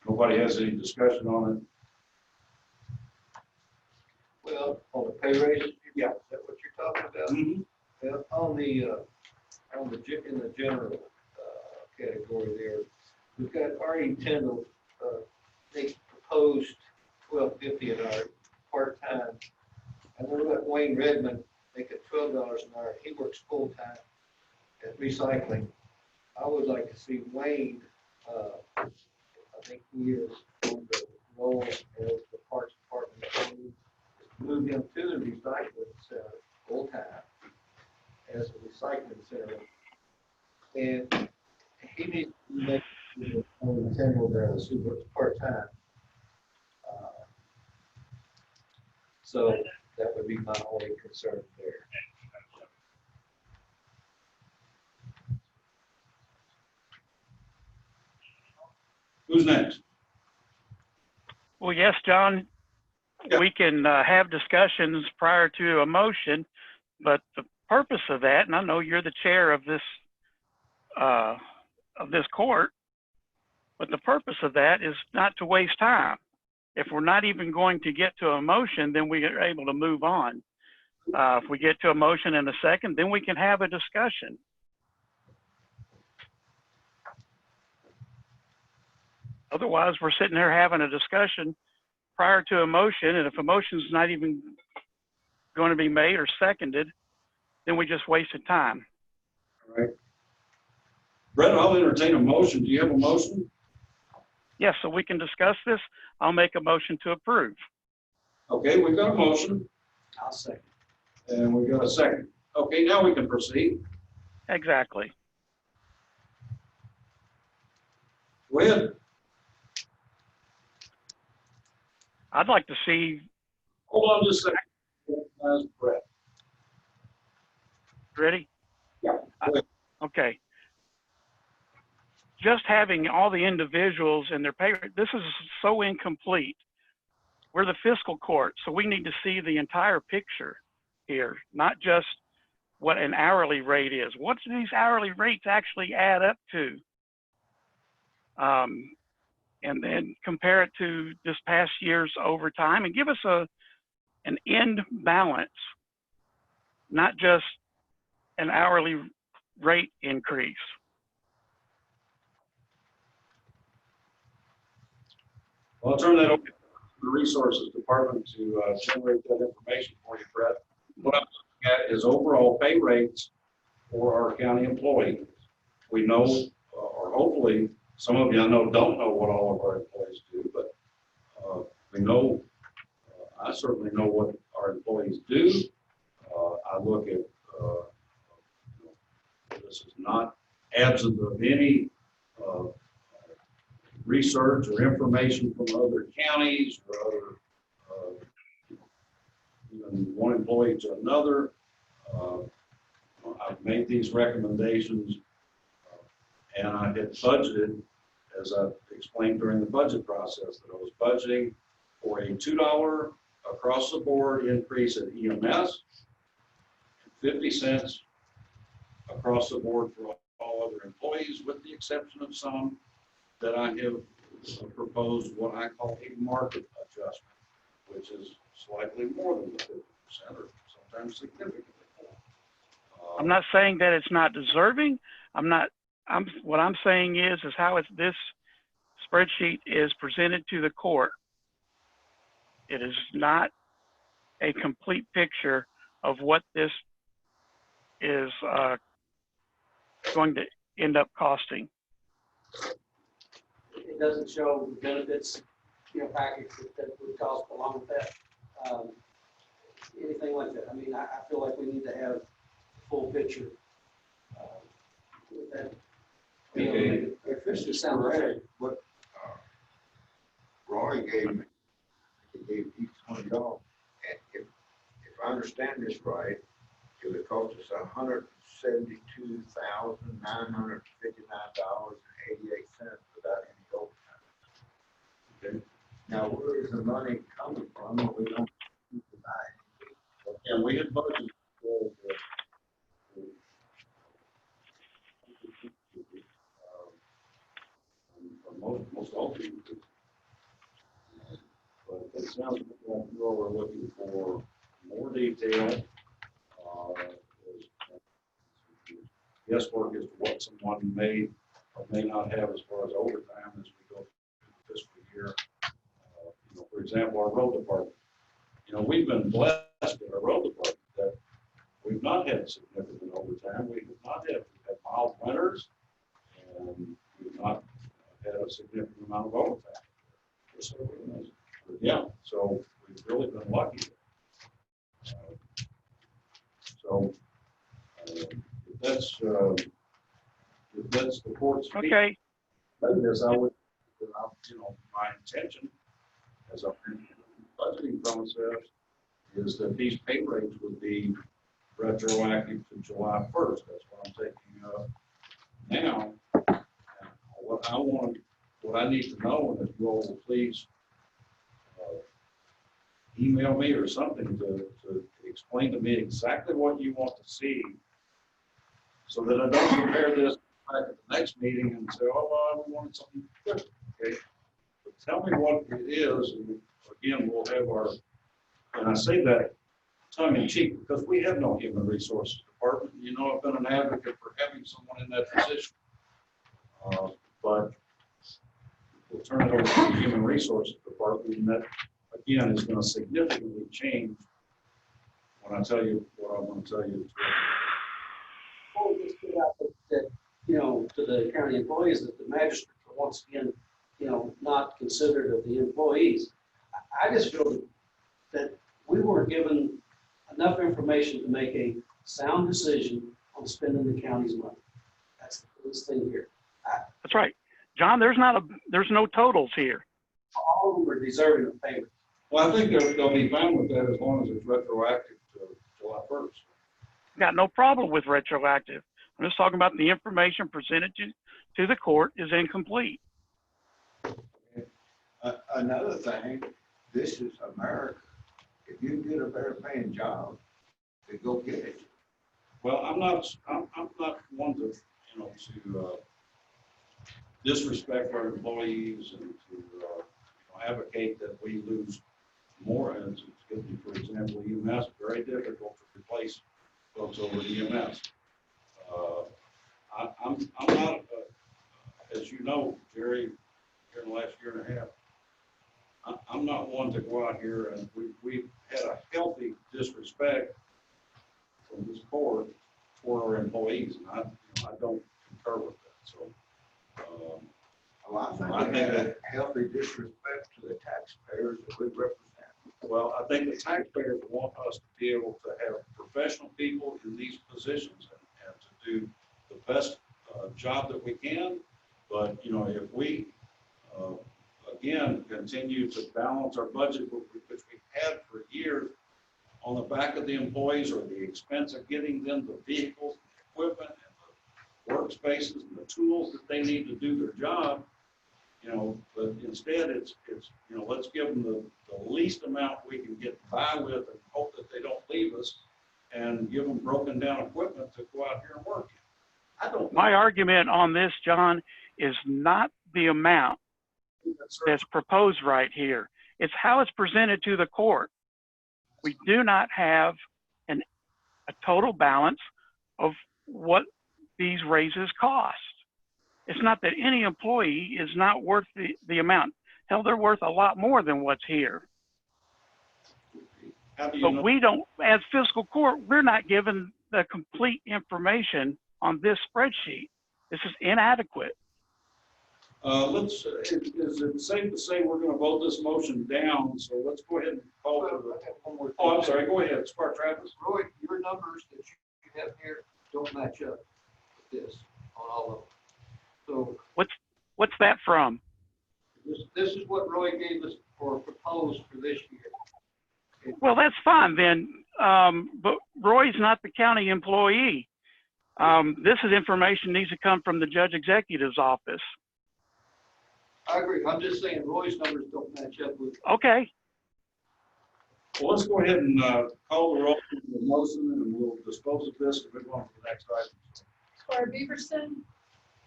Nobody has any discussion on it? Well, on the pay raise, yeah, is that what you're talking about? Mm-hmm. Well, in the general category there, we've got Artie Tyndall, they proposed $12.50 an hour part-time. And then we've got Wayne Redmond making $12 an hour. He works full-time at recycling. I would like to see Wayne, I think he is on the role as the parts department employee, move him to the recycling center full-time as a recycling center. And he needs to make on the general there, the super part-time. So that would be my only concern there. Who's next? Well, yes, John, Yeah. we can have discussions prior to a motion, but the purpose of that, and I know you're the chair of this court, but the purpose of that is not to waste time. If we're not even going to get to a motion, then we are able to move on. If we get to a motion in a second, then we can have a discussion. Otherwise, we're sitting there having a discussion prior to a motion, and if a motion's not even going to be made or seconded, then we just wasted time. All right. Brett, I'll entertain a motion. Do you have a motion? Yes, so we can discuss this. I'll make a motion to approve. Okay, we've got a motion I'll second. and we've got a second. Okay, now we can proceed. Exactly. Go ahead. I'd like to see. Hold on just a second. That's Brett. Ready? Yeah. Go ahead. Okay. Just having all the individuals and their pay, this is so incomplete. We're the fiscal court, so we need to see the entire picture here, not just what an hourly rate is. What do these hourly rates actually add up to? and then compare it to this past year's overtime and give us an end balance, not just an hourly rate increase. Well, I'll turn that over to the resources department to generate that information for you, Brett. What I'm looking at is overall pay rates for our county employees. We know, or hopefully, some of you I know don't know what all of our employees do, but we know, I certainly know what our employees do. I look at, this is not absent of any research or information from other counties or other, even one employee to another. I've made these recommendations and I had budgeted, as I explained during the budget process, that I was budgeting for a $2 across the board increase in EMS, 50 cents across the board for all other employees, with the exception of some that I have proposed what I call a market adjustment, which is slightly more than the 50% or sometimes significantly more. I'm not saying that it's not deserving. What I'm saying is how this spreadsheet is presented to the court. It is not a complete picture of what this is going to end up costing. It doesn't show the benefits, package that would cost along with that. Anything like that. I mean, I feel like we need to have a full picture with that. Okay. If this just sounds right. What Roy gave me, he gave each $20. And if I understand this right, it would cost us $172,959.88 without any overtime. Okay. Now, where is the money coming from? We don't need to buy anything. And we had budgeted for most all people. But it sounds like you all are looking for more detail. Guesswork as to what someone may or may not have as far as overtime as we go through the fiscal year. For example, our road department. We've been blessed in our road department that we've not had significant overtime. We have not had, we've had mild winters, and we've not had a significant amount of overtime. Yeah, so we've really been lucky. If that's the court's feedback, Okay. This I would, my intention as a budgeting process is that these pay rates would be retroactive to July 1st. That's what I'm taking up now. What I need to know, and if you all will please email me or something to explain to me exactly what you want to see, so that I don't compare this back at the next meeting and say, oh, well, I wanted something different. Okay, but tell me what it is, and again, we'll have our, and I say that tongue in cheek because we have no human resources department. I've been an advocate for having someone in that position, but we'll turn it over to the human resources department, and that again is going to significantly change when I tell you what I want to tell you. Well, we just put out that, to the county employees, that the magistrate are once again, not considered of the employees. I just feel that we weren't given enough information to make a sound decision on spending the county's money. That's the biggest thing here. That's right. John, there's no totals here. All of them are deserving of payment. Well, I think they'll be fine with that as long as it's retroactive to July 1st. Got no problem with retroactive. I'm just talking about the information presented to the court is incomplete. Another thing, this is America. If you get a better paying job, then go get it. Well, I'm not one to disrespect our employees and to advocate that we lose more. And for example, EMS, very difficult to replace folks over at EMS. I'm not, as you know, Jerry, here in the last year and a half, I'm not one to go out here and we've had a healthy disrespect from this board for our employees, and I don't concur with that. So, Well, I think a healthy disrespect to the taxpayers that we represent. well, I think the taxpayers want us to be able to have professional people in these positions and to do the best job that we can. But, you know, if we, again, continue to balance our budget, which we've had for years, on the back of the employees or the expense of getting them the vehicles, the equipment, and the workspaces, and the tools that they need to do their job, you know, but instead it's you know, let's give them the least amount we can get by with and hope that they don't leave us, and give them broken down equipment to go out here and work. I don't. My argument on this, John, is not the amount that's proposed right here. It's how it's presented to the court. We do not have a total balance of what these raises cost. It's not that any employee is not worth the amount. Hell, they're worth a lot more than what's here. But we don't, as fiscal court, we're not given the complete information on this spreadsheet. This is inadequate. Is it safe to say we're going to vote this motion down? So let's go ahead and call for the. Oh, I'm sorry. Go ahead, Spark Travis. Roy, your numbers that you have here don't match up with this on all of them. So What's that from? this is what Roy gave us for proposed for this year. Well, that's fine then. But Roy's not the county employee. This is information needs to come from the judge executive's office. I agree. I'm just saying Roy's numbers don't match up with. Okay. Well, let's go ahead and call the roll for the motion, and we'll dispose of this and move on to the next item. Squire Beaverson,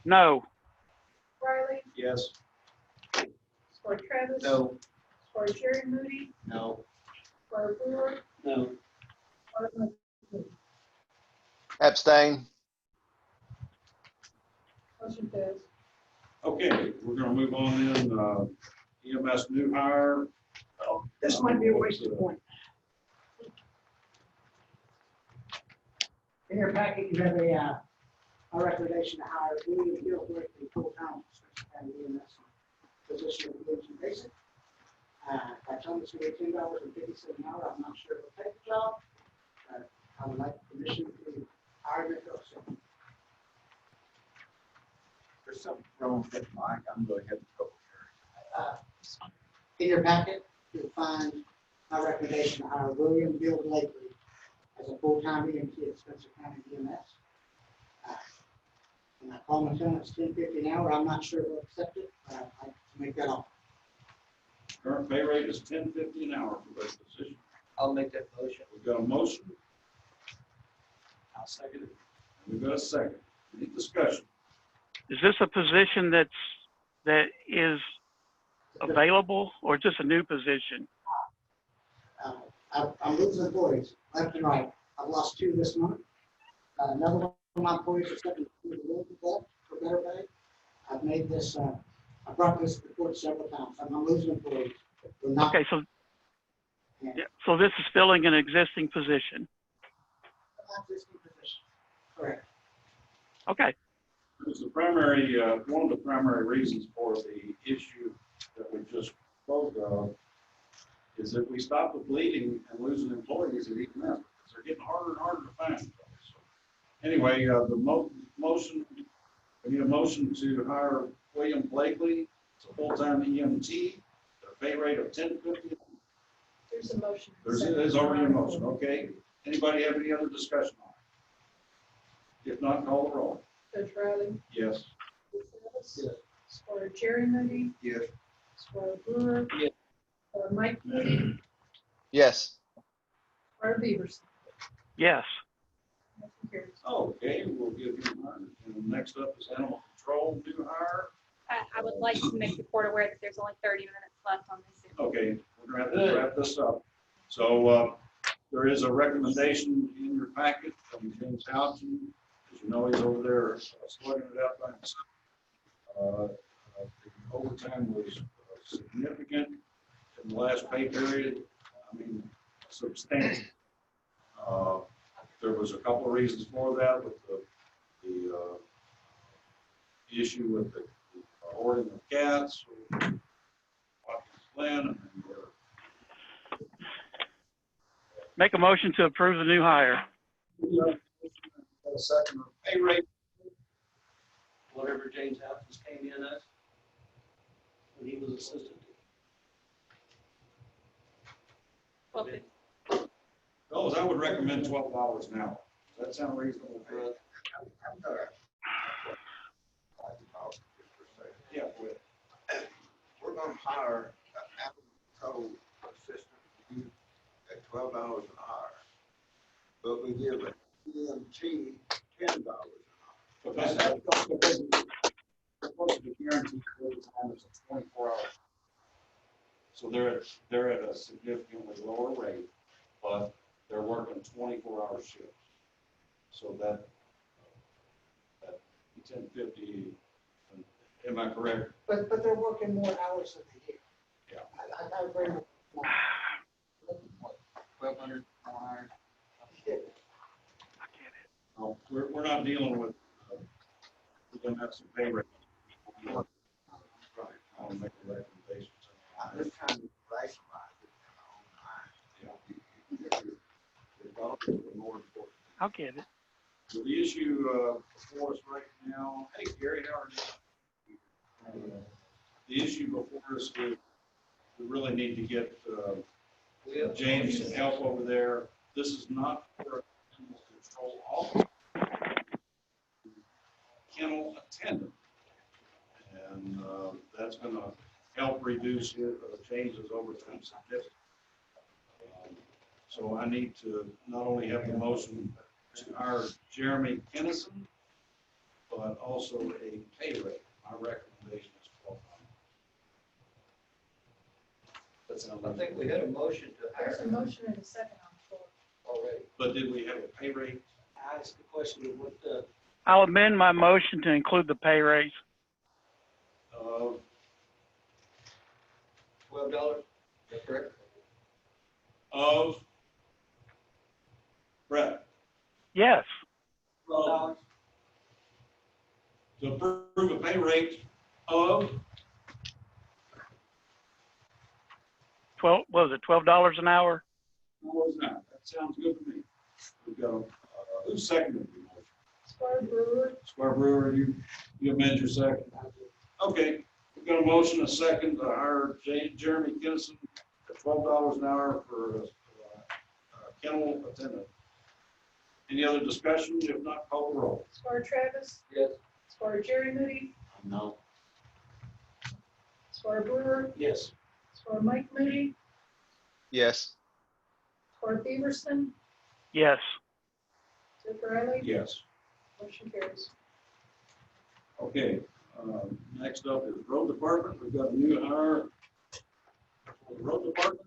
No. Riley, Yes. Squire Travis. No. Squire Jerry Moody, No. Squire Brewer, No. Squire McKinney. Abstain. Motion passed. Okay, we're going to move on in EMS new hire. This might be a wasted point. In your packet, you have a recommendation to hire William Bill Blakely full-time at EMS position of engine basic. I told him it's going to be $10.50 an hour. I'm not sure if he'll take the job. I would like permission to hire him also. There's something wrong with Mike. I'm going to have to go. In your packet, you'll find my recommendation to hire William Bill Blakely as a full-time EMT at Spencer County EMS. And I call my son, it's $10.50 an hour. I'm not sure we'll accept it, but I'd like to make that offer. Current pay rate is $10.50 an hour for this position. I'll make that motion. We've got a motion. I'll second it. We've got a second. Any discussion? Is this a position that is available or just a new position? I'm losing employees left and right. I've lost 2 this month. Another one of my employees is stepping through the roof for better pay. I've made this, I brought this to the court several times. I'm losing employees. We're not. Okay, so so this is filling an existing position. Existing position. Correct. Okay. It's the primary, one of the primary reasons for the issue that we just spoke of is that we stop the bleeding and losing employees at EMS because they're getting harder and harder to find. So anyway, the motion, we need a motion to hire William Blakely as a full-time EMT at a pay rate of $10.50. There's a motion. There's already a motion, okay? Anybody have any other discussion on it? If not, call the roll. Judge Riley, Yes. Yes. Squire Jerry Moody, Yes. Squire Brewer. Yes. Squire Mike Moody, Yes. Squire Beaverson. Yes. Motion carries. Okay, we'll give you mine. And next up is animal control new hire. I would like to make the court aware that there's only 30 minutes left on this. Okay, we're gonna have to wrap this up. So, there is a recommendation in your packet from James Houghton. As you know, he's over there sorting it out by himself. The overtime was significant in the last pay period. I mean, substantial. There was a couple of reasons for that with the issue with the hoarding of cats, Watkins Glen, and Make a motion to approve the new hire. a second pay rate. Whatever James Hopkins came in at when he was assistant. Fellas, I would recommend $12 an hour. Does that sound reasonable? Yeah, go ahead. We're gonna hire an Apple code assistant at $12 an hour, but we give an EMT $10 an hour. But that's because the guaranteed overtime is a 24 hours. So they're at a significantly lower rate, but they're working 24-hour shifts. So that 1050, am I correct? But they're working more hours than they do. Yeah. I agree with that. 1,200 hours. No, we're not dealing with, we're gonna have some pay rate. Right, I'll make a recommendation. I'm just trying to rationalize it. I'll get it. So the issue before us right now, hey Gary, how are you? The issue before us is we really need to get James some help over there. This is not for animal control officer, kennel attendant, and that's going to help reduce James's overtime significantly. So I need to not only have the motion to hire Jeremy Kennison, but also a pay rate. My recommendation is $12. That sounds I think we had a motion to hire. There's a motion and a second on the floor. Already. But did we have a pay rate? I asked the question of what the, I'll amend my motion to include the pay raise. Of $12, is that correct? Of Brett. Yes. To approve a pay rate of 12, what was it, $12 an hour? $12 an hour. That sounds good to me. We've got who seconded the motion? Squire Brewer. Squire Brewer, you amend your second. Okay, we've got a motion, a second to hire Jeremy Kennison at $12 an hour for kennel attendant. Any other discussion? If not, call the roll. Squire Travis. Yes. Squire Jerry Moody. No. Squire Brewer. yes. Squire Mike Moody. Yes. Squire Feverson. Yes. Zuccarelli. Yes. Motion carries. Okay, next up is road department. We've got a new hire for the road department.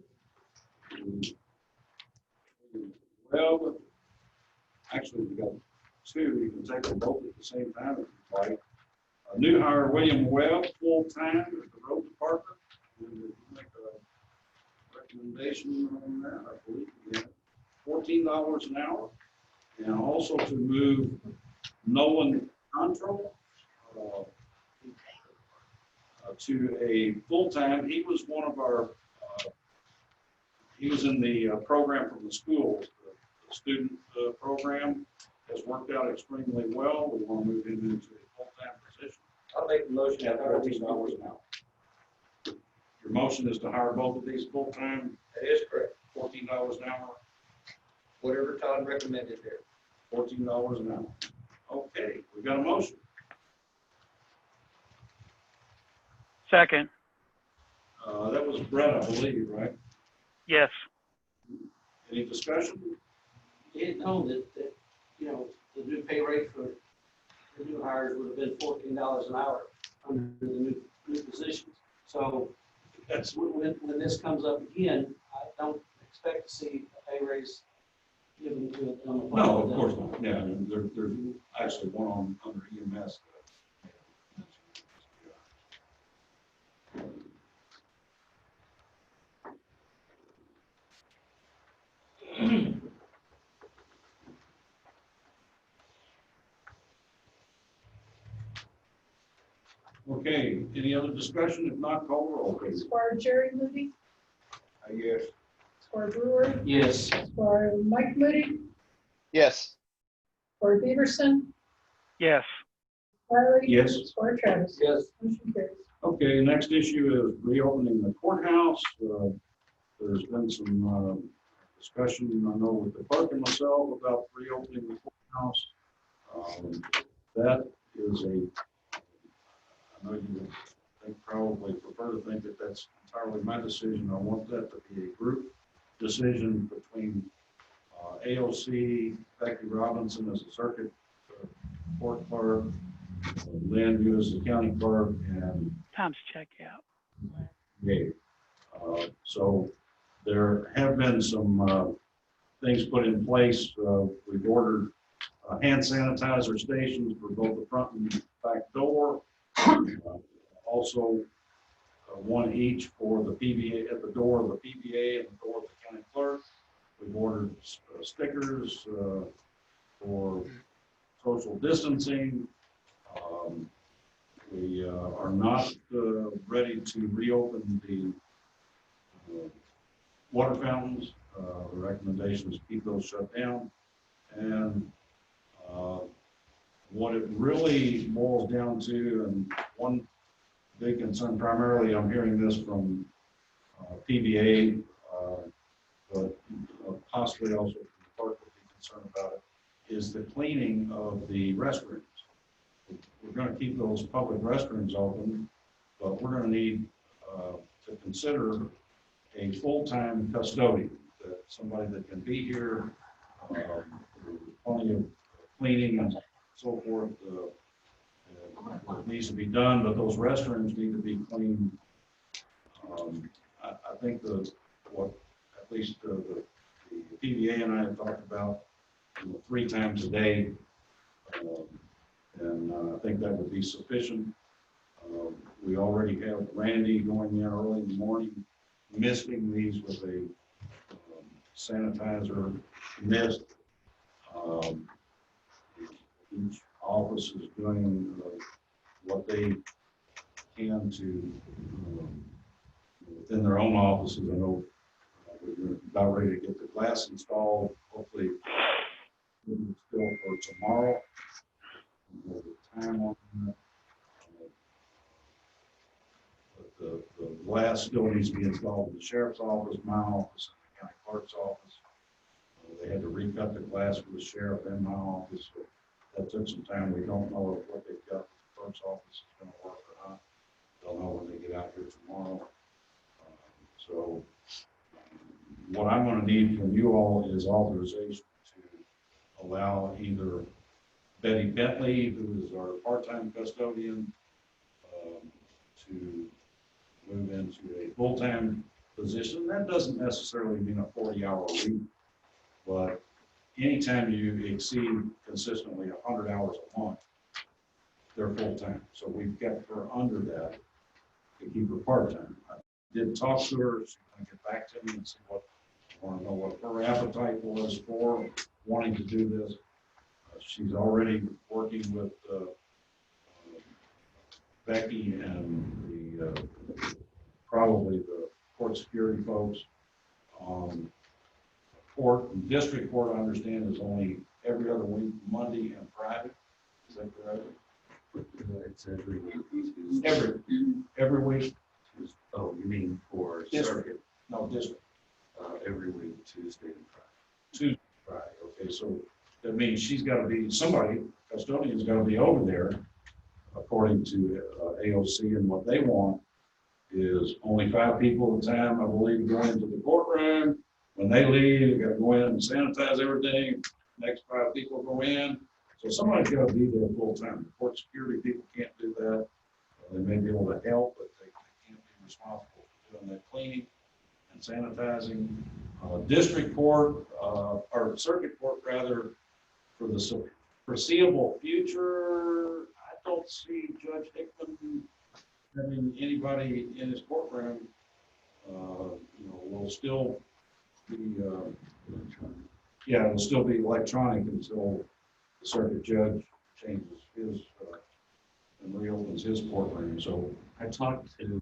Well, actually, we got two. You can take them both at the same time if you like. A new hire, William Webb, full-time at the road department. We make a recommendation on that, I believe. Yeah. $14 an hour. And also to move Nolan Control to a full-time. He was one of our, he was in the program from the schools, the student program has worked out extremely well. We want to move him into a full-time position. I'll make the motion At to hire $14 these an hour. Your motion is to hire both of these full-time, That is correct. $14 an hour, Whatever Todd recommended there. $14 an hour. Okay, we've got a motion. Second. That was Brett, I believe, right? Yes. Any discussion? He had known that, you know, the new pay rate for the new hires would have been $14 an hour. under the new positions. So that's when this comes up again, I don't expect to see a pay raise given to it on the. No, of course not. Yeah, and there's actually one on under EMS. Okay, any other discussion? If not, call the roll, please. Squire Jerry Moody, Yes. Squire Brewer, Yes. Squire Mike Moody, Yes. Squire Beaverson, Yes. Riley. Yes. Squire Travis. Yes. Motion carries. Okay, next issue is reopening the courthouse. There's been some discussion, I know, with the clerk and myself about reopening the courthouse. That is I know you would think, probably prefer to think that that's entirely my decision. I want that to be a group decision between AOC, Becky Robinson as the circuit court clerk, Lynn, you as the county clerk, and Time's check out. Gabe. So there have been some things put in place. We've ordered hand sanitizer stations for both the front and back door. Also, one each for the PBA, at the door of the PBA and the door of the county clerk. We've ordered stickers for social distancing. We are not ready to reopen the water fountains. The recommendation is to keep those shut down. And what it really boils down to, and one big concern, primarily I'm hearing this from PBA, but possibly also from the clerk would be concerned about it, is the cleaning of the restrooms. We're going to keep those public restrooms open, but we're going to need to consider a full-time custodian, somebody that can be here, plenty of cleaning and so forth. It needs to be done, but those restrooms need to be cleaned. I think what at least the PBA and I have talked about 3 times a day, and I think that would be sufficient. We already have Randy going in early in the morning, misting these with a sanitizer mist. Each office is doing what they can to, within their own offices. I know we're about ready to get the glass installed, hopefully still for tomorrow. The time on that. But the glass still needs to be installed in the sheriff's office, my office, and the county clerk's office. They had to recut the glass for the sheriff and my office. So that took some time. We don't know if what they've got with the clerk's office is going to work or not. They'll know when they get out here tomorrow. So what I'm going to need from you all is authorization to allow either Betty Bentley, who is our part-time custodian, to move into a full-time position. That doesn't necessarily mean a 40-hour week, but anytime you exceed consistently 100 hours a month, they're full-time. So we've kept her under that to keep her part-time. I did talk to her. She's going to get back to me and see what, I want to know what her appetite was for wanting to do this. She's already working with Becky and the probably the court security folks. Court and district court, I understand, is only every other week, Monday and Friday. Is that correct? It's every week. Every week. Oh, you mean for District. circuit? No, district. Every week, Tuesday and Friday. Tuesday, Friday. Okay, so that means she's got to be, somebody, custodian's got to be over there, according to AOC, and what they want is only 5 people at a time, I believe, go into the courtroom. When they leave, you got to go in and sanitize everything. Next 5 people go in. So somebody's got to be there full time. The court security people can't do that. They may be able to help, but they can't be responsible for doing that cleaning and sanitizing. District court, or circuit court rather, for the foreseeable future, I don't see Judge Hickman having anybody in his courtroom. Will still be, yeah, it'll still be electronic until the circuit judge changes his, and reopens his courtroom. So I talked to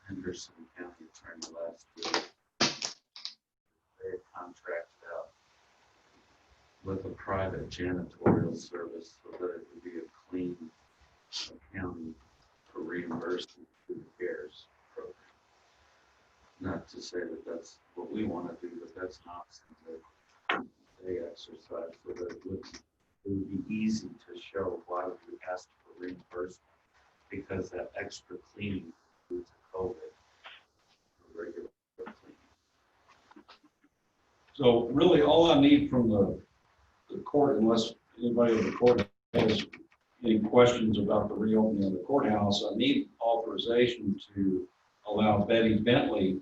Henderson County Attorney last week. They had contracted out with a private janitorial service so that it would be a clean county for reimbursement through the CARES program. Not to say that that's what we want to do, but that's an option that they exercise so that it would be easy to show why we asked for reimbursement, because that extra cleaning due to COVID, regular cleaning. So really, all I need from the court, unless anybody in the court has any questions about the reopening of the courthouse, I need authorization to allow Betty Bentley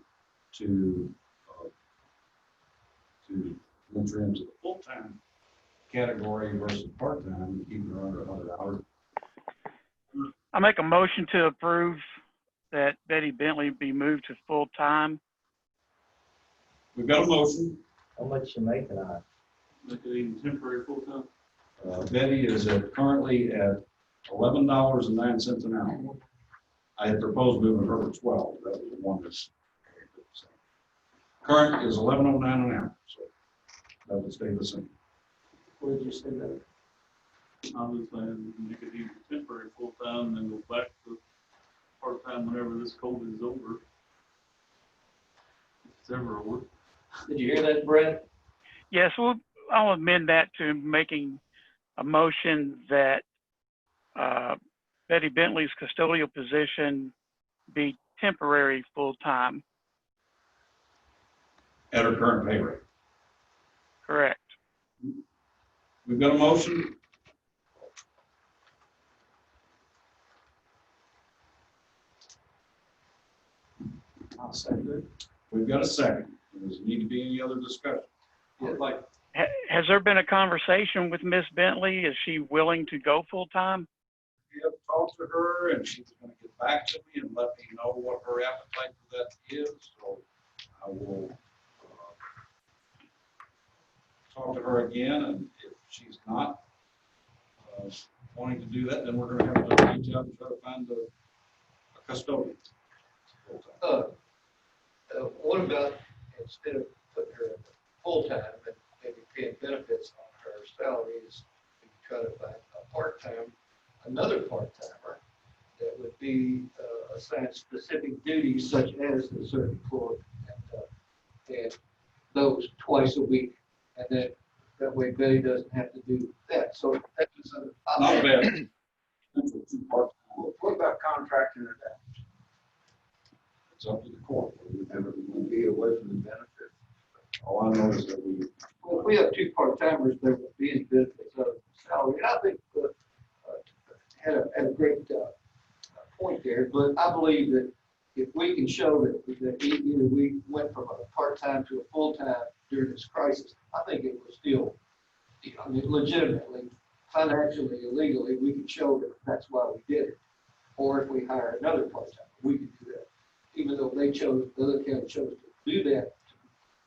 to enter into the full-time category versus part-time and keep her under 100 hours. I make a motion to approve that Betty Bentley be moved to full-time. We've got a motion. How much you making on? Make it even temporary full-time. Betty is currently at $11.09 an hour. I had proposed moving her to 12. That was the one that's current is $11.09 an hour, so that would stay the same. Where did you say that? I was saying, make it even temporary full-time, and then go back to part-time whenever this COVID is over. If it's ever over. Did you hear that, Brett? Yes, I'll amend that to making a motion that Betty Bentley's custodial position be temporary full-time. At her current pay rate. Correct. We've got a motion. I'll second it. We've got a second. Does there need to be any other discussion? Has there been a conversation with Miss Bentley? Is she willing to go full-time? We have talked to her, and she's going to get back to me and let me know what her appetite for that is. So I will talk to her again, and if she's not wanting to do that, then we're going to have to reach out and try to find a custodian. What about, instead of putting her in full-time and maybe paying benefits on her salaries, we could try to find a part-time, another part-timer that would be assigned specific duties such as the circuit court and those twice a week. And then that way Betty doesn't have to do that. So that's another Not option. bad. What about contracting her out? It's up to the court. And it would be away from the benefits. All I know is that Well, if we have two part-timers, there would be any benefits of salary. And I think had a great point there, but I believe that if we can show that either we went from a part-time to a full-time during this crisis, I think it was still, I mean, legitimately, financially, illegally, we can show that that's why we did it. Or if we hire another part-time, we can do that. Even though they chose, the other county chose to do that, to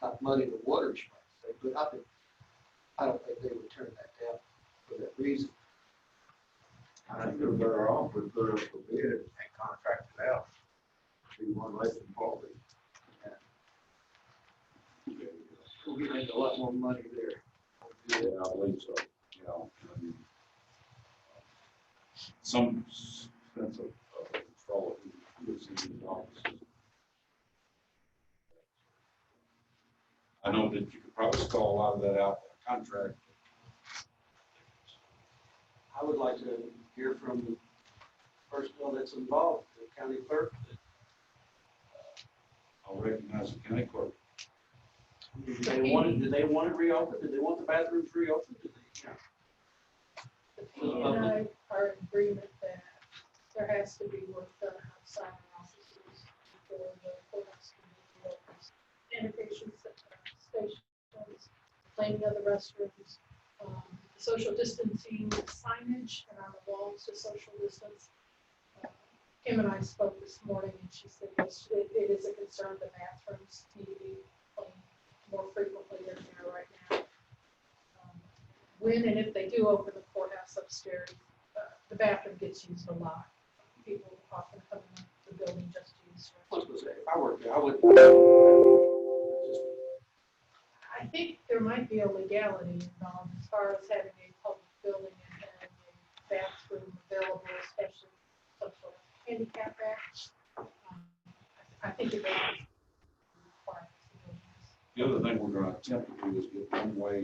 not muddy the waters, you might say, but I don't think they would turn that down for that reason. I think they're better off with put up a bid and contract it out. Be one less than probably. We'll be making a lot more money there. yeah, I believe so. You know, I mean, some sense of control who is in the office. I know that you could probably call a lot of that out in a contract. I would like to hear from the personnel that's involved, the county clerk. I'll recognize the county clerk. Do they want it reopened? Do they want the bathrooms reopened? He and I are in agreement that there has has to be work done outside offices before the courthouse can be open. Sanitation stations, cleaning of the restrooms, social distancing signage and on the walls to social distance. Kim and I spoke this morning, and she said yes, it is a concern. The bathrooms need to be cleaned more frequently than they are right now. When and if they do open the courthouse upstairs, the bathroom gets used a lot. People often come in the building just to use it. I was gonna say, if I were there, I would. I think there might be a legality involved as far as having a public building and having a bathroom available, especially some sort of handicap act. I think it is required. The other thing we're gonna attempt to do is get one-way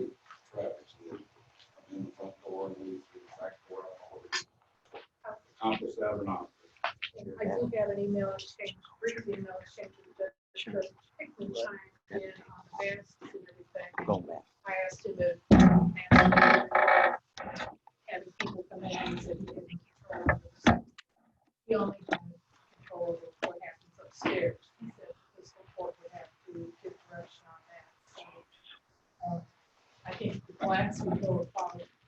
traffic, so that come in the front door and leave through the back door. I don't know whether we accomplish that or not. I do have an email exchange, brief email exchange with the judge, taking time in on the masks and everything. I asked him to having people come in and said he didn't control it. He only had control over what happens upstairs. He said this report would have to give direction on that. So I think the blacks would go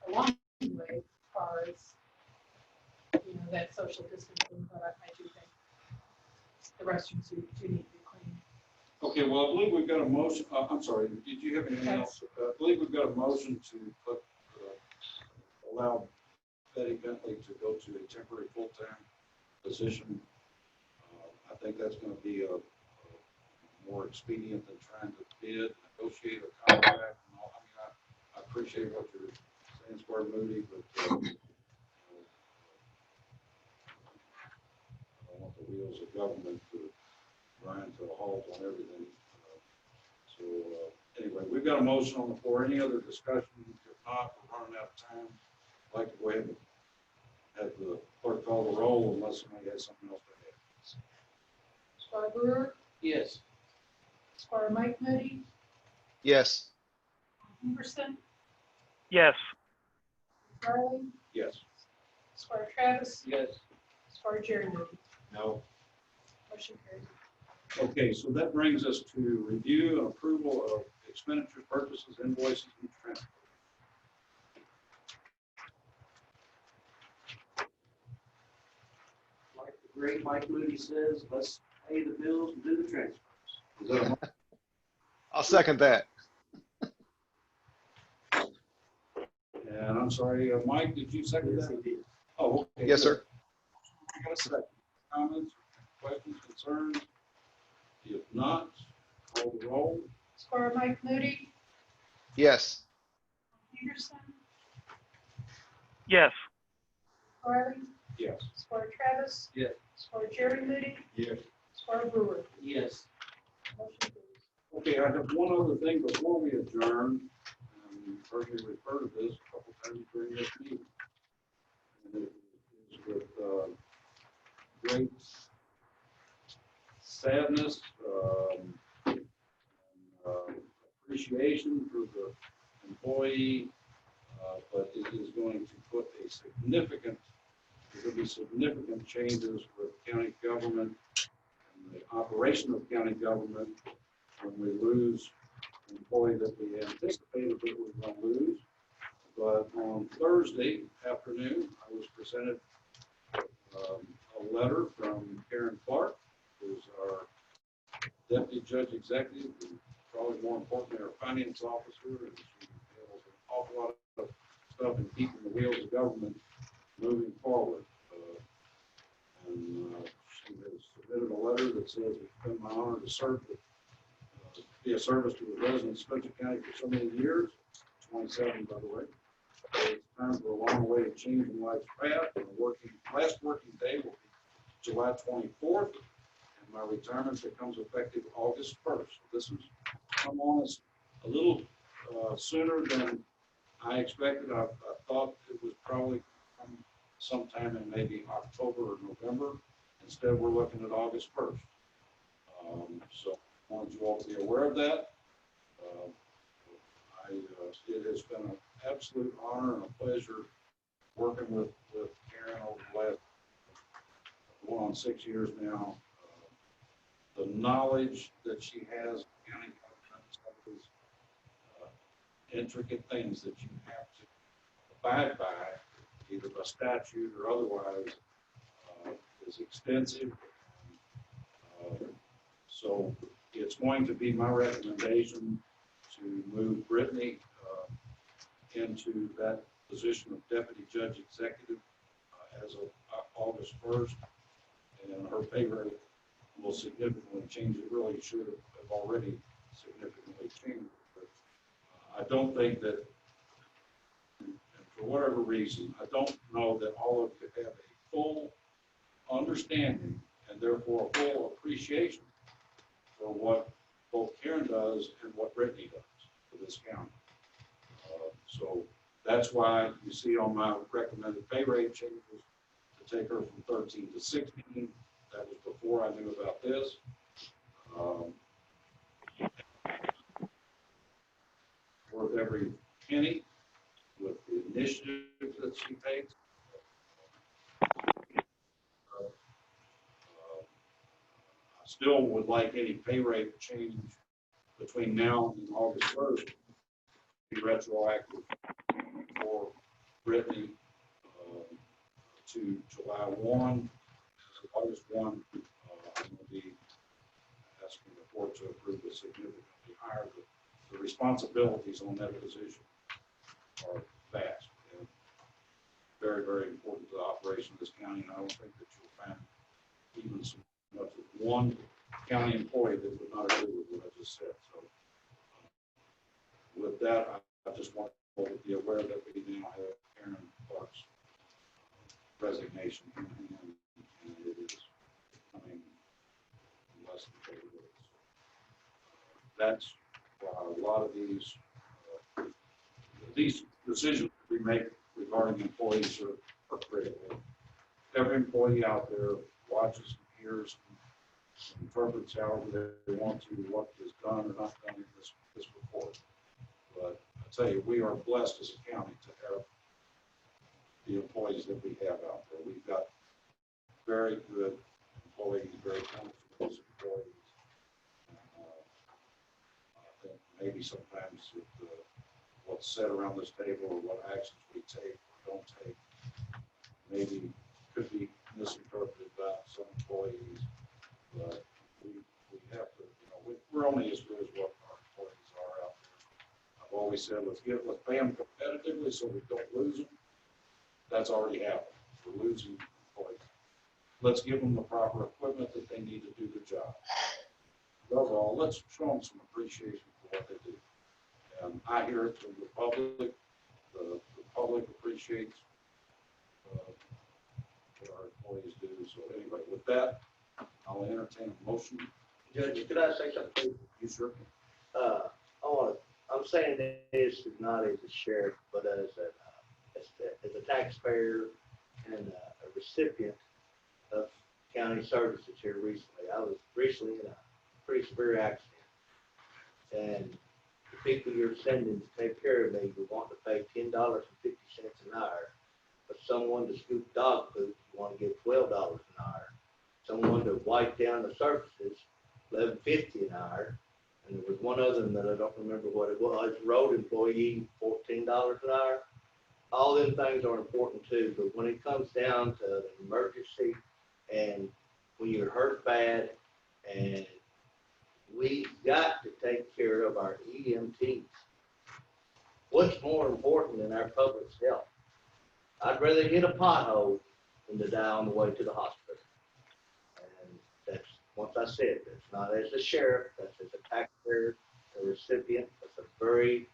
a long way as far as that social distancing, but I do think the restrooms do need to be cleaned. Okay, well, I believe we've got a motion, I'm sorry, did you have anything else? I believe we've got a motion to put, allow Betty Bentley to go to a temporary full-time position. I think that's gonna be a more expedient than trying to bid, negotiate a contract and all. I mean, I appreciate what you're saying, Square Moody, but I don't want the wheels of government to grind to a halt on everything. Anyway, we've got a motion on the floor. Any other discussion? If not, we're running out of time. I'd like to go ahead and have the clerk call the roll unless somebody has something else to add. Squire Brewer, Yes. Squire Mike Moody, Yes. Henderson, Yes. Riley, Yes. Squire Travis, Yes. Squire Jerry Moody. No. Motion carried. Okay, so that brings us to review and approval of expenditure purchases, invoices, and transfers. Like the great Mike Moody says, let's pay the bills and do the transfers. Is that a I'll second that. And I'm sorry, Mike, did you second that? Oh, okay. Yes, sir. I got a second. Comments, questions, concerns? If not, call the roll. Squire Mike Moody, Yes. Henderson, Yes. Riley, Yes. Squire Travis, Yes. Squire Jerry Moody, Yes. Squire Brewer. Yes. Motion carries. Okay, I have one other thing before we adjourn. You've heard me refer to this a couple times during this meeting. And it is with great sadness and appreciation for the employee, but it is going to put a significant, there will be significant changes with county government and the operation of county government when we lose an employee that we anticipated that we were going to lose. But on Thursday afternoon, I was presented a letter from Karen Clark, who's our deputy judge executive, and probably more importantly, our finance officer, and she handles an awful lot of stuff in keeping the wheels of government moving forward. She has submitted a letter that says it's been my honor to serve, be a service to the residents of Spencer County for so many years, 27 by the way. It's time for a long way of changing life's path, and the last working day will be July 24th, and my retirement becomes effective August 1st. So this has come on us a little sooner than I expected. I thought it was probably sometime in maybe October or November. Instead, we're looking at August 1st. So I wanted you all to be aware of that. It has been an absolute honor and a pleasure working with Karen over the last on 6 years now. The knowledge that she has, county government, some of these intricate things that you have to abide by, either by statute or otherwise, is extensive. So it's going to be my recommendation to move Brittany into that position of Deputy Judge Executive as of August 1st, and her pay rate will significantly change. It really should have already significantly changed. But I don't think that, and for whatever reason, I don't know that all of you have a full understanding and therefore a full appreciation for what both Karen does and what Brittany does for this county. So that's why you see on my recommended pay rate changes to take her from 13 to 16. That was before I knew about this. Worth every penny with the initiative that she takes. I still would like any pay rate change between now and August 1st to be retroactive for Brittany to July 1. August 1, I'm going to be asking the court to approve a significantly higher. The responsibilities on that position are vast and very, very important to the operation of this county. And I don't think that you'll find even so much as one county employee that would not agree with what I just said. So with that, I just want to be aware that we now have Karen Clark's resignation in hand, and it is coming in less than 30 days. That's why a lot of these decisions we make regarding employees are critical. Every employee out there watches and hears and interprets however they want to what is done or not done in this report. But I tell you, we are blessed as a county to have the employees that we have out there. We've got very good employees, very comfortable employees. I think maybe sometimes what's said around this table or what actions we take or don't take maybe could be misinterpreted by some employees. But we have to, we're only as good as what our employees are out there. I've always said, let's pay them competitively so we don't lose them. That's already happened. We're losing employees. Let's give them the proper equipment that they need to do the job. Overall, let's show them some appreciation for what they do. And I hear it from the public. The public appreciates what our employees do. So anyway, with that, I'll entertain a motion. Judge, could I say something? You sure can. I'm saying this is not as a sheriff, but as a taxpayer and a recipient of county services here recently. I was recently in a pretty severe accident, and the people you're sending to take care of me would want to pay $10.50 an hour, but someone to scoop dog poop, you want to give $12 an hour. Someone to wipe down the surfaces, $11.50 an hour. And there was one other that I don't remember what it was, road employee, $14 an hour. All them things are important too, but when it comes down to an emergency and when you're hurt bad, and we got to take care of our EMTs. What's more important than our public's health? I'd rather hit a pothole than to die on the way to the hospital. And that's, once I said, that's not as a sheriff, that's as a taxpayer, a recipient. That's a very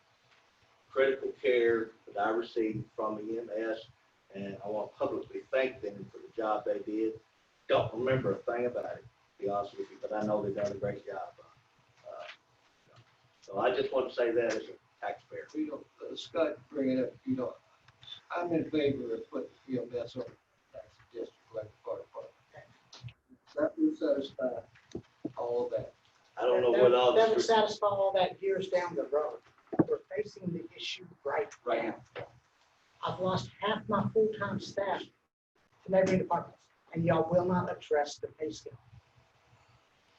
critical care that I received from EMS, and I want to publicly thank them for the job they did. Don't remember a thing about it, to be honest with you, but I know they've done a great job. So I just want to say that as a taxpayer. Scott, bring it up, I'm in favor of putting EMS on the tax district like the fire department. That will satisfy all of that. I don't know what all that will satisfy all that years down the road. We're facing the issue right now. I've lost half my full-time staff to neighboring departments. and y'all will not address the pay scale.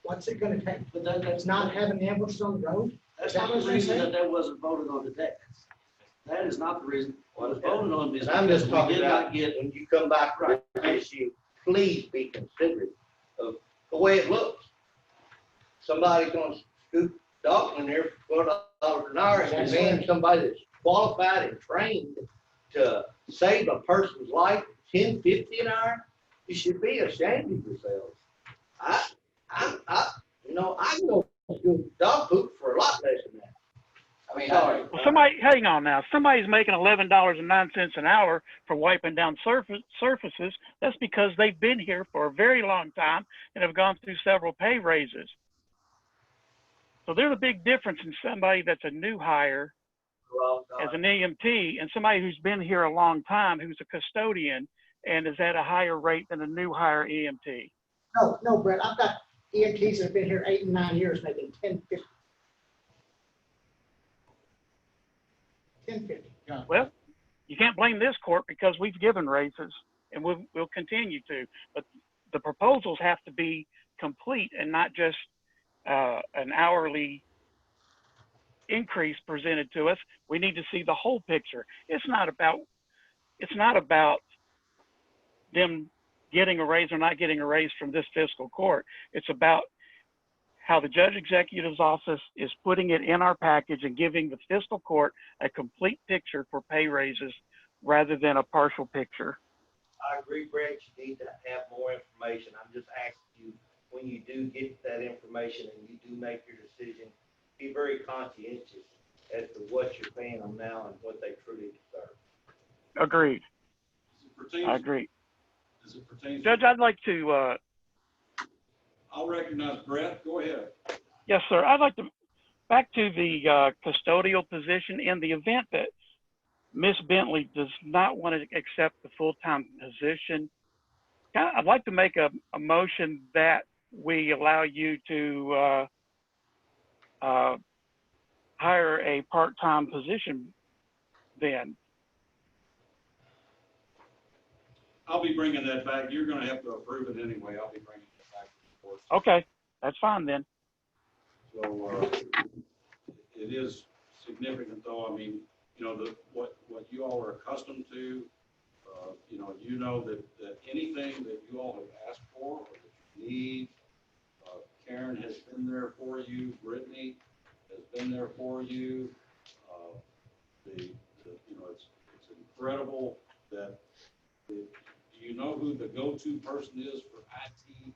What's it gonna take? But that's Not having the ambulance on the road? That's Is that not what the you're reason saying? that wasn't voted on today. That is not the reason it was voted on. And I'm just because we talking did about, not get. when you come back to this issue, please be considerate of the way it looks. Somebody's gonna scoop dog in there for $4 an hour, and then somebody that's qualified and trained to save a person's life, $10.50 an hour, you should be ashamed of yourselves. I can go do dog poop for a lot less than that. I mean, sorry. Well, somebody, hang on now. Somebody's making $11.09 an hour for wiping down surfaces. That's because they've been here for a very long time and have gone through several pay raises. So there's a big difference in somebody that's a new hire as an EMT and somebody who's been here a long time, who's a custodian and is at a higher rate than a new hire EMT. No, Brett, I've got EMTs that have been here 8 and 9 years making $10.50. $10.50. Well, you can't blame this court because we've given raises and we'll continue to, but the proposals have to be complete and not just an hourly increase presented to us. We need to see the whole picture. It's not about them getting a raise or not getting a raise from this fiscal court. It's about how the judge executive's office is putting it in our package and giving the fiscal court a complete picture for pay raises rather than a partial picture. I agree, Brett, you need to have more information. I'm just asking you, when you do get that information and you do make your decision, be very conscientious as to what you're paying them now and what they truly deserve. Agreed. I agree. As it pertains. Judge, I'd like to, I'll recognize Brett. Go ahead. yes, sir. I'd like to, back to the custodial position in the event that Ms. Bentley does not want to accept the full-time position. I'd like to make a motion that we allow you to hire a part-time position then. I'll be bringing that back. You're gonna have to approve it anyway. I'll be bringing it back to the court. Okay, that's fine then. So, it is significant though. I mean, what you all are accustomed to, that anything that you all have asked for or that you need, Karen has been there for you, Brittany has been there for you. It's incredible that do you know who the go-to person is for IT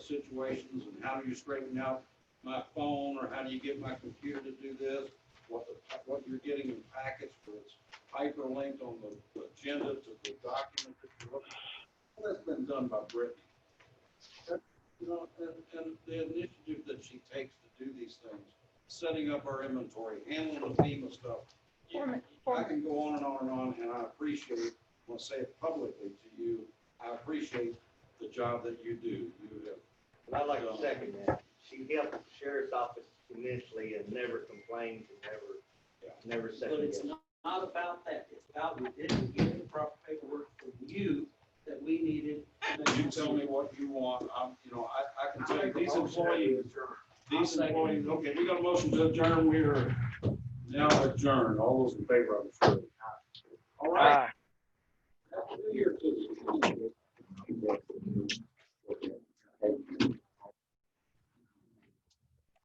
situations, and how do you straighten out my phone, or how do you get my computer to do this? What you're getting in packets, where it's hyperlinked on the agenda to the document that you're looking at. All that's been done by Brittany. And the initiative that she takes to do these things, setting up our inventory, handling the FEMA stuff. I can go on and on and on, and I appreciate, I want to say it publicly to you, I appreciate the job that you do. And I'd like to second that. She helped the sheriff's office immensely and never complains and never said. But it's not about that. It's about we didn't get the proper paperwork from you that we needed. You tell me what you want. I can tell you, these employees, okay, we got a motion to adjourn. We are now adjourned. All those in favor, I'm sure. All right.